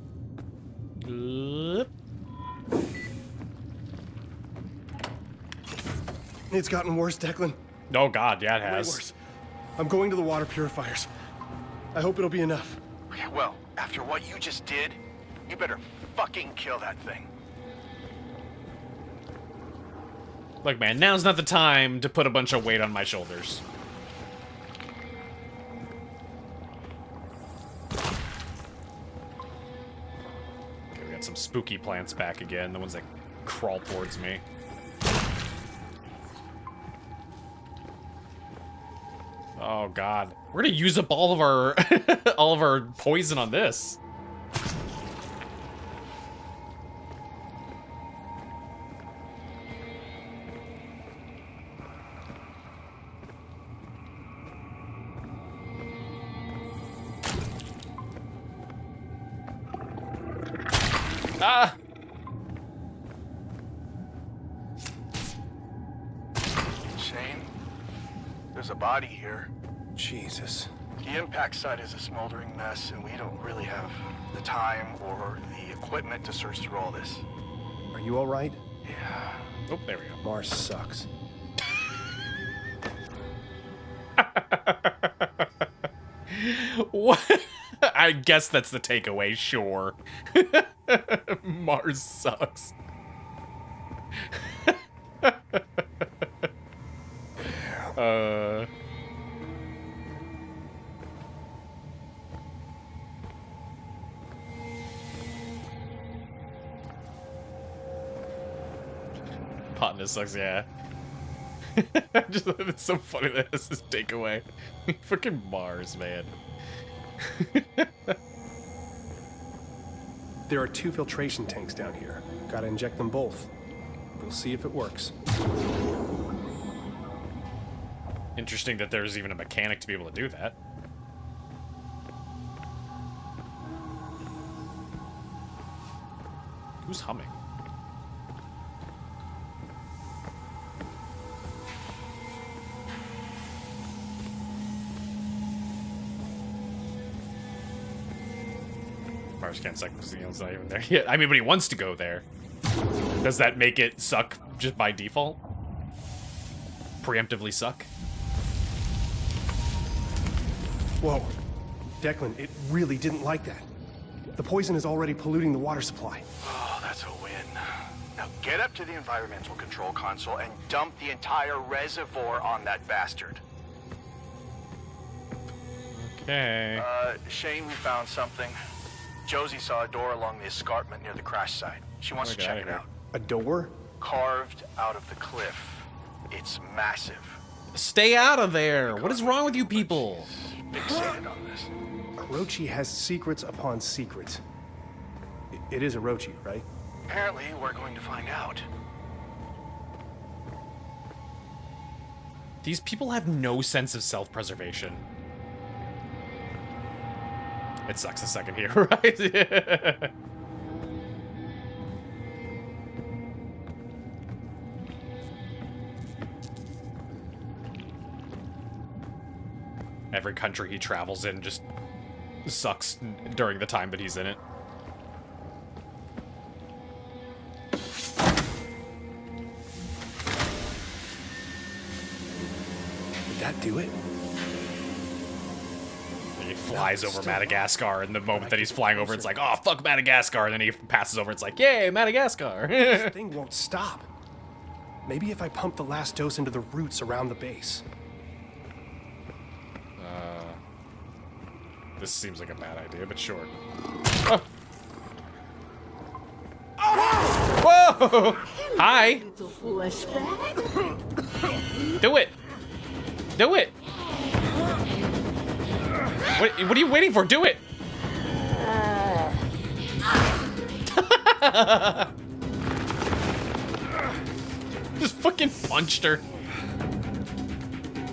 It's gotten worse, Declan. Oh god, yeah, it Way has. worse. I'm going to the water purifiers. I hope it'll be enough. Okay, well, after what you just did, you better fucking kill that thing. Look, man, now's not the time to put a bunch of weight on my shoulders. Okay, we got some spooky plants back again, the ones that crawl towards me. Oh god. We're gonna use up all of our all of our poison on this. Ah! Shane. There's a body here. Jesus. The impact site is a smoldering mess, and we don't really have the time or the equipment to search through all this. Are you all right? Yeah. Oh, there we go. Mars sucks. What? I guess that's the takeaway, sure. Mars sucks. Hotness sucks, yeah. Just, it's so funny that this is takeaway. Fucking Mars, man. There are 2 filtration tanks down here. Gotta inject them both. We'll see if it works. Interesting that there's even a mechanic to be able to do that. Who's humming? Mars can't suck because Neil's not even there yet. I mean, but he wants to go there. Does that make it suck just by default? Preemptively suck? Whoa. Declan, it really didn't like that. The poison is already polluting the water supply. Oh, that's a win. Now get up to the environmental control console and dump the entire reservoir on that bastard. Okay. Shane, we found something. Josie saw a door along the escarpment near the crash site. She wants to check it out. A door? Carved out of the cliff. It's massive. Stay out of there! What is wrong with you people? Fixated on this. Orochi has secrets upon secrets. It is Orochi, right? Apparently, we're going to find out. These people have no sense of self-preservation. It sucks a second here, right? Every country he travels in just sucks during the time that he's in it. Did that do it? He flies over Madagascar, and the moment that he's flying over, it's like, oh, fuck Madagascar. And then he passes over, it's like, yay, Madagascar. This thing won't stop. Maybe if I pump the last dose into the roots around the base. This seems like a bad idea, but sure. Oh. Whoa! Hi! Do it! Do it! What are you waiting for? Do it! Just fucking punched her.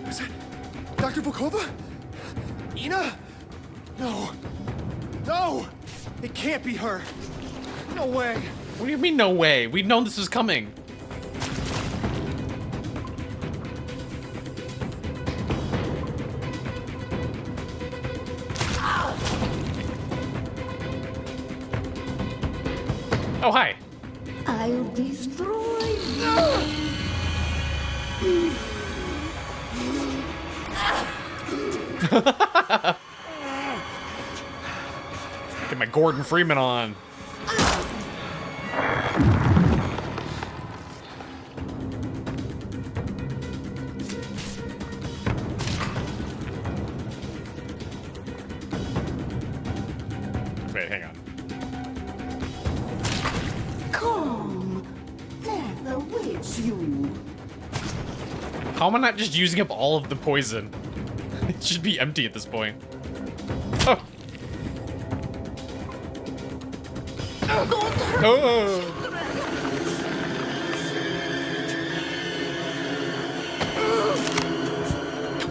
Is that Dr. Volkova? Ina? No. No! It can't be her. No way. What do you mean, no way? We'd known this was coming. Oh, hi. I'll destroy you. Get my Gordon Freeman on. Wait, hang on. Come. That awaits you. How am I not just using up all of the poison? It should be empty at this point. Oh. Oh.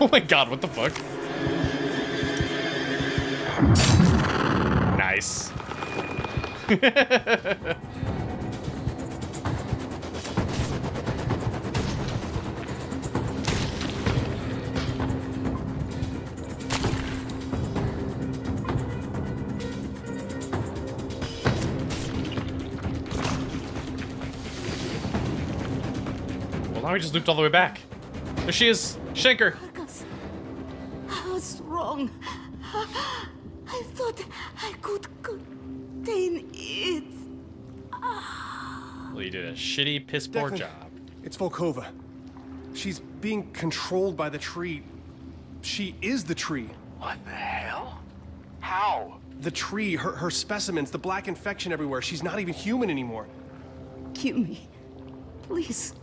Oh my god, what the fuck? Nice. Well, now we just looped all the way back. There she is. Shanker. Marcus, I was wrong. I thought I could contain it. Well, you did a shitty, piss poor Declan, job. It's Volkova. She's being controlled by the tree. She is the tree. What the hell? How? The tree, her specimens, the black infection everywhere. She's not even human anymore. Kill me. Please.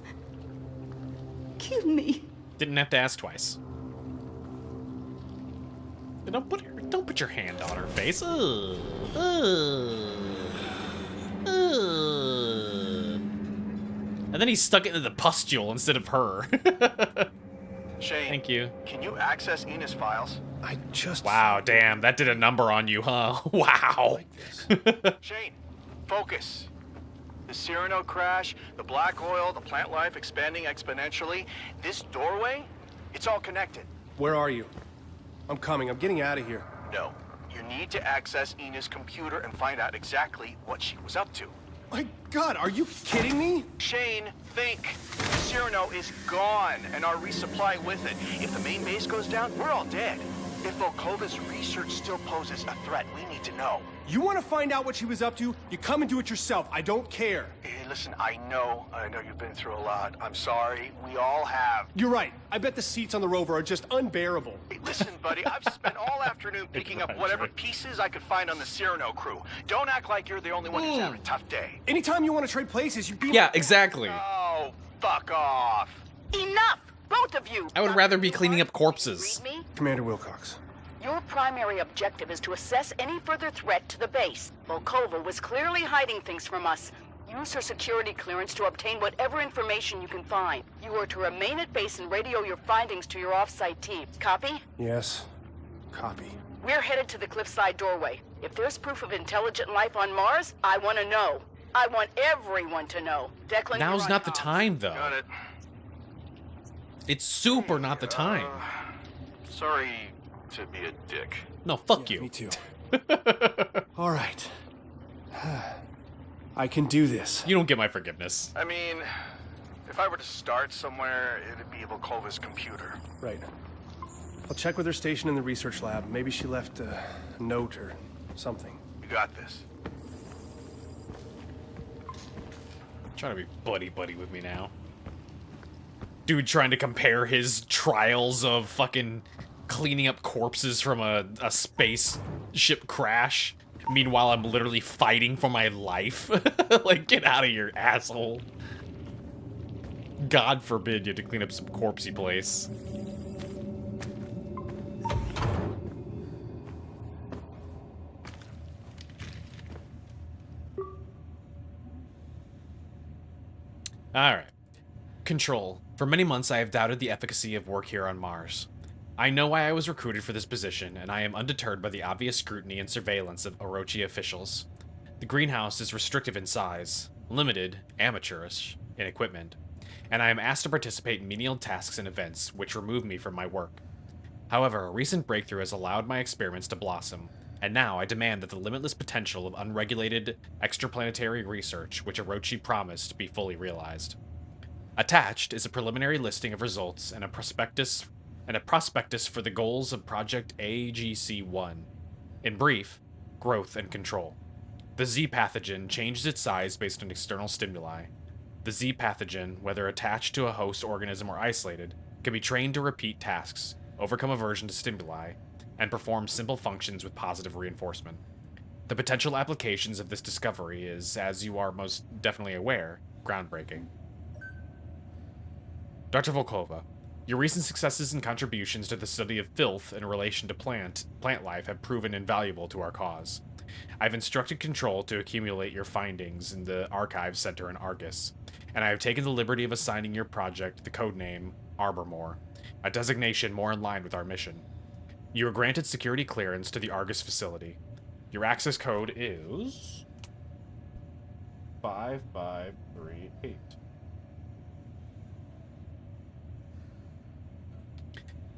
Kill me. Didn't have to ask twice. Don't put your hand on her face. Ugh. Ugh. Ugh. And then he stuck it into the pustule instead of her. Shane. Thank you. Can you access Enos files? I just... Wow, damn, that did a number on you, huh? Wow. Shane, focus. The Cyrano crash, the black oil, the plant life expanding exponentially. This doorway, it's all connected. Where are you? I'm coming. I'm getting out of here. No, you need to access Ena's computer and find out exactly what she was up to. My God, are you kidding me? Shane, think. The Cyrano is gone, and our resupply with it. If the main base goes down, we're all dead. If Volkova's research still poses a threat, we need to know. You want to find out what she was up to? You come and do it yourself. I don't care. Hey, listen, I know you've been through a lot. I'm sorry. We all have. You're right. I bet the seats on the rover are just unbearable. Hey, listen, buddy, I've spent all afternoon picking up whatever pieces I could find on the Cyrano crew. Don't act like you're the only one who's having a tough day. Anytime you want to trade places, you be... Yeah, exactly. Oh, fuck off. Enough! Both of you! I would rather be cleaning up corpses. Read me? Commander Wilcox. Your primary objective is to assess any further threat to the base. Volkova was clearly hiding things from us. Use her security clearance to obtain whatever information you can find. You are to remain at base and radio your findings to your off-site team. Copy? Yes. Copy. We're headed to the cliffside doorway. If there's proof of intelligent life on Mars, I want to know. I want everyone to know. Declan, Now's you're on not the comms. time, though. Got it. It's super not the time. Sorry to be a dick. No, fuck you. Me too. All right. I can do this. You don't get my forgiveness. I mean, if I were to start somewhere, it'd be Volkova's computer. Right. I'll check with her station in the research lab. Maybe she left a note or something. You got this. Trying to be buddy-buddy with me now. Dude trying to compare his trials of fucking cleaning up corpses from a spaceship crash. Meanwhile, I'm literally fighting for my life. Like, get out of here, asshole. God forbid you had to clean up some corpsey place. Alright. Control. For many months, I have doubted the efficacy of work here on Mars. I know why I was recruited for this position, and I am undeterred by the obvious scrutiny and surveillance of Orochi officials. The greenhouse is restrictive in size, limited, amateurish in equipment, and I am asked to participate in menial tasks and events which remove me from my work. However, a recent breakthrough has allowed my experiments to blossom, and now I demand that the limitless potential of unregulated extraplanetary research which Orochi promised be fully realized. Attached is a preliminary listing of results and a prospectus for the goals of Project AGC-1. In brief, growth and control. The Z pathogen changes its size based on external stimuli. The Z pathogen, whether attached to a host organism or isolated, can be trained to repeat tasks, overcome aversion to stimuli, and perform simple functions with positive reinforcement. The potential applications of this discovery is, as you are most definitely aware, groundbreaking. Dr. Volkova, your recent successes and contributions to the study of filth in relation to plant life have proven invaluable to our cause. I've instructed Control to accumulate your findings in the Archives Center in Argus, and I have taken the liberty of assigning your project the codename Arbormore, a designation more in line with our mission. You are granted security clearance to the Argus facility. Your access code is 5538.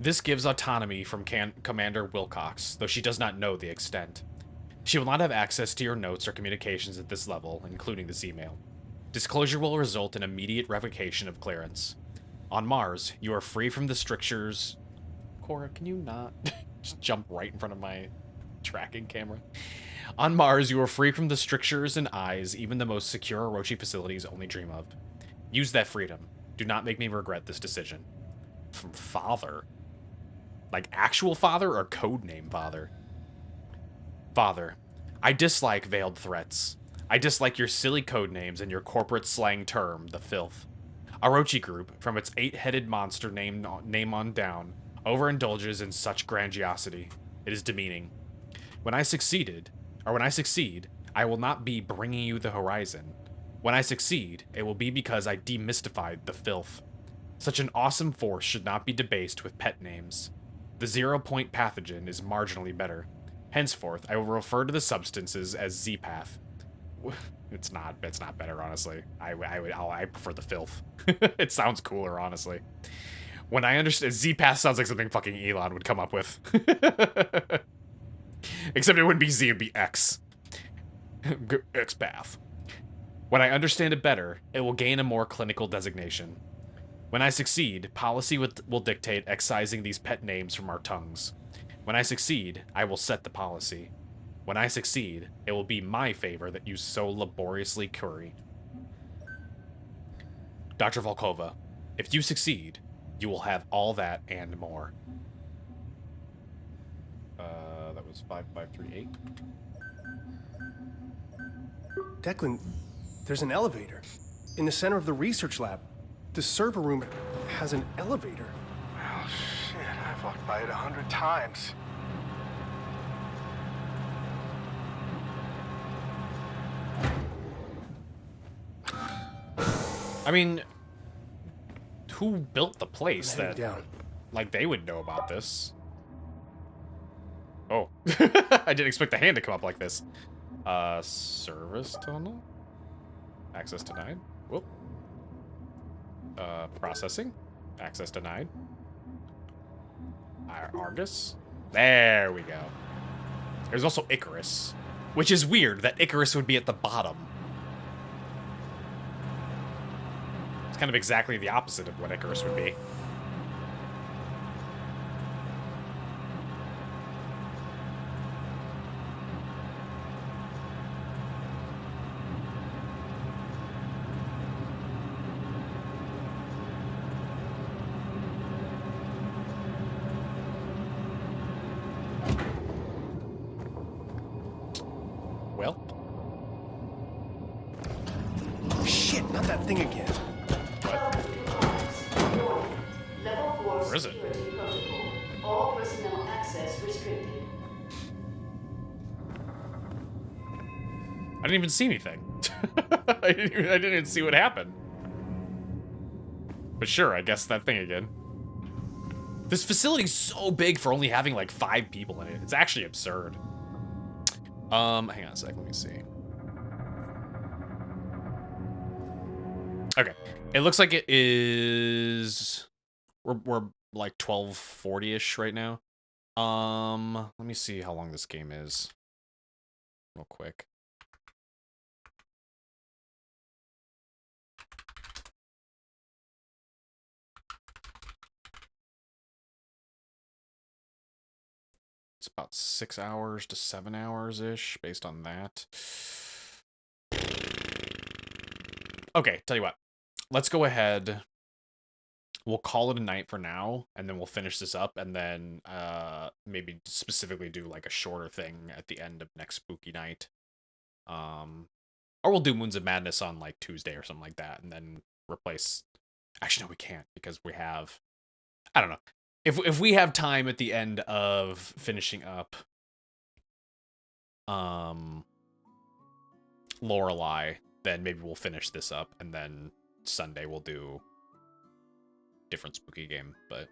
This gives autonomy from Commander Wilcox, though she does not know the extent. She will not have access to your notes or communications at this level, including this email. Disclosure will result in immediate revocation of clearance. On Mars, you are free from the strictures... Cora, can you not just jump right in front of my tracking camera? On Mars, you are free from the strictures and eyes even the most secure Orochi facilities only dream of. Use that freedom. Do not make me regret this decision. From father? Like actual father or codename father? Father, I dislike veiled threats. I dislike your silly codenames and your corporate slang term, the filth. Orochi Group, from its 8-headed monster name on down, overindulges in such grandiosity. It is demeaning. When I succeed, I will not be bringing you the horizon. When I succeed, it will be because I demystified the filth. Such an awesome force should not be debased with pet names. The 0-point pathogen is marginally better. Henceforth, I will refer to the substances as Z-Path. It's not better, honestly. I prefer the filth. It sounds cooler, honestly. When I understand, Z-Path sounds like something fucking Elon would come up with. Except it wouldn't be Z, it'd be X. X-Path. When I understand it better, it will gain a more clinical designation. When I succeed, policy will dictate excising these pet names from our tongues. When I succeed, I will set the policy. When I succeed, it will be my favor that you so laboriously curry. Dr. Volkova, if you succeed, you will have all that and more. That was 5538. Declan, there's an elevator. In the center of the research lab. The server room has an elevator. Oh, shit. I've walked by it 100 times. I mean, who built the place that... down. Like, they would know about this. Oh. I didn't expect the hand to come up like this. Service tunnel? Access denied. Whoop. Processing. Access denied. Argus. There we go. There's also Icarus. Which is weird that Icarus would be at the bottom. It's kind of exactly the opposite of what Icarus would be. Well. Shit, not that thing again. Level 4 Where is it? security protocol. All personnel access restricted. I didn't even see anything. I didn't even see what happened. But sure, I guess that thing again. This facility's so big for only having like 5 people in it. It's actually absurd. Hang on a sec, let me see. Okay. It looks like it is... We're like 12:40-ish right now. Let me see how long this game is. Real quick. It's about 6 hours to 7 hours-ish, based on that. Okay, tell you what. Let's go ahead. We'll call it a night for now, and then we'll finish this up, and then maybe specifically do like a shorter thing at the end of next spooky night. Or we'll do Moons of Madness on like Tuesday or something like that, and then replace... Actually, no, we can't, because we have... I don't know. If we have time at the end of finishing up Lorelei, then maybe we'll finish this up, and then Sunday we'll do different spooky game, but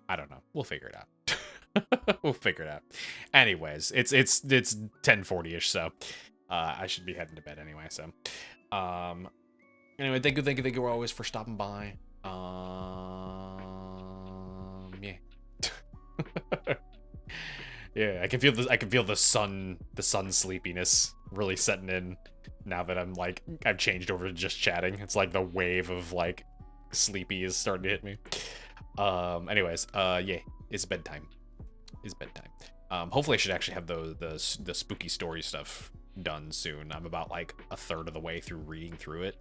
I don't know. We'll figure it out. We'll figure it out. Anyways, it's 10:40-ish, so I should be heading to bed anyway, so anyway, thank you always for stopping by. Yeah. Yeah, I can feel the sun sleepiness really setting in now that I've changed over to just chatting. It's like the wave of like sleepy is starting to hit me. Anyways, yeah, it's bedtime. It's bedtime. Hopefully I should actually have the spooky story stuff done soon. I'm about like a third of the way through reading through it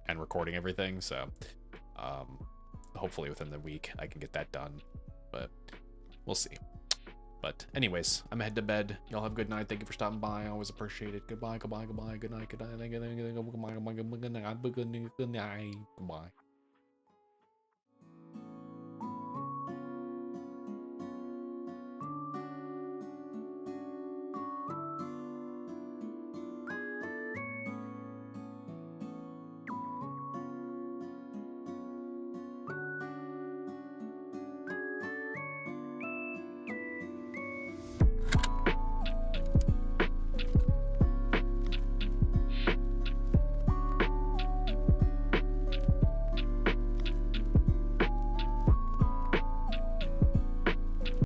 and recording everything, so hopefully within the week I can get that done, but we'll see. But anyways, I'm head to bed. Y'all have a good night. Thank you for stopping by. I always appreciate it. Goodbye, goodbye, goodbye. Good night, good night. Goodbye, goodbye, goodbye. Goodbye.